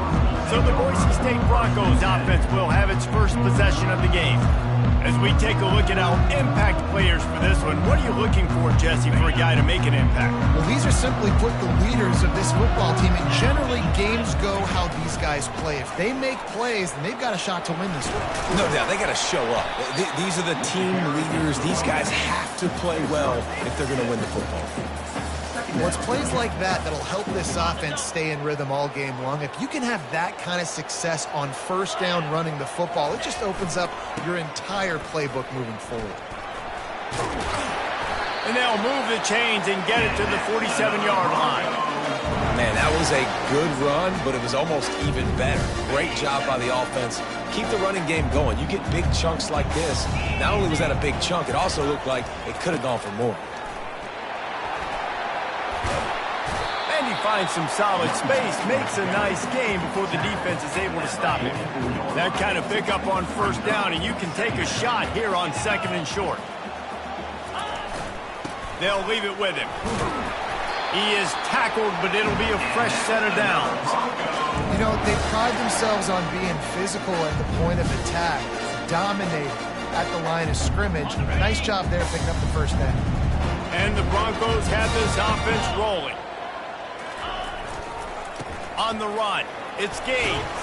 So the Boise State Broncos offense will have its first possession of the game. As we take a look at our impact players for this one, what are you looking for, Jesse, for a guy to make an impact? Well, these are simply put the leaders of this football team, and generally games go how these guys play. If they make plays, then they've got a shot to win this one. No doubt, they got to show up. These are the team leaders. These guys have to play well if they're going to win the football. Well, it's plays like that that'll help this offense stay in rhythm all game long. If you can have that kind of success on first down running the football, it just opens up your entire playbook moving forward. And they'll move the chains and get it to the 47-yard line. Man, that was a good run, but it was almost even better. Great job by the offense. Keep the running game going. You get big chunks like this. Not only was that a big chunk, it also looked like it could have gone for more. And he finds some solid space, makes a nice game before the defense is able to stop him. That kind of pickup on first down, and you can take a shot here on second and short. They'll leave it with him. He is tackled, but it'll be a fresh set of downs. You know, they pride themselves on being physical at the point of attack, dominating at the line of scrimmage. Nice job there picking up the first down. And the Broncos have this offense rolling. On the run, it's Gaines.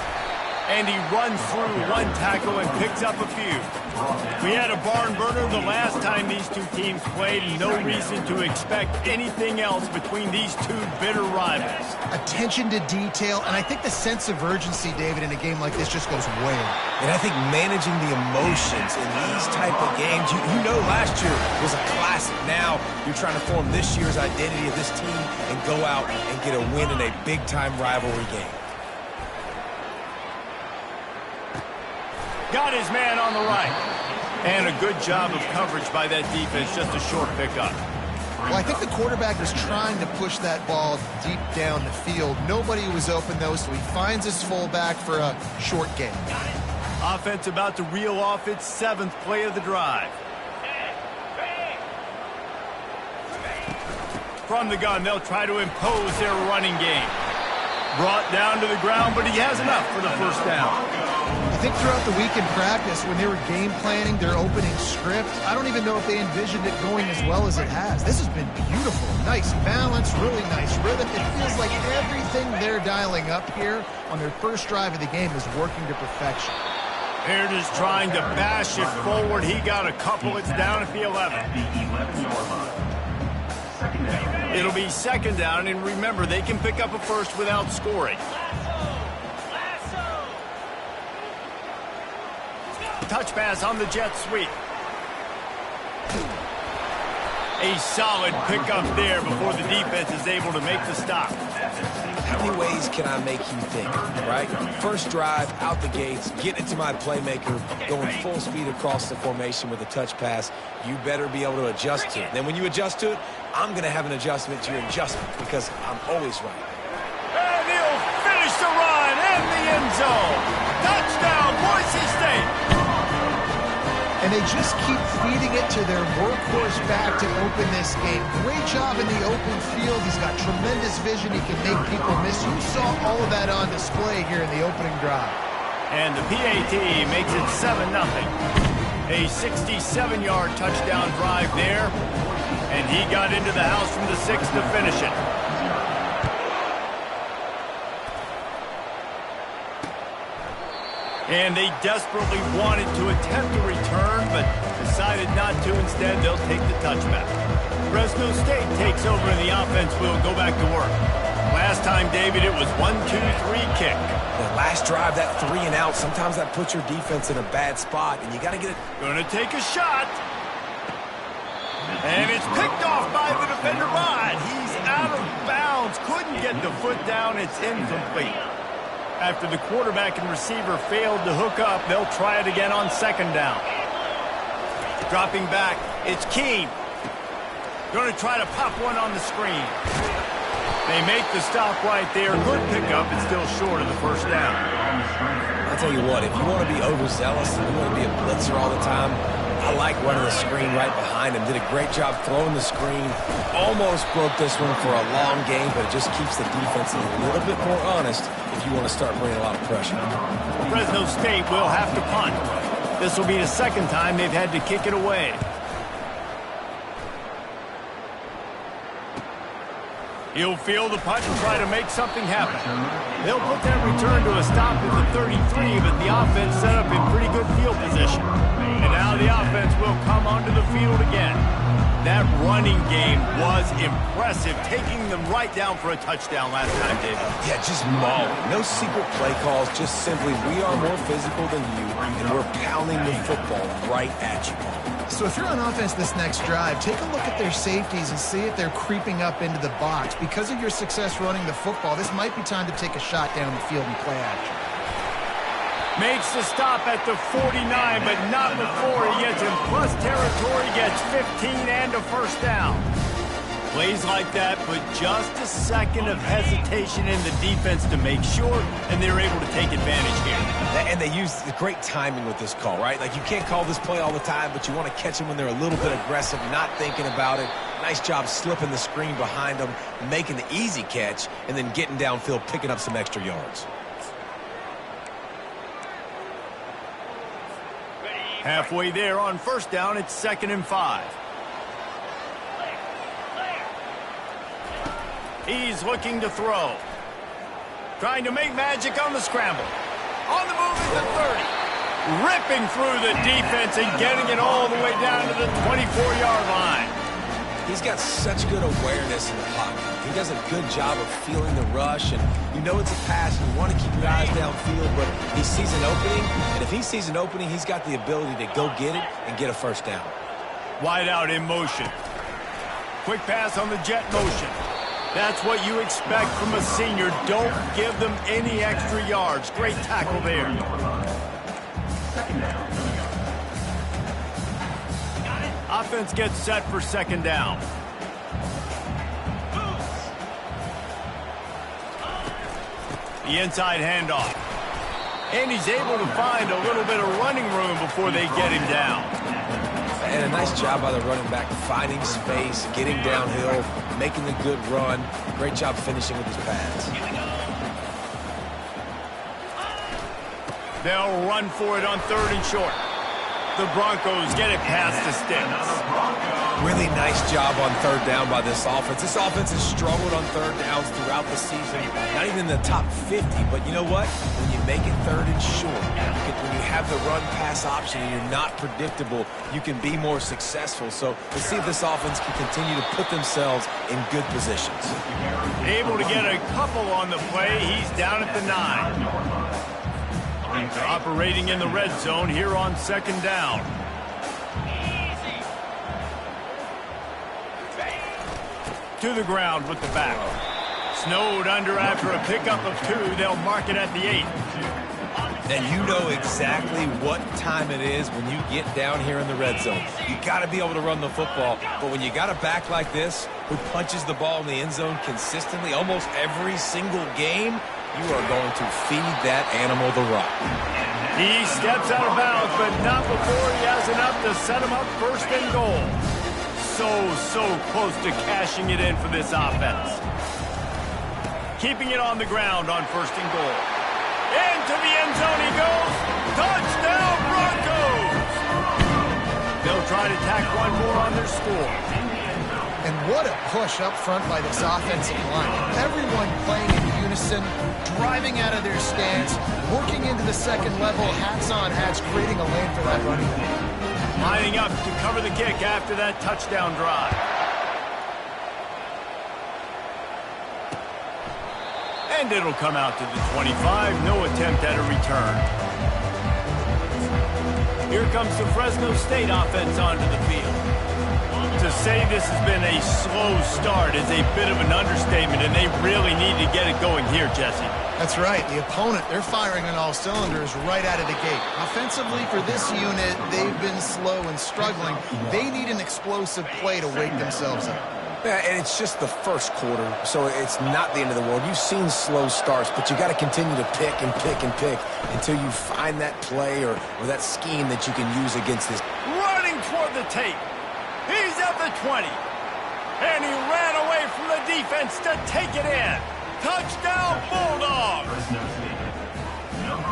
And he runs through one tackle and picks up a few. We had a barn burner the last time these two teams played, and no reason to expect anything else between these two bitter rivals. Attention to detail, and I think the sense of urgency, David, in a game like this just goes way up. And I think managing the emotions in these type of games, you know last year was a classic. Now you're trying to form this year's identity of this team and go out and get a win in a big-time rivalry game. Got his man on the right. And a good job of coverage by that defense, just a short pickup. Well, I think the quarterback was trying to push that ball deep down the field. Nobody was open, though, so he finds his fullback for a short gain. Offense about to reel off its 7th play of the drive. From the gun, they'll try to impose their running game. Brought down to the ground, but he has enough for the first down. I think throughout the week in practice, when they were game planning their opening script, I don't even know if they envisioned it going as well as it has. This has been beautiful. Nice balance, really nice rhythm. It feels like everything they're dialing up here on their first drive of the game is working to perfection. They're just trying to bash it forward. He got a couple. It's down at the 11. At the 11-yard line. Second down. It'll be second down, and remember, they can pick up a first without scoring. Touch pass on the jet sweep. A solid pickup there before the defense is able to make the stop. How many ways can I make you think, right? First drive, out the gates, get it to my playmaker, going full speed across the formation with a touch pass. You better be able to adjust to it. Then when you adjust to it, I'm going to have an adjustment to your adjustment because I'm always right. And he'll finish the run in the end zone. Touchdown, Boise State. And they just keep feeding it to their workhorse back to open this game. Great job in the open field. He's got tremendous vision. He can make people miss. You saw all of that on display here in the opening drive. And the PAT makes it 7-0. A 67-yard touchdown drive there. And he got into the house from the 6 to finish it. And they desperately wanted to attempt a return, but decided not to. Instead, they'll take the touchback. Fresno State takes over in the offense. We'll go back to work. Last time, David, it was 1-2-3 kick. The last drive, that 3 and out, sometimes that puts your defense in a bad spot, and you got to get it. Going to take a shot. And it's picked off by the defender Rod. He's out of bounds. Couldn't get the foot down. It's incomplete. After the quarterback and receiver failed to hook up, they'll try it again on second down. Dropping back, it's Keene. Going to try to pop one on the screen. They make the stop right there. Good pickup, but still short of the first down. I'll tell you what, if you want to be overzealous and you want to be a blitzer all the time, I like running the screen right behind him. Did a great job throwing the screen. Almost broke this one for a long game, but it just keeps the defense a little bit more honest if you want to start bringing a lot of pressure. Fresno State will have to punt. This will be the second time they've had to kick it away. He'll field the punt and try to make something happen. They'll put that return to a stop at the 33, but the offense set up in pretty good field position. And now the offense will come onto the field again. That running game was impressive, taking them right down for a touchdown last time, David. Yeah, just mauling. No secret play calls, just simply we are more physical than you, and we're pounding the football right at you. So if you're on offense this next drive, take a look at their safeties and see if they're creeping up into the box. Because of your success running the football, this might be time to take a shot down the field and play action. Makes the stop at the 49, but not before he gets in plus territory, gets 15 and a first down. Plays like that, but just a second of hesitation in the defense to make sure, and they're able to take advantage here. And they use the great timing with this call, right? Like, you can't call this play all the time, but you want to catch them when they're a little bit aggressive, not thinking about it. Nice job slipping the screen behind them, making the easy catch, and then getting downfield, picking up some extra yards. Halfway there on first down, it's 2nd and 5. He's looking to throw. Trying to make magic on the scramble. On the move at the 30. Ripping through the defense and getting it all the way down to the 24-yard line. He's got such good awareness in the pocket. He does a good job of feeling the rush, and you know it's a pass, and you want to keep your eyes downfield, but he sees an opening, and if he sees an opening, he's got the ability to go get it and get a first down. Wide out in motion. Quick pass on the jet motion. That's what you expect from a senior. Don't give them any extra yards. Great tackle there. Second down. Offense gets set for second down. The inside handoff. And he's able to find a little bit of running room before they get him down. And a nice job by the running back, finding space, getting downhill, making the good run. Great job finishing with his pass. They'll run for it on 3rd and short. The Broncos get it past the sticks. Really nice job on 3rd down by this offense. This offense has struggled on 3rd downs throughout the season. Not even in the top 50, but you know what? When you make it 3rd and short, when you have the run-pass option and you're not predictable, you can be more successful. So let's see if this offense can continue to put themselves in good positions. Able to get a couple on the play. He's down at the 9. Operating in the red zone here on 2nd down. To the ground with the back. Snowed under after a pickup of 2. They'll mark it at the 8. And you know exactly what time it is when you get down here in the red zone. You got to be able to run the football. But when you got a back like this who punches the ball in the end zone consistently almost every single game, you are going to feed that animal the rock. He steps out of bounds, but not before he has enough to set him up 1st and goal. So close to cashing it in for this offense. Keeping it on the ground on 1st and goal. Into the end zone he goes. Touchdown Broncos! They'll try to tack one more on their score. And what a push up front by this offensive line. Everyone playing in unison, driving out of their stance, working into the 2nd level, hats on hats, creating a lane for that running back. Lining up to cover the kick after that touchdown drive. And it'll come out to the 25. No attempt at a return. Here comes the Fresno State offense onto the field. To say this has been a slow start is a bit of an understatement, and they really need to get it going here, Jesse. That's right. The opponent, they're firing on all cylinders right out of the gate. Offensively, for this unit, they've been slow and struggling. They need an explosive play to wake themselves up. Yeah, and it's just the 1st quarter, so it's not the end of the world. You've seen slow starts, but you got to continue to pick and pick and pick until you find that play or that scheme that you can use against this. Running toward the tape. He's at the 20. And he ran away from the defense to take it in. Touchdown, Bulldogs!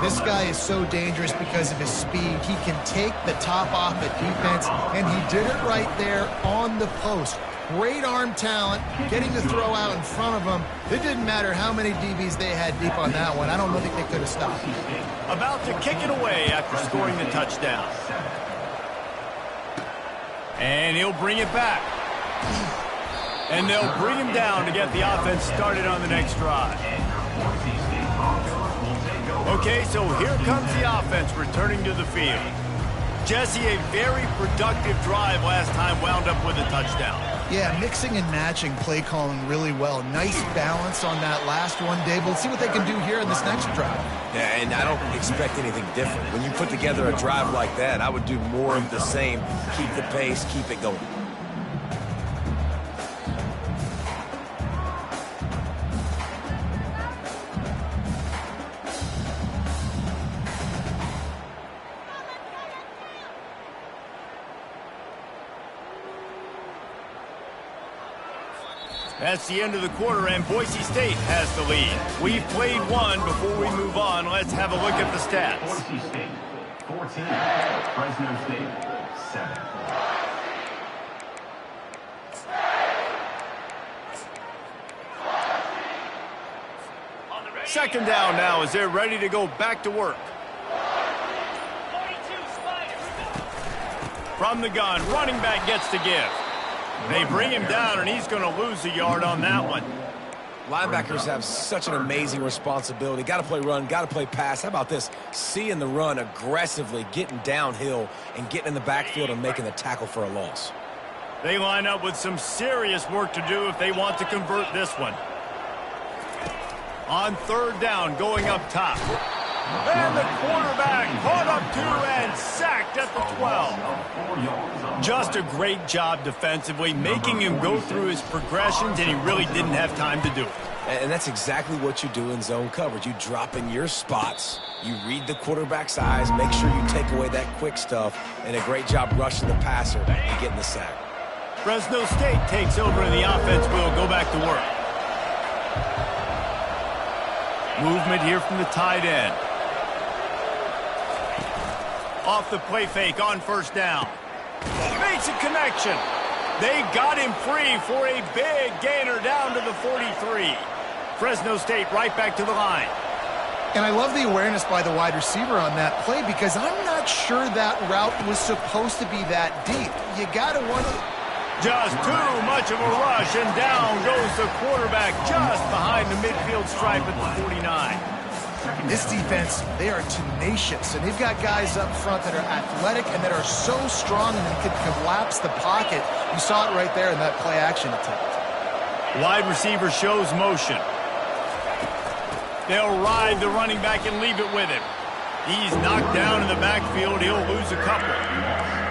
This guy is so dangerous because of his speed. He can take the top off the defense, and he did it right there on the post. Great arm talent, getting the throw out in front of him. It didn't matter how many DBs they had deep on that one. I don't think they could have stopped. About to kick it away after scoring the touchdown. And he'll bring it back. And they'll bring him down to get the offense started on the next drive. Okay, so here comes the offense returning to the field. Jesse, a very productive drive last time wound up with a touchdown. Yeah, mixing and matching play calling really well. Nice balance on that last one, Dave. We'll see what they can do here in this next drive. Yeah, and I don't expect anything different. When you put together a drive like that, I would do more of the same. Keep the pace, keep it going. That's the end of the quarter, and Boise State has the lead. We've played one. Before we move on, let's have a look at the stats. Boise State, 14. Fresno State, 7. Second down now as they're ready to go back to work. From the gun, running back gets to give. They bring him down, and he's going to lose a yard on that one. Linebackers have such an amazing responsibility. Got to play run, got to play pass. How about this? Seeing the run aggressively, getting downhill, and getting in the backfield and making the tackle for a loss. They line up with some serious work to do if they want to convert this one. On third down, going up top. And the quarterback caught up to and sacked at the 12. Just a great job defensively, making him go through his progressions, and he really didn't have time to do it. And that's exactly what you do in zone coverage. You drop in your spots, you read the quarterback's eyes, make sure you take away that quick stuff, and a great job rushing the passer and getting the sack. Fresno State takes over, and the offense will go back to work. Movement here from the tight end. Off the play fake on first down. Makes a connection. They got him free for a big gainer down to the 43. Fresno State right back to the line. And I love the awareness by the wide receiver on that play because I'm not sure that route was supposed to be that deep. You got to want to... Just too much of a rush, and down goes the quarterback just behind the midfield stripe at the 49. This defense, they are tenacious, and they've got guys up front that are athletic and that are so strong and they can collapse the pocket. You saw it right there in that play-action attempt. Wide receiver shows motion. They'll ride the running back and leave it with him. He's knocked down in the backfield. He'll lose a couple.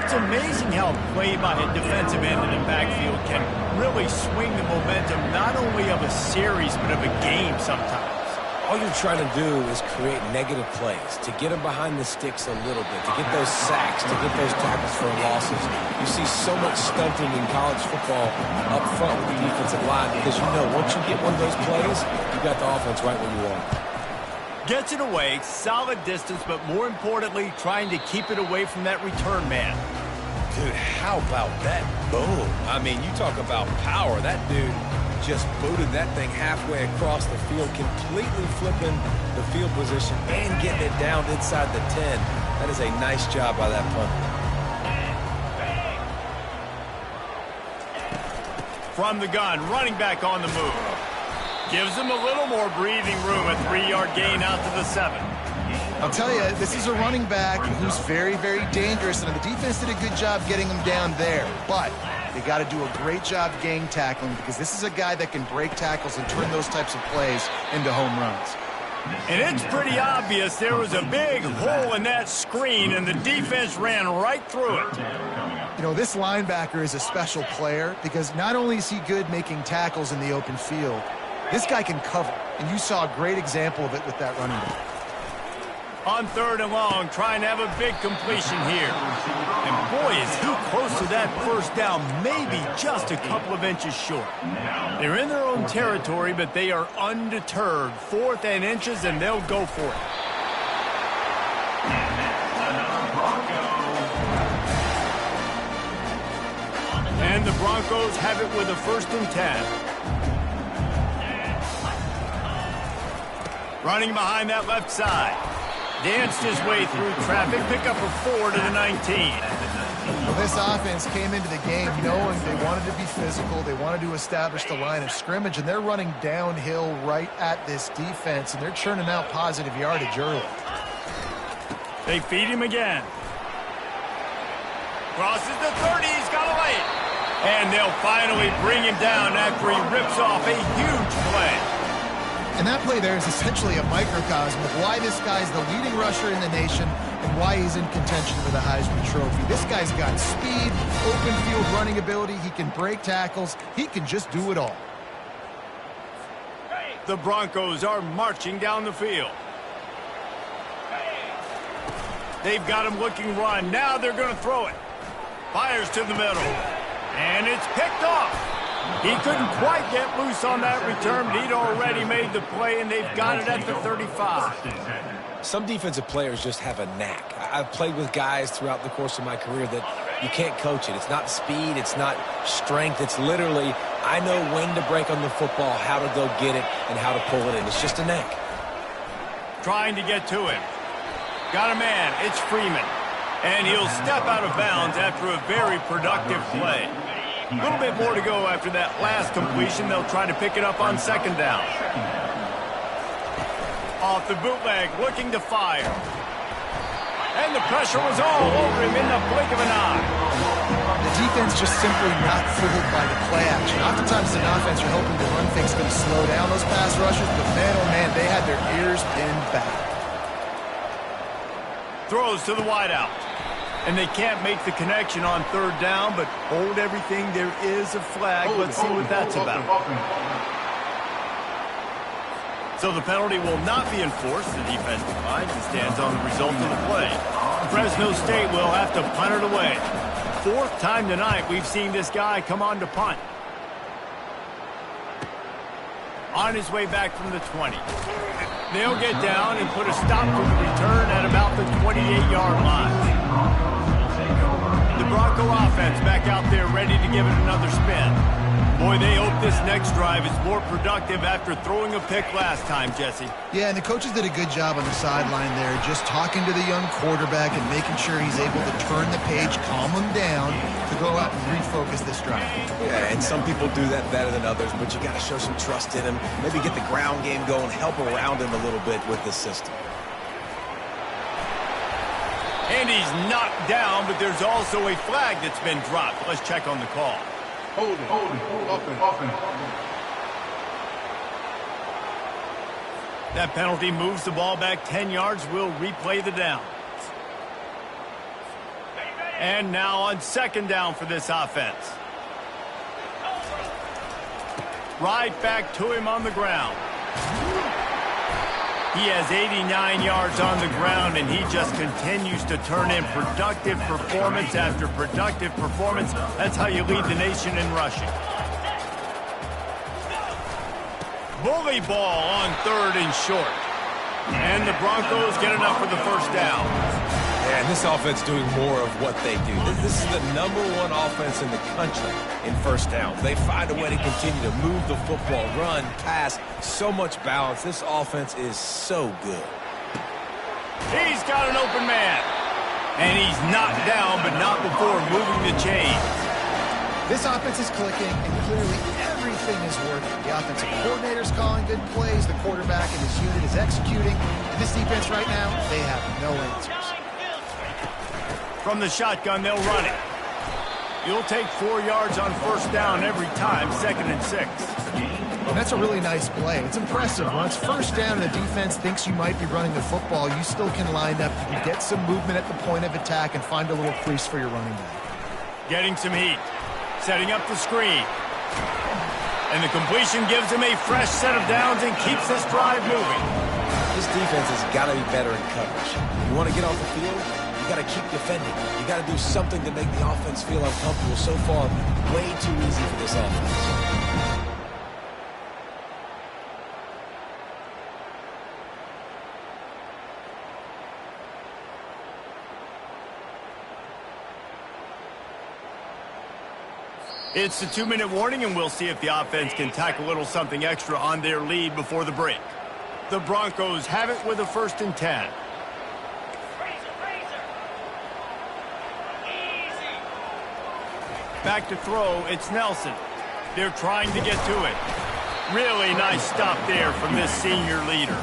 It's amazing how play by a defensive end in the backfield can really swing the momentum not only of a series but of a game sometimes. All you're trying to do is create negative plays, to get them behind the sticks a little bit, to get those sacks, to get those tackles for losses. You see so much stunting in college football up front with the defensive line because you know once you get one of those plays, you got the offense right where you want it. Gets it away, solid distance, but more importantly, trying to keep it away from that return man. Dude, how about that boom? I mean, you talk about power. That dude just booted that thing halfway across the field, completely flipping the field position and getting it down inside the 10. That is a nice job by that punter. From the gun, running back on the move. Gives him a little more breathing room, a 3-yard gain out to the 7. I'll tell you, this is a running back who's very, very dangerous, and the defense did a good job getting him down there. But they got to do a great job gang tackling because this is a guy that can break tackles and turn those types of plays into home runs. And it's pretty obvious there was a big hole in that screen, and the defense ran right through it. You know, this linebacker is a special player because not only is he good making tackles in the open field, this guy can cover, and you saw a great example of it with that running back. On 3rd and long, trying to have a big completion here. And boy, is he close to that first down, maybe just a couple of inches short. They're in their own territory, but they are undeterred. 4th and inches, and they'll go for it. And the Broncos have it with a 1st and 10. Running behind that left side. Danced his way through traffic, pick up a 4 to the 19. Well, this offense came into the game knowing they wanted to be physical, they wanted to establish the line of scrimmage, and they're running downhill right at this defense, and they're churning out positive yardage early. They feed him again. Crosses the 30, he's got to lay it. And they'll finally bring him down after he rips off a huge play. And that play there is essentially a microcosm of why this guy's the leading rusher in the nation and why he's in contention for the Heisman Trophy. This guy's got speed, open field running ability, he can break tackles, he can just do it all. The Broncos are marching down the field. They've got him looking run. Now they're going to throw it. Fires to the middle. And it's picked off. He couldn't quite get loose on that return, but he'd already made the play, and they've got it at the 35. Some defensive players just have a knack. I've played with guys throughout the course of my career that you can't coach it. It's not speed. It's not strength. It's literally, I know when to break on the football, how to go get it, and how to pull it in. It's just a knack. Trying to get to him. Got a man. It's Freeman. And he'll step out of bounds after a very productive play. A little bit more to go after that last completion. They'll try to pick it up on 2nd down. Off the bootleg, looking to fire. And the pressure was all over him in the blink of an eye. The defense just simply not fooled by the play action. Oftentimes, an offense, you're hoping the run fake's going to slow down those pass rushers, but man, oh man, they had their ears pinned back. Throws to the wideout. And they can't make the connection on 3rd down, but hold everything. There is a flag. Let's see what that's about. So the penalty will not be enforced. The defense declines and stands on the result of the play. Fresno State will have to punt it away. 4th time tonight we've seen this guy come on to punt. on his way back from the 20. They'll get down and put a stop to the return at about the 28-yard line. The Bronco offense back out there ready to give it another spin. Boy, they hope this next drive is more productive after throwing a pick last time, Jesse. Yeah, and the coaches did a good job on the sideline there, just talking to the young quarterback and making sure he's able to turn the page, calm him down, to go out and refocus this drive. Yeah, and some people do that better than others, but you got to show some trust in him. Maybe get the ground game going, help around him a little bit with the system. And he's knocked down, but there's also a flag that's been dropped. Let's check on the call. Hold it. Offense. That penalty moves the ball back 10 yards. We'll replay the down. And now on second down for this offense. Right back to him on the ground. He has 89 yards on the ground, and he just continues to turn in productive performance after productive performance. That's how you lead the nation in rushing. Bully ball on third and short. And the Broncos get enough for the first down. And this offense doing more of what they do. This is the #1 offense in the country in first downs. They find a way to continue to move the football, run, pass, so much balance. This offense is so good. He's got an open man. And he's knocked down, but not before moving the chain. This offense is clicking, and clearly everything is working. The offensive coordinator's calling good plays, the quarterback and his unit is executing. And this defense right now, they have no answers. From the shotgun, they'll run it. You'll take 4 yards on first down every time, 2nd and 6. And that's a really nice play. It's impressive. When it's first down and the defense thinks you might be running the football, you still can line up. You can get some movement at the point of attack and find a little crease for your running back. Getting some heat. Setting up the screen. And the completion gives him a fresh set of downs and keeps this drive moving. This defense has got to be better in coverage. You want to get off the field? You got to keep defending. You got to do something to make the offense feel uncomfortable. So far, way too easy for this offense. It's the 2-minute warning, and we'll see if the offense can tack a little something extra on their lead before the break. The Broncos have it with a 1st and 10. Back to throw, it's Nelson. They're trying to get to it. Really nice stop there from this senior leader.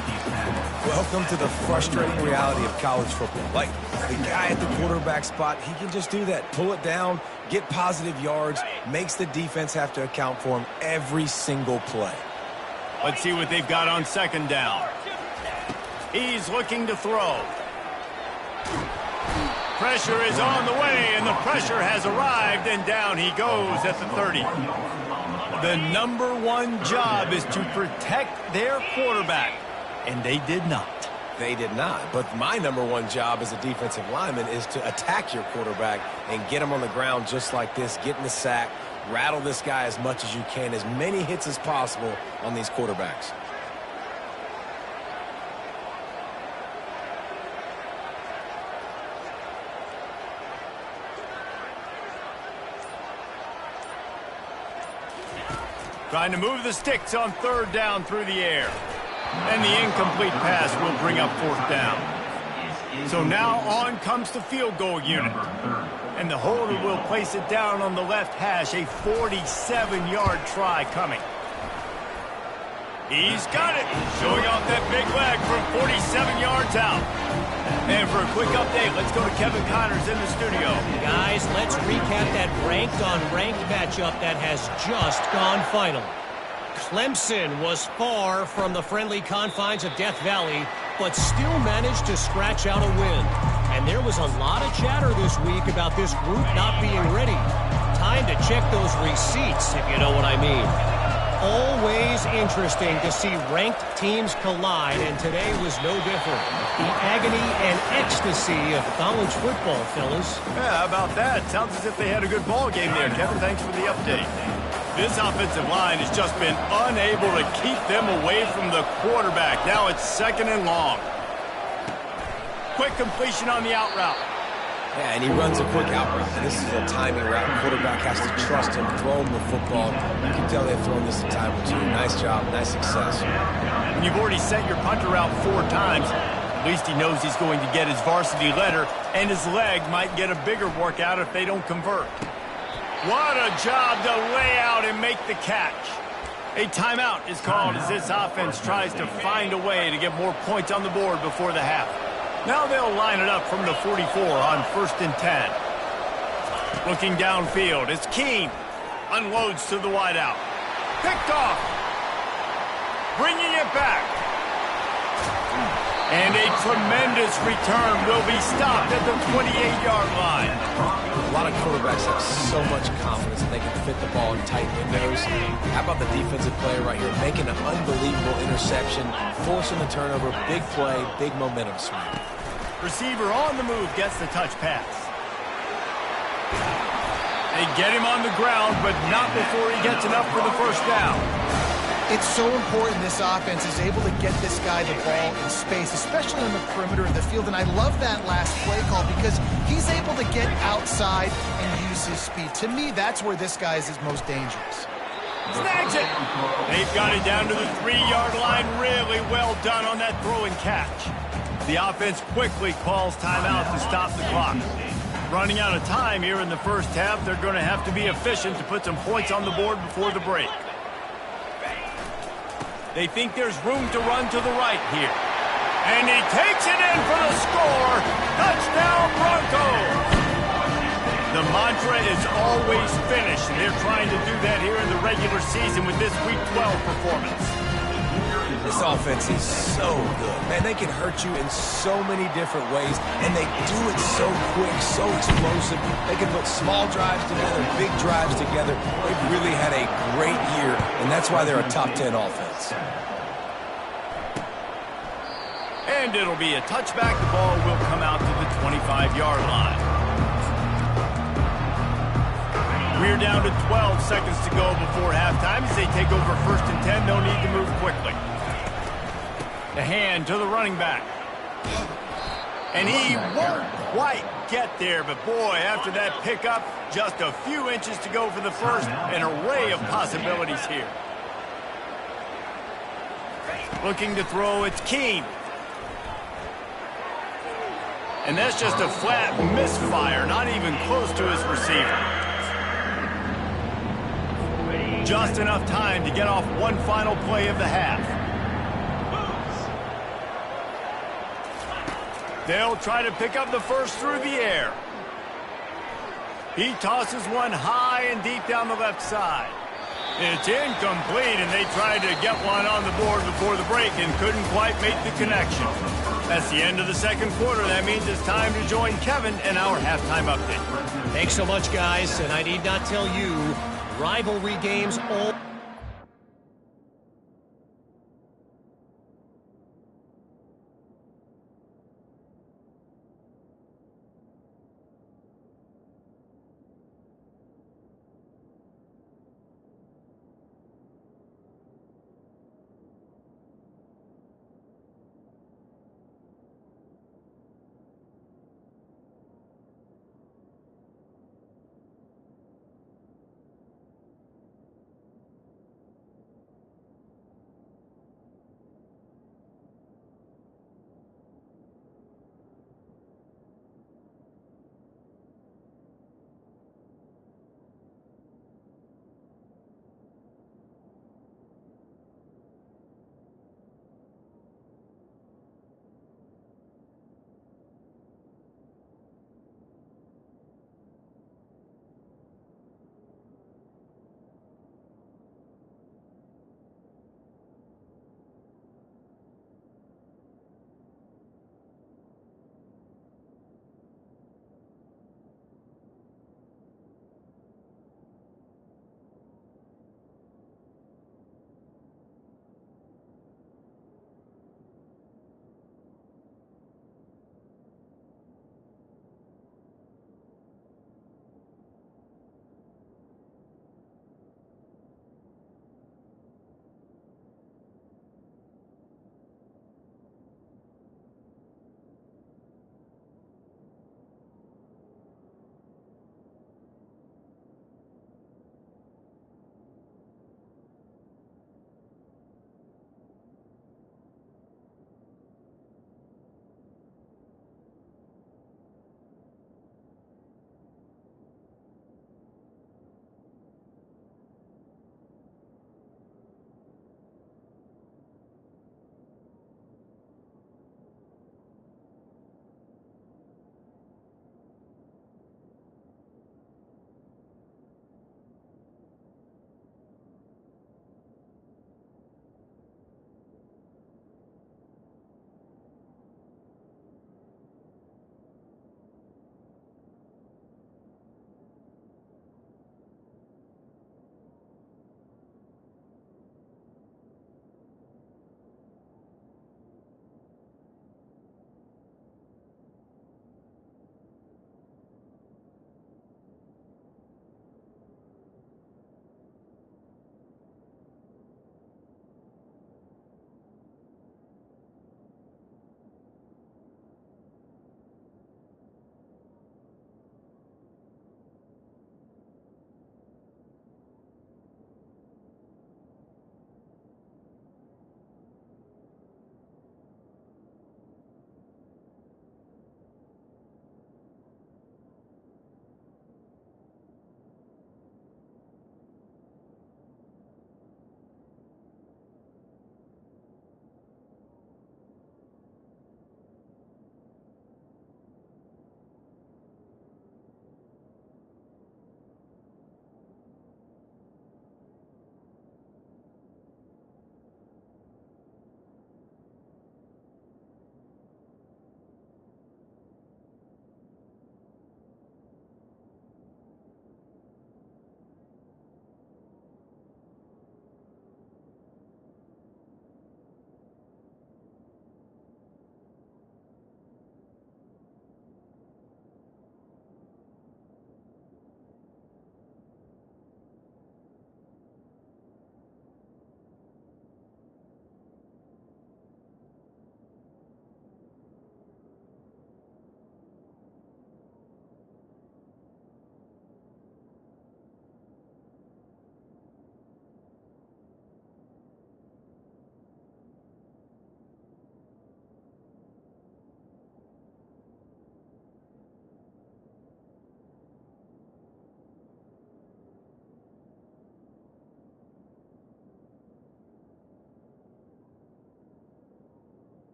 Welcome to the frustrating reality of college football. Like, the guy at the quarterback spot, he can just do that. Pull it down, get positive yards, makes the defense have to account for him every single play. Let's see what they've got on second down. He's looking to throw. Pressure is on the way, and the pressure has arrived, and down he goes at the 30. The #1 job is to protect their quarterback, and they did not. They did not, but my #1 job as a defensive lineman is to attack your quarterback and get him on the ground just like this, get in the sack, rattle this guy as much as you can, as many hits as possible on these quarterbacks. Trying to move the sticks on third down through the air. And the incomplete pass will bring up 4th down. So now on comes the field goal unit. And the holder will place it down on the left hash, a 47-yard try coming. He's got it, showing off that big leg from 47 yards out. And for a quick update, let's go to Kevin Connors in the studio. Guys, let's recap that ranked-on-ranked matchup that has just gone final. Clemson was far from the friendly confines of Death Valley, but still managed to scratch out a win. And there was a lot of chatter this week about this group not being ready. Time to check those receipts, if you know what I mean. Always interesting to see ranked teams collide, and today was no different. The agony and ecstasy of college football, fellas. Yeah, how about that? Sounds as if they had a good ball game there, Kevin. Thanks for the update. This offensive line has just been unable to keep them away from the quarterback. Now it's 2nd and long. Quick completion on the out route. Yeah, and he runs a quick out route. And this is a timing route. Quarterback has to trust him, throw him the football. You can tell they've thrown this a time or two. Nice job, nice success. When you've already sent your punter out 4 times, at least he knows he's going to get his varsity letter, and his leg might get a bigger workout if they don't convert. What a job to lay out and make the catch. A timeout is called as this offense tries to find a way to get more points on the board before the half. Now they'll line it up from the 44 on 1st and 10. Looking downfield, it's Keene. Unloads to the wideout. Picked off. Bringing it back. And a tremendous return will be stopped at the 28-yard line. A lot of quarterbacks have so much confidence that they can fit the ball in tight windows. How about the defensive player right here making an unbelievable interception, forcing the turnover, big play, big momentum swing. Receiver on the move gets the touch pass. They get him on the ground, but not before he gets enough for the 1st down. It's so important this offense is able to get this guy the ball in space, especially on the perimeter of the field. And I love that last play call because he's able to get outside and use his speed. To me, that's where this guy is his most dangerous. Snags it. They've got it down to the 3-yard line. Really well done on that throw and catch. The offense quickly calls timeout to stop the clock. Running out of time here in the 1st half, they're going to have to be efficient to put some points on the board before the break. They think there's room to run to the right here. And he takes it in for the score. Touchdown, Broncos! The mantra is always finish, and they're trying to do that here in the regular season with this Week 12 performance. This offense is so good. Man, they can hurt you in so many different ways, and they do it so quick, so explosive. They can put small drives together, big drives together. They've really had a great year, and that's why they're a top 10 offense. And it'll be a touchback. The ball will come out to the 25-yard line. We're down to 12 seconds to go before halftime. As they take over 1st and 10, no need to move quickly. The hand to the running back. And he won't quite get there, but boy, after that pickup, just a few inches to go for the 1st. An array of possibilities here. Looking to throw, it's Keene. And that's just a flat misfire, not even close to his receiver. Just enough time to get off one final play of the half. They'll try to pick up the 1st through the air. He tosses one high and deep down the left side. It's incomplete, and they tried to get one on the board before the break and couldn't quite make the connection. That's the end of the 2nd quarter. That means it's time to join Kevin in our halftime update. Thanks so much, guys, and I need not tell you, rivalry games all...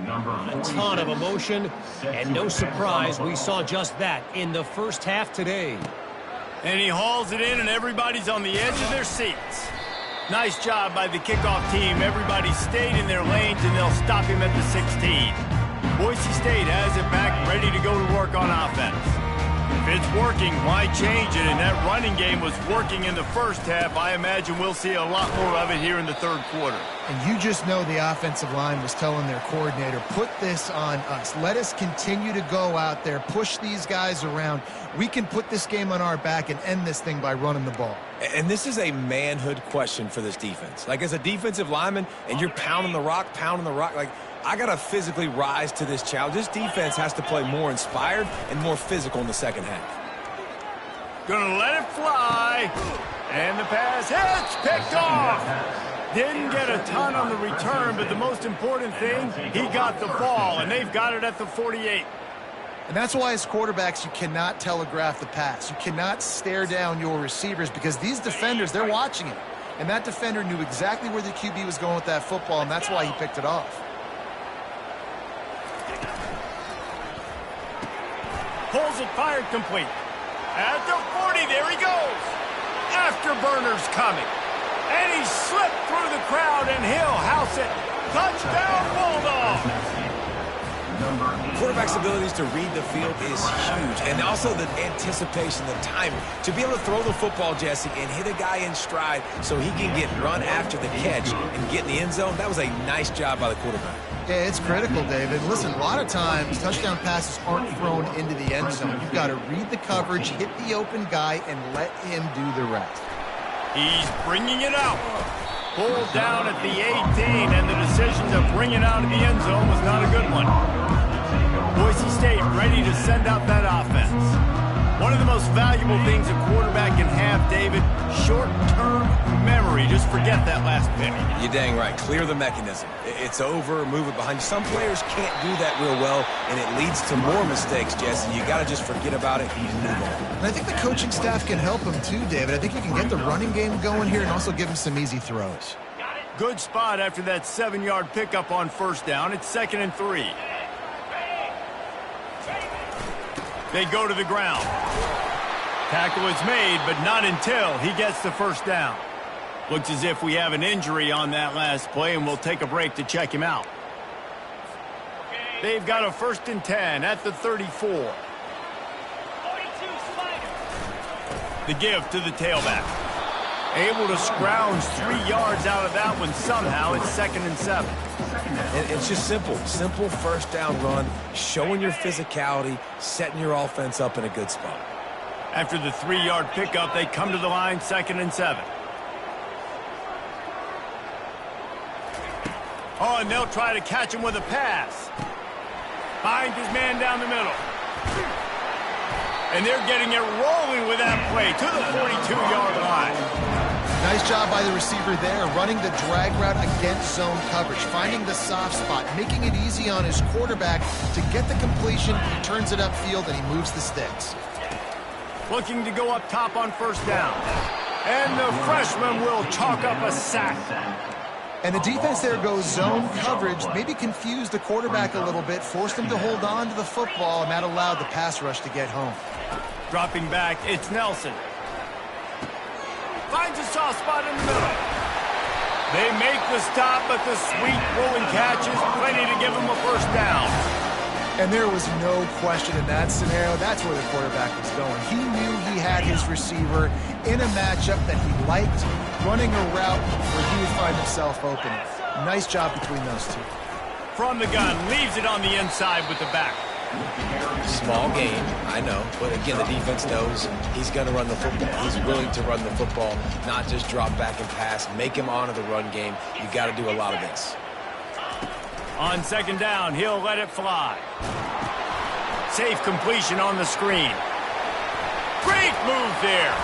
Number A 46. ton of emotion, and no surprise we saw just that in the first half today. And he hauls it in, and everybody's on the edge of their seats. Nice job by the kickoff team. Everybody stayed in their lanes, and they'll stop him at the 16. Boise State has it back, ready to go to work on offense. If it's working, why change it? And that running game was working in the first half. I imagine we'll see a lot more of it here in the third quarter. And you just know the offensive line was telling their coordinator, put this on us. Let us continue to go out there, push these guys around. We can put this game on our back and end this thing by running the ball. And this is a manhood question for this defense. Like, as a defensive lineman, and you're pounding the rock, like, I got to physically rise to this challenge. This defense has to play more inspired and more physical in the second half. Gonna let it fly. And the pass hits, picked off. Didn't get a ton on the return, but the most important thing, he got the ball, and they've got it at the 48. And that's why as quarterbacks, you cannot telegraph the pass. You cannot stare down your receivers because these defenders, they're watching it. And that defender knew exactly where the QB was going with that football, and that's why he picked it off. Pulls it, fired, complete. At the 40, there he goes. Afterburner's coming. And he slipped through the crowd, and he'll house it. Touchdown, Bulldogs. Quarterback's abilities to read the field is huge, and also the anticipation, the timing. To be able to throw the football, Jesse, and hit a guy in stride so he can get run after the catch and get in the end zone, that was a nice job by the quarterback. Yeah, it's critical, David. Listen, a lot of times, touchdown passes aren't thrown into the end zone. You've got to read the coverage, hit the open guy, and let him do the rest. He's bringing it out. Pulled down at the 18, and the decision to bring it out of the end zone was not a good one. Boise State ready to send out that offense. One of the most valuable things a quarterback can have, David, short-term memory. Just forget that last pick. You're dang right. Clear the mechanism. It's over, move it behind you. Some players can't do that real well, and it leads to more mistakes, Jesse. You got to just forget about it and move on. And I think the coaching staff can help him too, David. I think you can get the running game going here and also give him some easy throws. Good spot after that 7-yard pickup on first down. It's 2nd and 3. They go to the ground. Tackle is made, but not until he gets the first down. Looks as if we have an injury on that last play, and we'll take a break to check him out. They've got a 1st and 10 at the 34. The give to the tailback. Able to scrounge 3 yards out of that one somehow. It's 2nd and 7. And it's just simple first down run, showing your physicality, setting your offense up in a good spot. After the 3-yard pickup, they come to the line, 2nd and 7. Oh, and they'll try to catch him with a pass. Finds his man down the middle. And they're getting it rolling with that play to the 42-yard line. Nice job by the receiver there, running the drag route against zone coverage, finding the soft spot, making it easy on his quarterback to get the completion. He turns it upfield, and he moves the sticks. Looking to go up top on first down. And the freshman will chalk up a sack. And the defense there goes zone coverage, maybe confused the quarterback a little bit, forced him to hold on to the football, and that allowed the pass rush to get home. Dropping back, it's Nelson. Finds a soft spot in the middle. They make the stop, but the sweet rolling catch is plenty to give them a first down. And there was no question in that scenario. That's where the quarterback was going. He knew he had his receiver in a matchup that he liked, running a route where he would find himself open. Nice job between those two. From the gun, leaves it on the inside with the back. Small game, I know, but again, the defense knows he's going to run the football. He's willing to run the football, not just drop back and pass, make him honor the run game. You got to do a lot of this. On 2nd down, he'll let it fly. Safe completion on the screen. Great move there.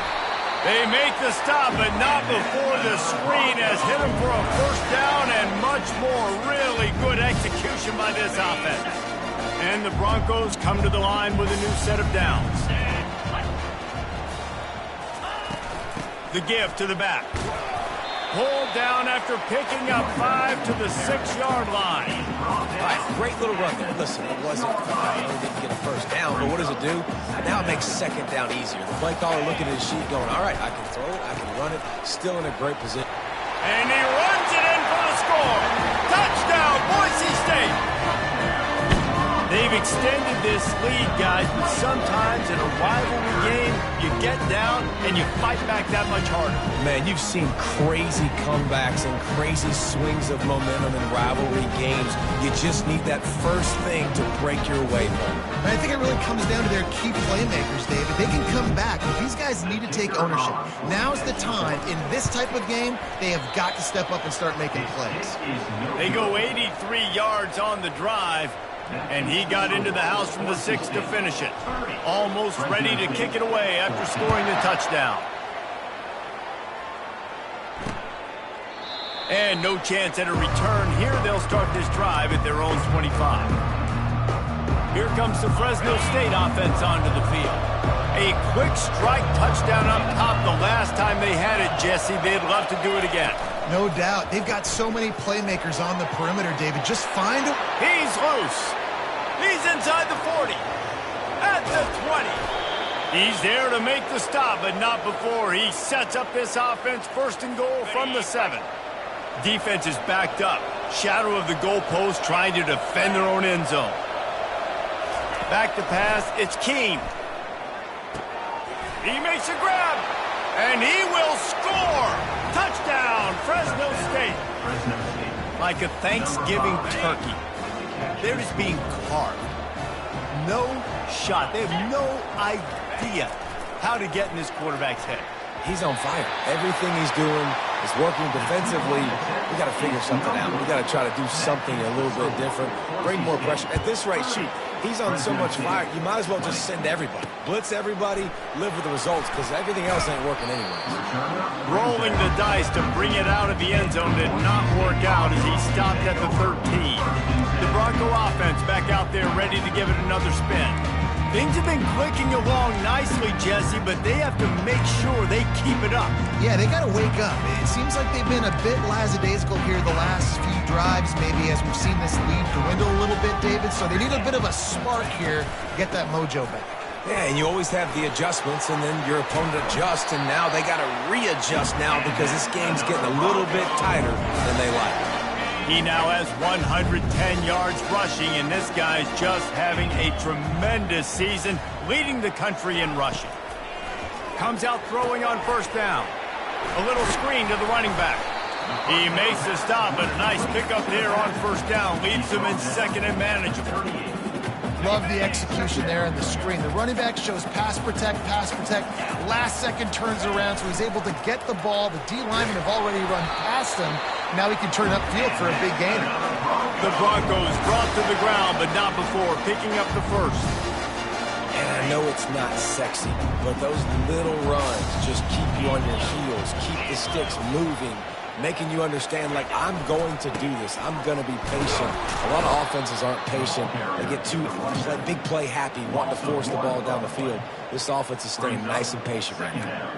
They make the stop, but not before the screen has hit him for a first down and much more. Really good execution by this offense. And the Broncos come to the line with a new set of downs. The give to the back. Pulled down after picking up 5 to the 6-yard line. All right, great little run there. Listen, it wasn't, he didn't get a first down, but what does it do? Now it makes second down easier. The play caller looking at his sheet going, all right, I can throw it, I can run it, still in a great position. And he runs it in for the score. Touchdown, Boise State. They've extended this lead, guys, but sometimes in a rivalry game, you get down and you fight back that much harder. Man, you've seen crazy comebacks and crazy swings of momentum in rivalry games. You just need that first thing to break your way home. I think it really comes down to their key playmakers, David. They can come back, but these guys need to take ownership. Now's the time. In this type of game, they have got to step up and start making plays. They go 83 yards on the drive. And he got into the house from the 6 to finish it. Almost ready to kick it away after scoring the touchdown. And no chance at a return. Here they'll start this drive at their own 25. Here comes the Fresno State offense onto the field. A quick strike touchdown up top the last time they had it, Jesse. They'd love to do it again. No doubt. They've got so many playmakers on the perimeter, David. Just find them. He's loose. He's inside the 40. At the 20. He's there to make the stop, but not before he sets up this offense first and goal from the 7. Defense is backed up. Shadow of the goalpost trying to defend their own end zone. Back to pass. It's Keene. He makes a grab. And he will score. Touchdown, Fresno State. Like a Thanksgiving turkey. They're just being carved. No shot. They have no idea how to get in this quarterback's head. He's on fire. Everything he's doing is working defensively. We got to figure something out. We got to try to do something a little bit different. Bring more pressure. At this rate, shoot, he's on so much fire, you might as well just send everybody. Blitz everybody, live with the results, because everything else ain't working anyways. Rolling the dice to bring it out of the end zone did not work out as he stopped at the 13. The Bronco offense back out there ready to give it another spin. Things have been clicking along nicely, Jesse, but they have to make sure they keep it up. Yeah, they got to wake up. It seems like they've been a bit lackadaisical here the last few drives, maybe as we've seen this lead dwindle a little bit, David. So they need a bit of a spark here to get that mojo back. Yeah, and you always have the adjustments, and then your opponent adjusts, and now they got to readjust now because this game's getting a little bit tighter than they like. He now has 110 yards rushing, and this guy's just having a tremendous season, leading the country in rushing. Comes out throwing on first down. A little screen to the running back. He makes the stop, but a nice pickup there on first down. Leaves him in second and manageable. Love the execution there and the screen. The running back shows pass protect, last second turns around, so he's able to get the ball. The D linemen have already run past him. Now he can turn upfield for a big gainer. The Broncos brought to the ground, but not before picking up the first. And I know it's not sexy, but those little runs just keep you on your heels, keep the sticks moving, making you understand, like, I'm going to do this. I'm going to be patient. A lot of offenses aren't patient. They get too big play happy, wanting to force the ball down the field. This offense is staying nice and patient right now.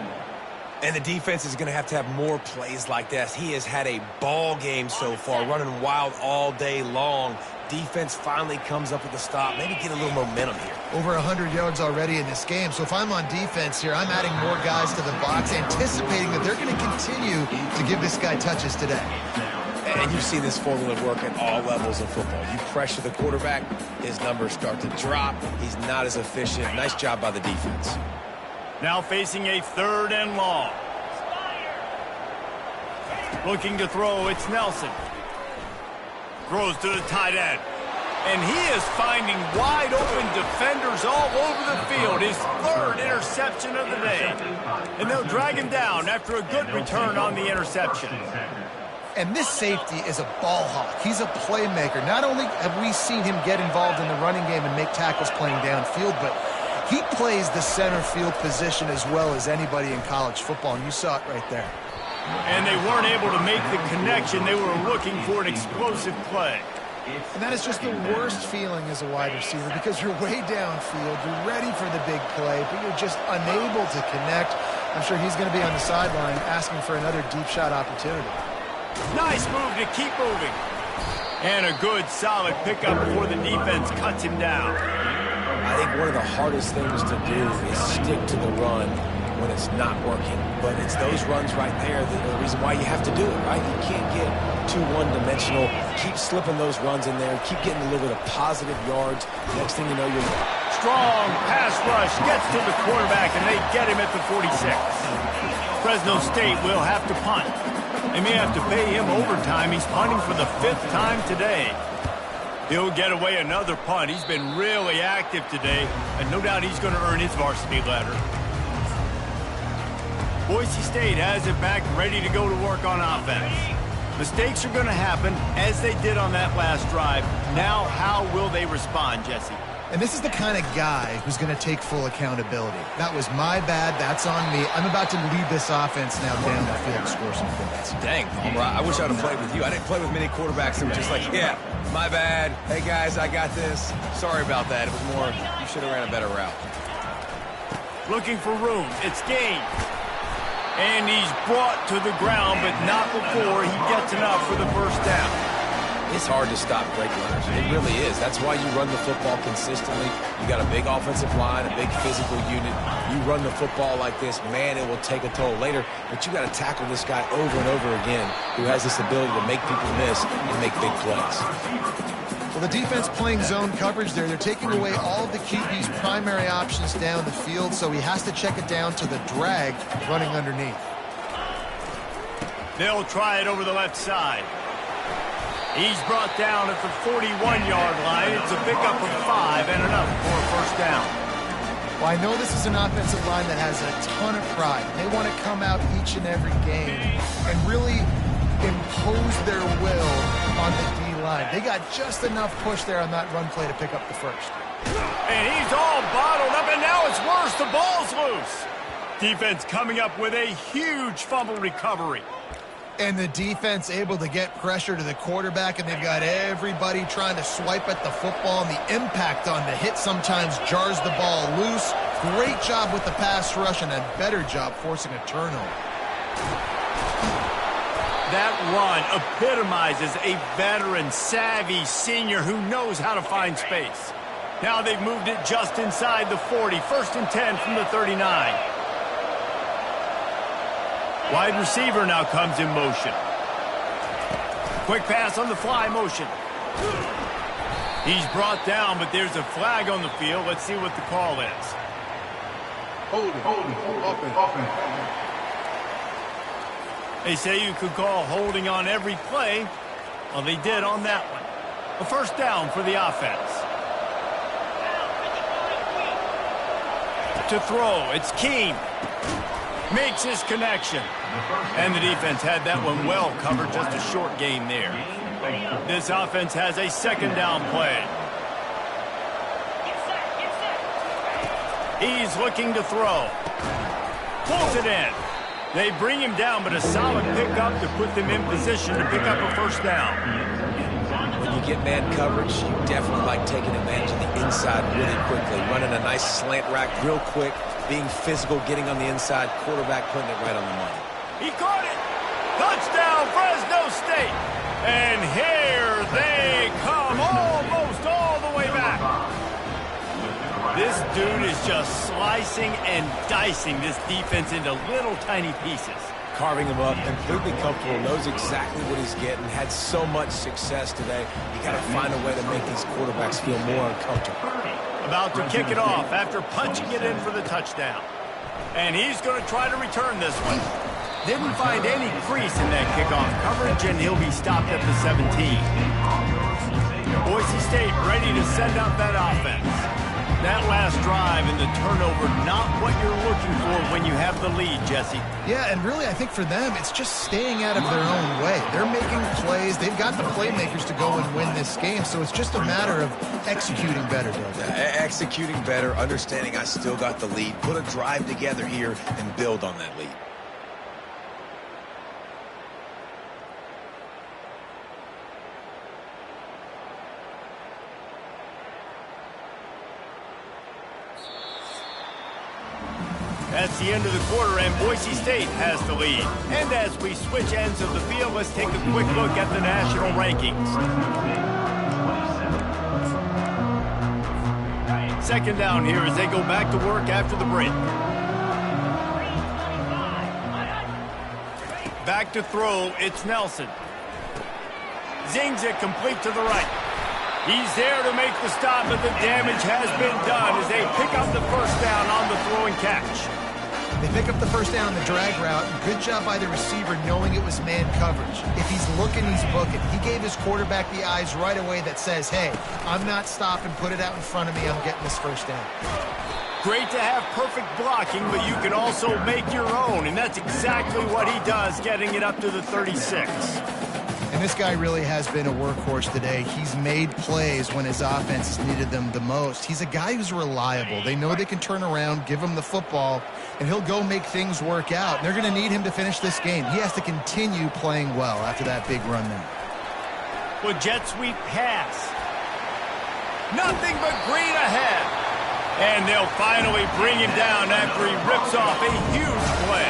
And the defense is going to have more plays like this. He has had a ball game so far, running wild all day long. Defense finally comes up with a stop. Maybe get a little momentum here. Over 100 yards already in this game. So if I'm on defense here, I'm adding more guys to the box, anticipating that they're going to continue to give this guy touches today. And you see this formula work at all levels of football. You pressure the quarterback, his numbers start to drop. He's not as efficient. Nice job by the defense. Now facing a 3rd and long. Looking to throw, it's Nelson. Throws to the tight end. And he is finding wide open defenders all over the field. His 3rd interception of the day. And they'll drag him down after a good return on the interception. And this safety is a ball hawk. He's a playmaker. Not only have we seen him get involved in the running game and make tackles playing downfield, but he plays the center field position as well as anybody in college football, and you saw it right there. And they weren't able to make the connection. They were looking for an explosive play. And that is just the worst feeling as a wide receiver, because you're way downfield, you're ready for the big play, but you're just unable to connect. I'm sure he's going to be on the sideline asking for another deep shot opportunity. Nice move to keep moving. And a good, solid pickup before the defense cuts him down. I think one of the hardest things to do is stick to the run when it's not working. But it's those runs right there that are the reason why you have to do it, right? You can't get too one-dimensional. Keep slipping those runs in there. Keep getting a little bit of positive yards. Next thing you know, you're... Strong pass rush gets to the quarterback, and they get him at the 46. Fresno State will have to punt. They may have to pay him overtime. He's punting for the 5th time today. He'll get away another punt. He's been really active today, and no doubt he's going to earn his varsity letter. Boise State has it back, ready to go to work on offense. Mistakes are going to happen, as they did on that last drive. Now, how will they respond, Jesse? And this is the kind of guy who's going to take full accountability. That was my bad. That's on me. I'm about to lead this offense now down the field to score some points. Dang, Palmer, I wish I would have played with you. I didn't play with many quarterbacks that were just like, yeah, my bad. Hey, guys, I got this. Sorry about that. It was more, you should have ran a better route. Looking for room. It's gained. And he's brought to the ground, but not before he gets enough for the first down. It's hard to stop great runners. It really is. That's why you run the football consistently. You got a big offensive line, a big physical unit. You run the football like this, man, it will take a toll later. But you got to tackle this guy over and over again who has this ability to make people miss and make big plays. Well, the defense playing zone coverage there. They're taking away all of the QB's primary options down the field, so he has to check it down to the drag running underneath. They'll try it over the left side. He's brought down at the 41-yard line. It's a pickup of 5 and enough for a first down. Well, I know this is an offensive line that has a ton of pride. They want to come out each and every game and really impose their will on the D-line. They got just enough push there on that run play to pick up the first. And he's all bottled up, and now it's worse. The ball's loose. Defense coming up with a huge fumble recovery. And the defense able to get pressure to the quarterback, and they've got everybody trying to swipe at the football, and the impact on the hit sometimes jars the ball loose. Great job with the pass rush, and a better job forcing a turnover. That run epitomizes a veteran, savvy senior who knows how to find space. Now they've moved it just inside the 40. 1st and 10 from the 39. Wide receiver now comes in motion. Quick pass on the fly motion. He's brought down, but there's a flag on the field. Let's see what the call is. Holding, offense. They say you could call holding on every play. Well, they did on that one. A first down for the offense. To throw, it's Keene. Makes his connection. And the defense had that one well covered, just a short gain there. This offense has a 2nd down play. He's looking to throw. Pulls it in. They bring him down, but a solid pickup to put them in position to pick up a first down. When you get man coverage, you definitely like taking advantage of the inside really quickly. Running a nice slant rack real quick. Being physical, getting on the inside, quarterback putting it right on the money. He caught it! Touchdown, Fresno State! And here they come, almost all the way back. This dude is just slicing and dicing this defense into little tiny pieces. Carving him up, completely comfortable, knows exactly what he's getting, had so much success today. You got to find a way to make these quarterbacks feel more uncomfortable. About to kick it off after punching it in for the touchdown. And he's going to try to return this one. Didn't find any crease in that kickoff coverage, and he'll be stopped at the 17. Boise State ready to send out that offense. That last drive and the turnover, not what you're looking for when you have the lead, Jesse. Yeah, and really, I think for them, it's just staying out of their own way. They're making plays. They've got the playmakers to go and win this game, so it's just a matter of executing better, Doug. Executing better, understanding I still got the lead. Put a drive together here and build on that lead. That's the end of the quarter, and Boise State has the lead. And as we switch ends of the field, let's take a quick look at the national rankings. Second down here as they go back to work after the break. Back to throw, it's Nelson. Zings it complete to the right. He's there to make the stop, but the damage has been done as they pick up the first down on the throw and catch. They pick up the first down on the drag route. Good job by the receiver knowing it was man coverage. If he's looking, he's booking. He gave his quarterback the eyes right away that says, hey, I'm not stopping, put it out in front of me, I'm getting this first down. Great to have perfect blocking, but you can also make your own, and that's exactly what he does, getting it up to the 36. And this guy really has been a workhorse today. He's made plays when his offense has needed them the most. He's a guy who's reliable. They know they can turn around, give him the football, and he'll go make things work out. They're going to need him to finish this game. He has to continue playing well after that big run there. Well, jet sweep pass. Nothing but green ahead. And they'll finally bring him down after he rips off a huge play.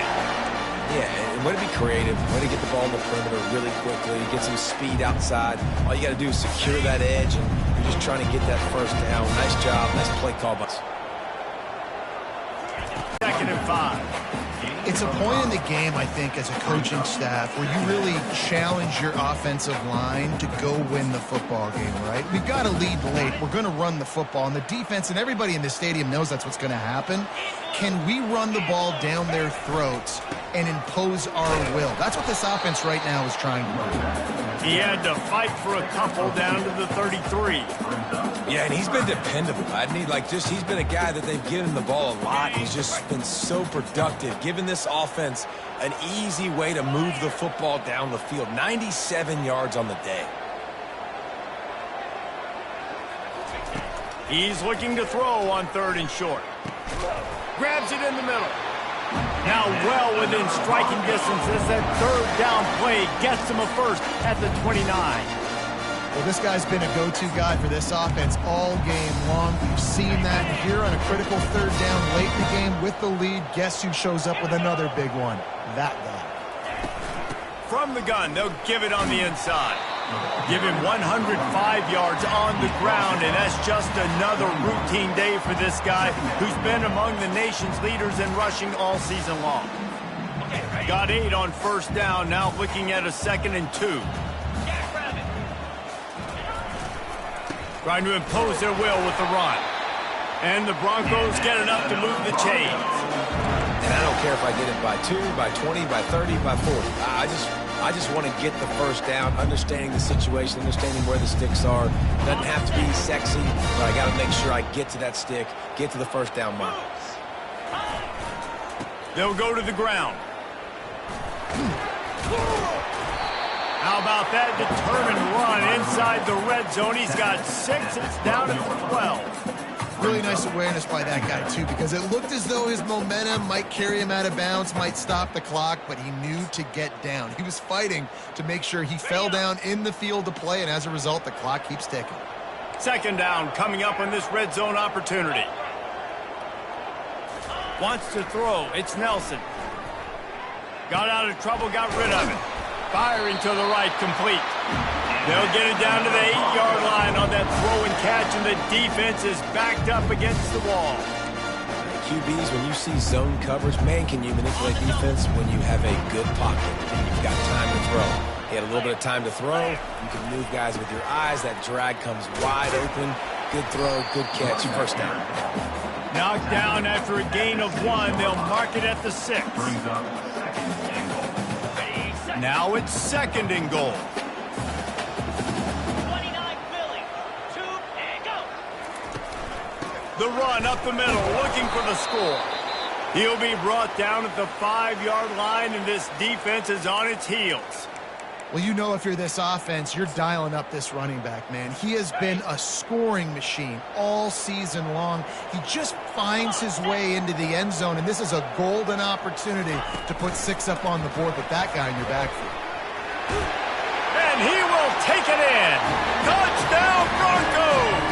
Yeah, and way to be creative, way to get the ball in the perimeter really quickly, get some speed outside. All you got to do is secure that edge, and you're just trying to get that first down. Nice job, nice play call. Second and 5. It's a point in the game, I think, as a coaching staff where you really challenge your offensive line to go win the football game, right? We've got to lead late. We're going to run the football, and the defense and everybody in the stadium knows that's what's going to happen. Can we run the ball down their throats and impose our will? That's what this offense right now is trying to do. He had to fight for a couple down to the 33. Yeah, and he's been dependable. He's been a guy that they've given the ball a lot. He's just been so productive, giving this offense an easy way to move the football down the field. 97 yards on the day. He's looking to throw on 3rd and short. Grabs it in the middle. Now well within striking distance as that 3rd down play gets him a first at the 29. Well, this guy's been a go-to guy for this offense all game long. We've seen that here on a critical 3rd down late in the game with the lead. Guess who shows up with another big one? That guy. From the gun, they'll give it on the inside. Give him 105 yards on the ground, and that's just another routine day for this guy who's been among the nation's leaders in rushing all season long. Got 8 on 1st down, now looking at a 2nd and 2. Trying to impose their will with the run. And the Broncos get enough to move the chains. And I don't care if I get it by 2, by 20, by 30, by 40. I just want to get the first down, understanding the situation, understanding where the sticks are. It doesn't have to be sexy, but I got to make sure I get to that stick, get to the first down mark. They'll go to the ground. How about that determined run inside the red zone? He's got 6. It's down to 12. Really nice awareness by that guy, too, because it looked as though his momentum might carry him out of bounds, might stop the clock, but he knew to get down. He was fighting to make sure he fell down in the field to play, and as a result, the clock keeps ticking. 2nd down coming up on this red zone opportunity. Wants to throw. It's Nelson. Got out of trouble, got rid of it. Firing to the right, complete. They'll get it down to the 8-yard line on that throw and catch, and the defense is backed up against the wall. QBs, when you see zone coverage, man, can you manipulate defense when you have a good pocket and you've got time to throw. He had a little bit of time to throw. You can move guys with your eyes. That drag comes wide open. Good throw, good catch, first down. Knocked down after a gain of 1. They'll mark it at the 6. Now it's 2nd and goal. The run up the middle, looking for the score. He'll be brought down at the 5-yard line, and this defense is on its heels. Well, you know if you're this offense, you're dialing up this running back, man. He has been a scoring machine all season long. He just finds his way into the end zone, and this is a golden opportunity to put 6 up on the board with that guy in your backfield. And he will take it in. Touchdown, Broncos!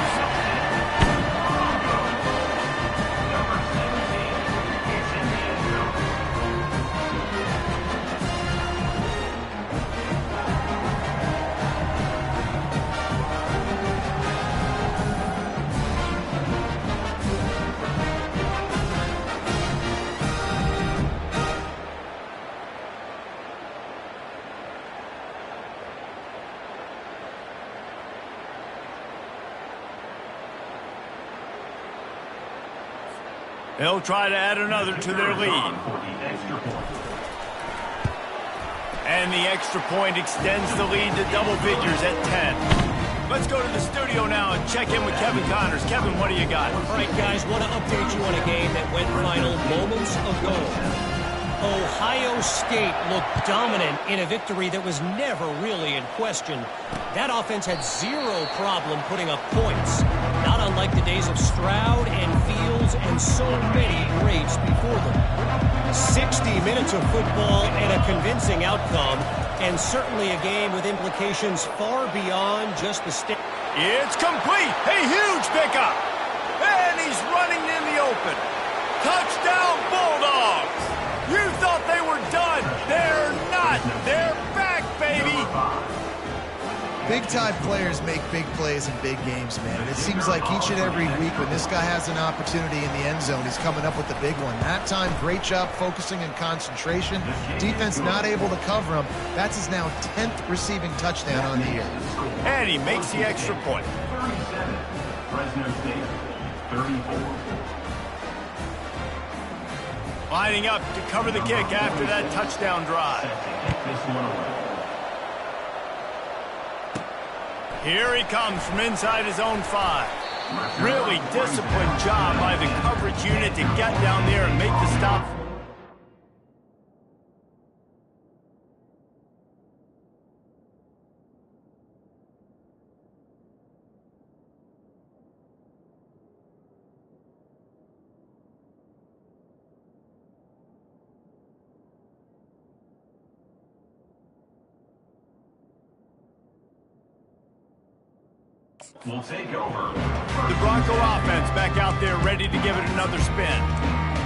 They'll try to add another to their lead. And the extra point extends the lead to double figures at 10. Let's go to the studio now and check in with Kevin Connors. Kevin, what do you got? All right, guys, want to update you on a game that went final moments ago. Ohio State looked dominant in a victory that was never really in question. That offense had zero problem putting up points, not unlike the days of Stroud and Fields and so many greats before them. 60 minutes of football and a convincing outcome, and certainly a game with implications far beyond just the state. It's complete. A huge pickup. And he's running in the open. Touchdown, Bulldogs. You thought they were done. They're not. They're back, baby. Big-time players make big plays in big games, man. And it seems like each and every week when this guy has an opportunity in the end zone, he's coming up with the big one. That time, great job focusing and concentration. Defense not able to cover him. That's his now 10th receiving touchdown on the year. And he makes the extra point. 37. Fresno State, 34. Lining up to cover the kick after that touchdown drive. This one away. Here he comes from inside his own 5. Really disciplined job by the coverage unit to get down there and make the stop. Will take over. The Bronco offense back out there ready to give it another spin.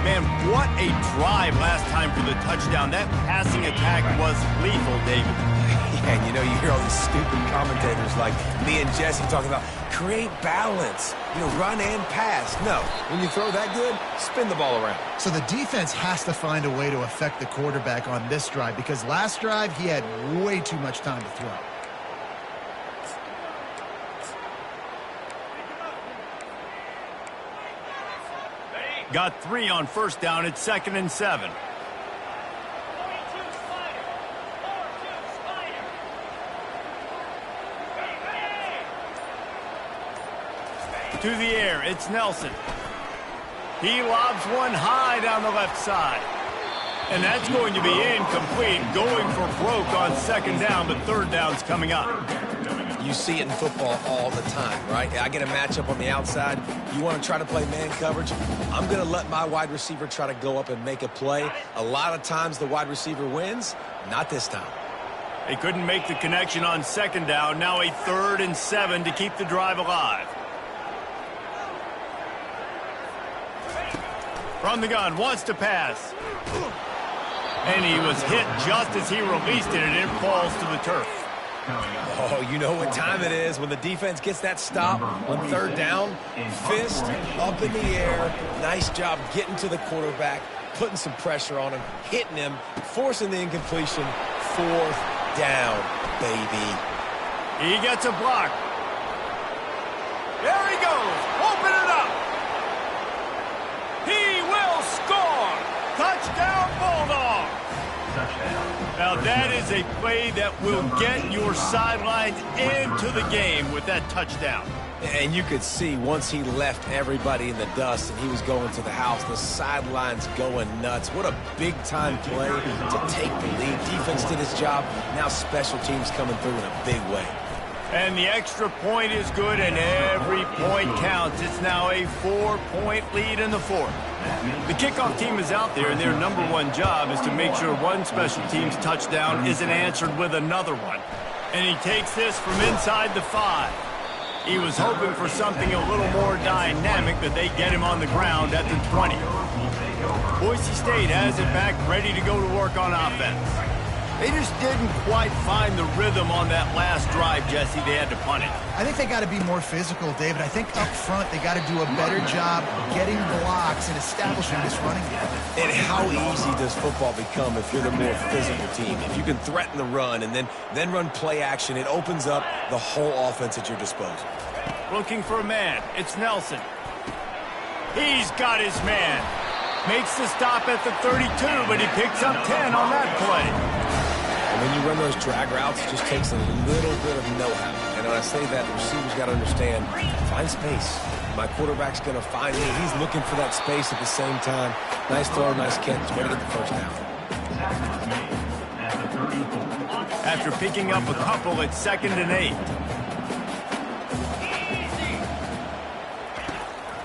Man, what a drive last time for the touchdown. That passing attack was lethal, David. Yeah, and you know, you hear all these stupid commentators like me and Jesse talking about create balance, you know, run and pass. No, when you throw that good, spin the ball around. So the defense has to find a way to affect the quarterback on this drive because last drive he had way too much time to throw. Got 3 on first down. It's 2nd and 7. To the air, it's Nelson. He lobs one high down the left side. And that's going to be incomplete, going for broke on 2nd down, but 3rd down's coming up. You see it in football all the time, right? I get a matchup on the outside. You want to try to play man coverage? I'm going to let my wide receiver try to go up and make a play. A lot of times the wide receiver wins. Not this time. They couldn't make the connection on 2nd down. Now a 3rd and 7 to keep the drive alive. From the gun, wants to pass. And he was hit just as he released it, and it falls to the turf. Oh, you know what time it is when the defense gets that stop on 3rd down. Fist up in the air. Nice job getting to the quarterback, putting some pressure on him, hitting him, forcing the incompletion. 4th down, baby. He gets a block. There he goes. Open it up. He will score. Touchdown, Bulldogs. Now that is a play that will get your sidelines into the game with that touchdown. And you could see once he left everybody in the dust and he was going to the house, the sidelines going nuts. What a big-time play to take the lead. Defense did his job. Now special teams coming through in a big way. And the extra point is good, and every point counts. It's now a 4-point lead in the 4th. The kickoff team is out there, and their #1 job is to make sure one special team's touchdown isn't answered with another one. And he takes this from inside the 5. He was hoping for something a little more dynamic, but they get him on the ground at the 20. Boise State has it back, ready to go to work on offense. They just didn't quite find the rhythm on that last drive, Jesse. They had to punt it. I think they got to be more physical, David. I think up front they got to do a better job getting blocks and establishing this running game. And how easy does football become if you're the more physical team? If you can threaten the run and then run play action, it opens up the whole offense at your disposal. Looking for a man. It's Nelson. He's got his man. Makes the stop at the 32, but he picks up 10 on that play. And when you run those drag routes, it just takes a little bit of know-how. And when I say that, the receiver's got to understand, find space. My quarterback's going to find me. He's looking for that space at the same time. Nice throw, nice catch. Way to get the first down. After picking up a couple, it's 2nd and 8.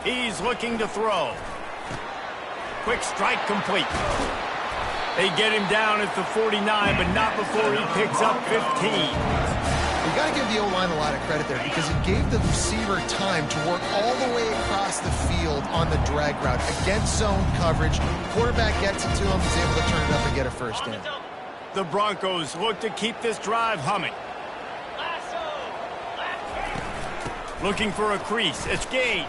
He's looking to throw. Quick strike complete. They get him down at the 49, but not before he picks up 15. You got to give the O-line a lot of credit there because it gave the receiver time to work all the way across the field on the drag route against zone coverage. Quarterback gets it to him, he's able to turn it up and get a first down. The Broncos look to keep this drive humming. Looking for a crease. It's gained.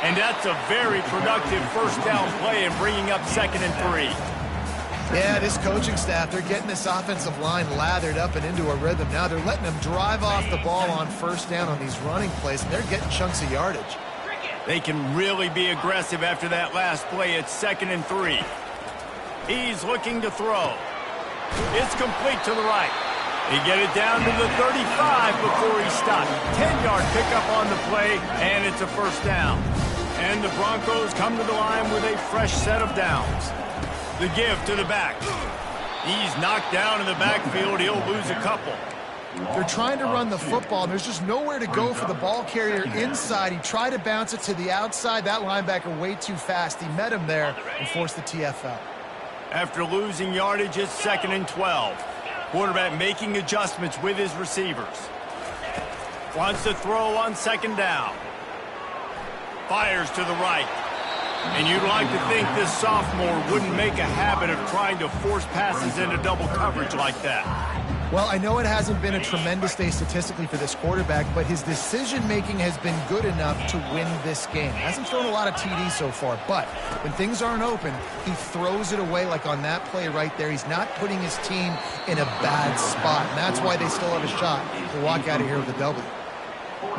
And that's a very productive first down play and bringing up 2nd and 3. Yeah, this coaching staff, they're getting this offensive line lathered up and into a rhythm. Now they're letting them drive off the ball on first down on these running plays, and they're getting chunks of yardage. They can really be aggressive after that last play. It's 2nd and 3. He's looking to throw. It's complete to the right. He get it down to the 35 before he stopped. 10-yard pickup on the play, and it's a first down. And the Broncos come to the line with a fresh set of downs. The give to the back. He's knocked down in the backfield. He'll lose a couple. They're trying to run the football, and there's just nowhere to go for the ball carrier inside. He tried to bounce it to the outside. That linebacker way too fast. He met him there and forced the TFL. After losing yardage, it's 2nd and 12. Quarterback making adjustments with his receivers. Wants to throw on 2nd down. Fires to the right. And you'd like to think this sophomore wouldn't make a habit of trying to force passes into double coverage like that. Well, I know it hasn't been a tremendous day statistically for this quarterback, but his decision-making has been good enough to win this game. Hasn't thrown a lot of TDs so far, but when things aren't open, he throws it away like on that play right there. He's not putting his team in a bad spot, and that's why they still have a shot to walk out of here with a W.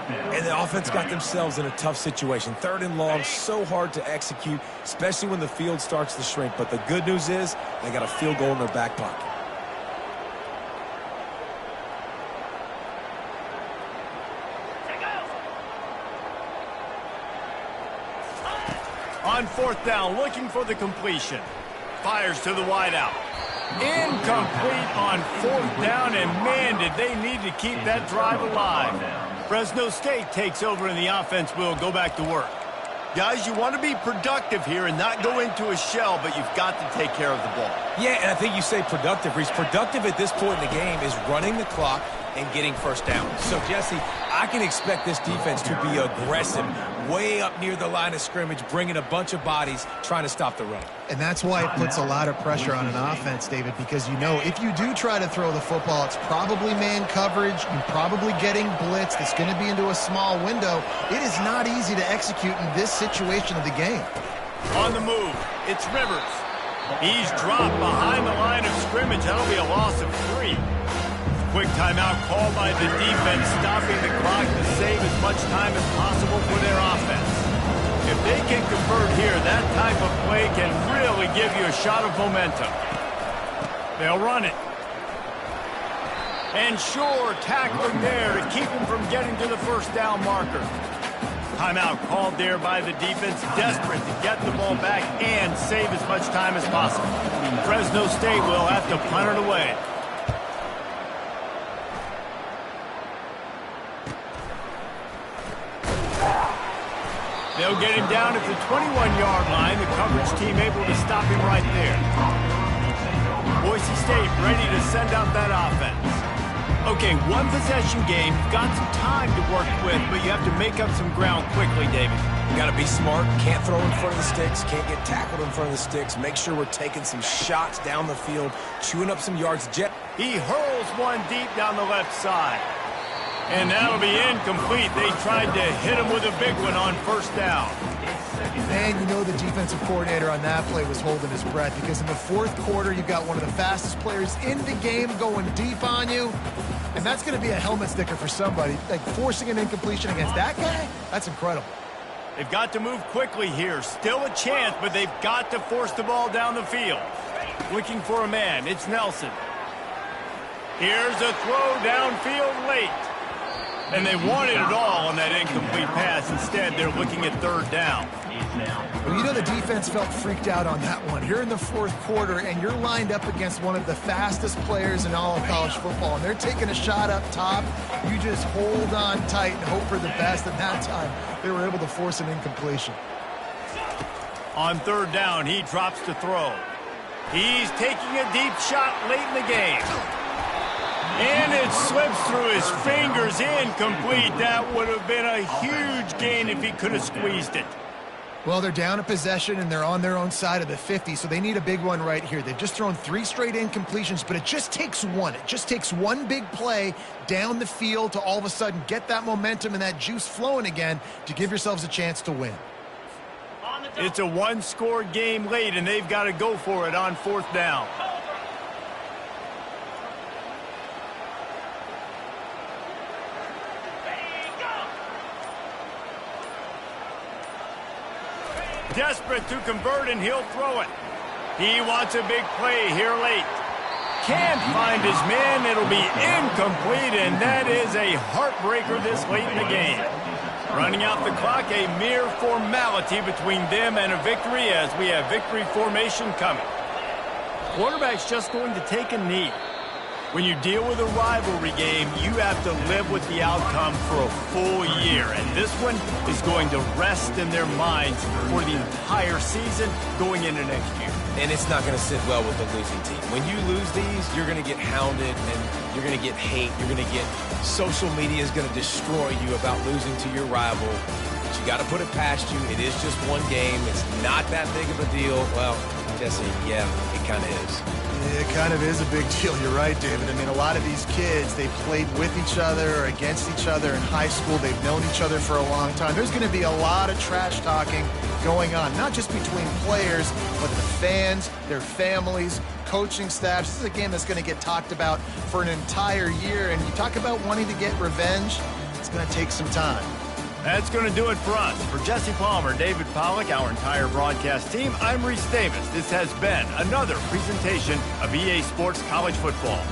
And the offense got themselves in a tough situation. 3rd and long, so hard to execute, especially when the field starts to shrink. But the good news is they got a field goal in their back pocket. On 4th down, looking for the completion. Fires to the wideout. Incomplete on 4th down, and man, did they need to keep that drive alive. Fresno State takes over, and the offense will go back to work. Guys, you want to be productive here and not go into a shell, but you've got to take care of the ball. Yeah, and I think you say productive, Reese. Productive at this point in the game is running the clock and getting first down. So, Jesse, I can expect this defense to be aggressive, way up near the line of scrimmage, bringing a bunch of bodies, trying to stop the run. And that's why it puts a lot of pressure on an offense, David, because you know if you do try to throw the football, it's probably man coverage, you're probably getting blitzed, it's going to be into a small window. It is not easy to execute in this situation of the game. On the move, it's Rivers. He's dropped behind the line of scrimmage. That'll be a loss of 3. Quick timeout called by the defense, stopping the clock to save as much time as possible for their offense. If they can convert here, that type of play can really give you a shot of momentum. They'll run it. And sure, tackling there to keep him from getting to the first down marker. Timeout called there by the defense, desperate to get the ball back and save as much time as possible. Fresno State will have to punt it away. They'll get him down at the 21-yard line. The coverage team able to stop him right there. Boise State ready to send out that offense. Okay, one possession game. You've got some time to work with, but you have to make up some ground quickly, David. You got to be smart. Can't throw in front of the sticks. Can't get tackled in front of the sticks. Make sure we're taking some shots down the field, chewing up some yards. He hurls one deep down the left side. And that'll be incomplete. They tried to hit him with a big one on first down. And you know the defensive coordinator on that play was holding his breath because in the 4th quarter, you've got one of the fastest players in the game going deep on you. And that's going to be a helmet sticker for somebody. Like forcing an incompletion against that guy, that's incredible. They've got to move quickly here. Still a chance, but they've got to force the ball down the field. Looking for a man. It's Nelson. Here's a throw downfield late. And they wanted it all on that incomplete pass. Instead, they're looking at third down. Well, you know the defense felt freaked out on that one. You're in the fourth quarter, and you're lined up against one of the fastest players in all of college football, and they're taking a shot up top. You just hold on tight and hope for the best, and that time they were able to force an incompletion. On third down, he drops to throw. He's taking a deep shot late in the game. And it slips through his fingers, incomplete. That would have been a huge gain if he could have squeezed it. Well, they're down a possession, and they're on their own side of the 50, so they need a big one right here. They've just thrown 3 straight incompletions, but it just takes one. It just takes one big play down the field to all of a sudden get that momentum and that juice flowing again to give yourselves a chance to win. It's a one-score game late, and they've got to go for it on fourth down. Desperate to convert, and he'll throw it. He wants a big play here late. Can't find his man. It'll be incomplete, and that is a heartbreaker this late in the game. Running out the clock, a mere formality between them and a victory as we have victory formation coming. Quarterback's just going to take a knee. When you deal with a rivalry game, you have to live with the outcome for a full year. And this one is going to rest in their minds for the entire season going into next year. And it's not going to sit well with the losing team. When you lose these, you're going to get hounded and you're going to get hate. You're going to get social media is going to destroy you about losing to your rival. But you got to put it past you. It is just one game. It's not that big of a deal. Well, Jesse, yeah, it kind of is. It kind of is a big deal. You're right, David. I mean, a lot of these kids, they played with each other or against each other in high school. They've known each other for a long time. There's going to be a lot of trash talking going on, not just between players, but the fans, their families, coaching staffs. This is a game that's going to get talked about for an entire year. And you talk about wanting to get revenge, it's going to take some time. That's going to do it for us. For Jesse Palmer, David Pollack, our entire broadcast team, I'm Reese Davis. This has been another presentation of EA Sports College Football.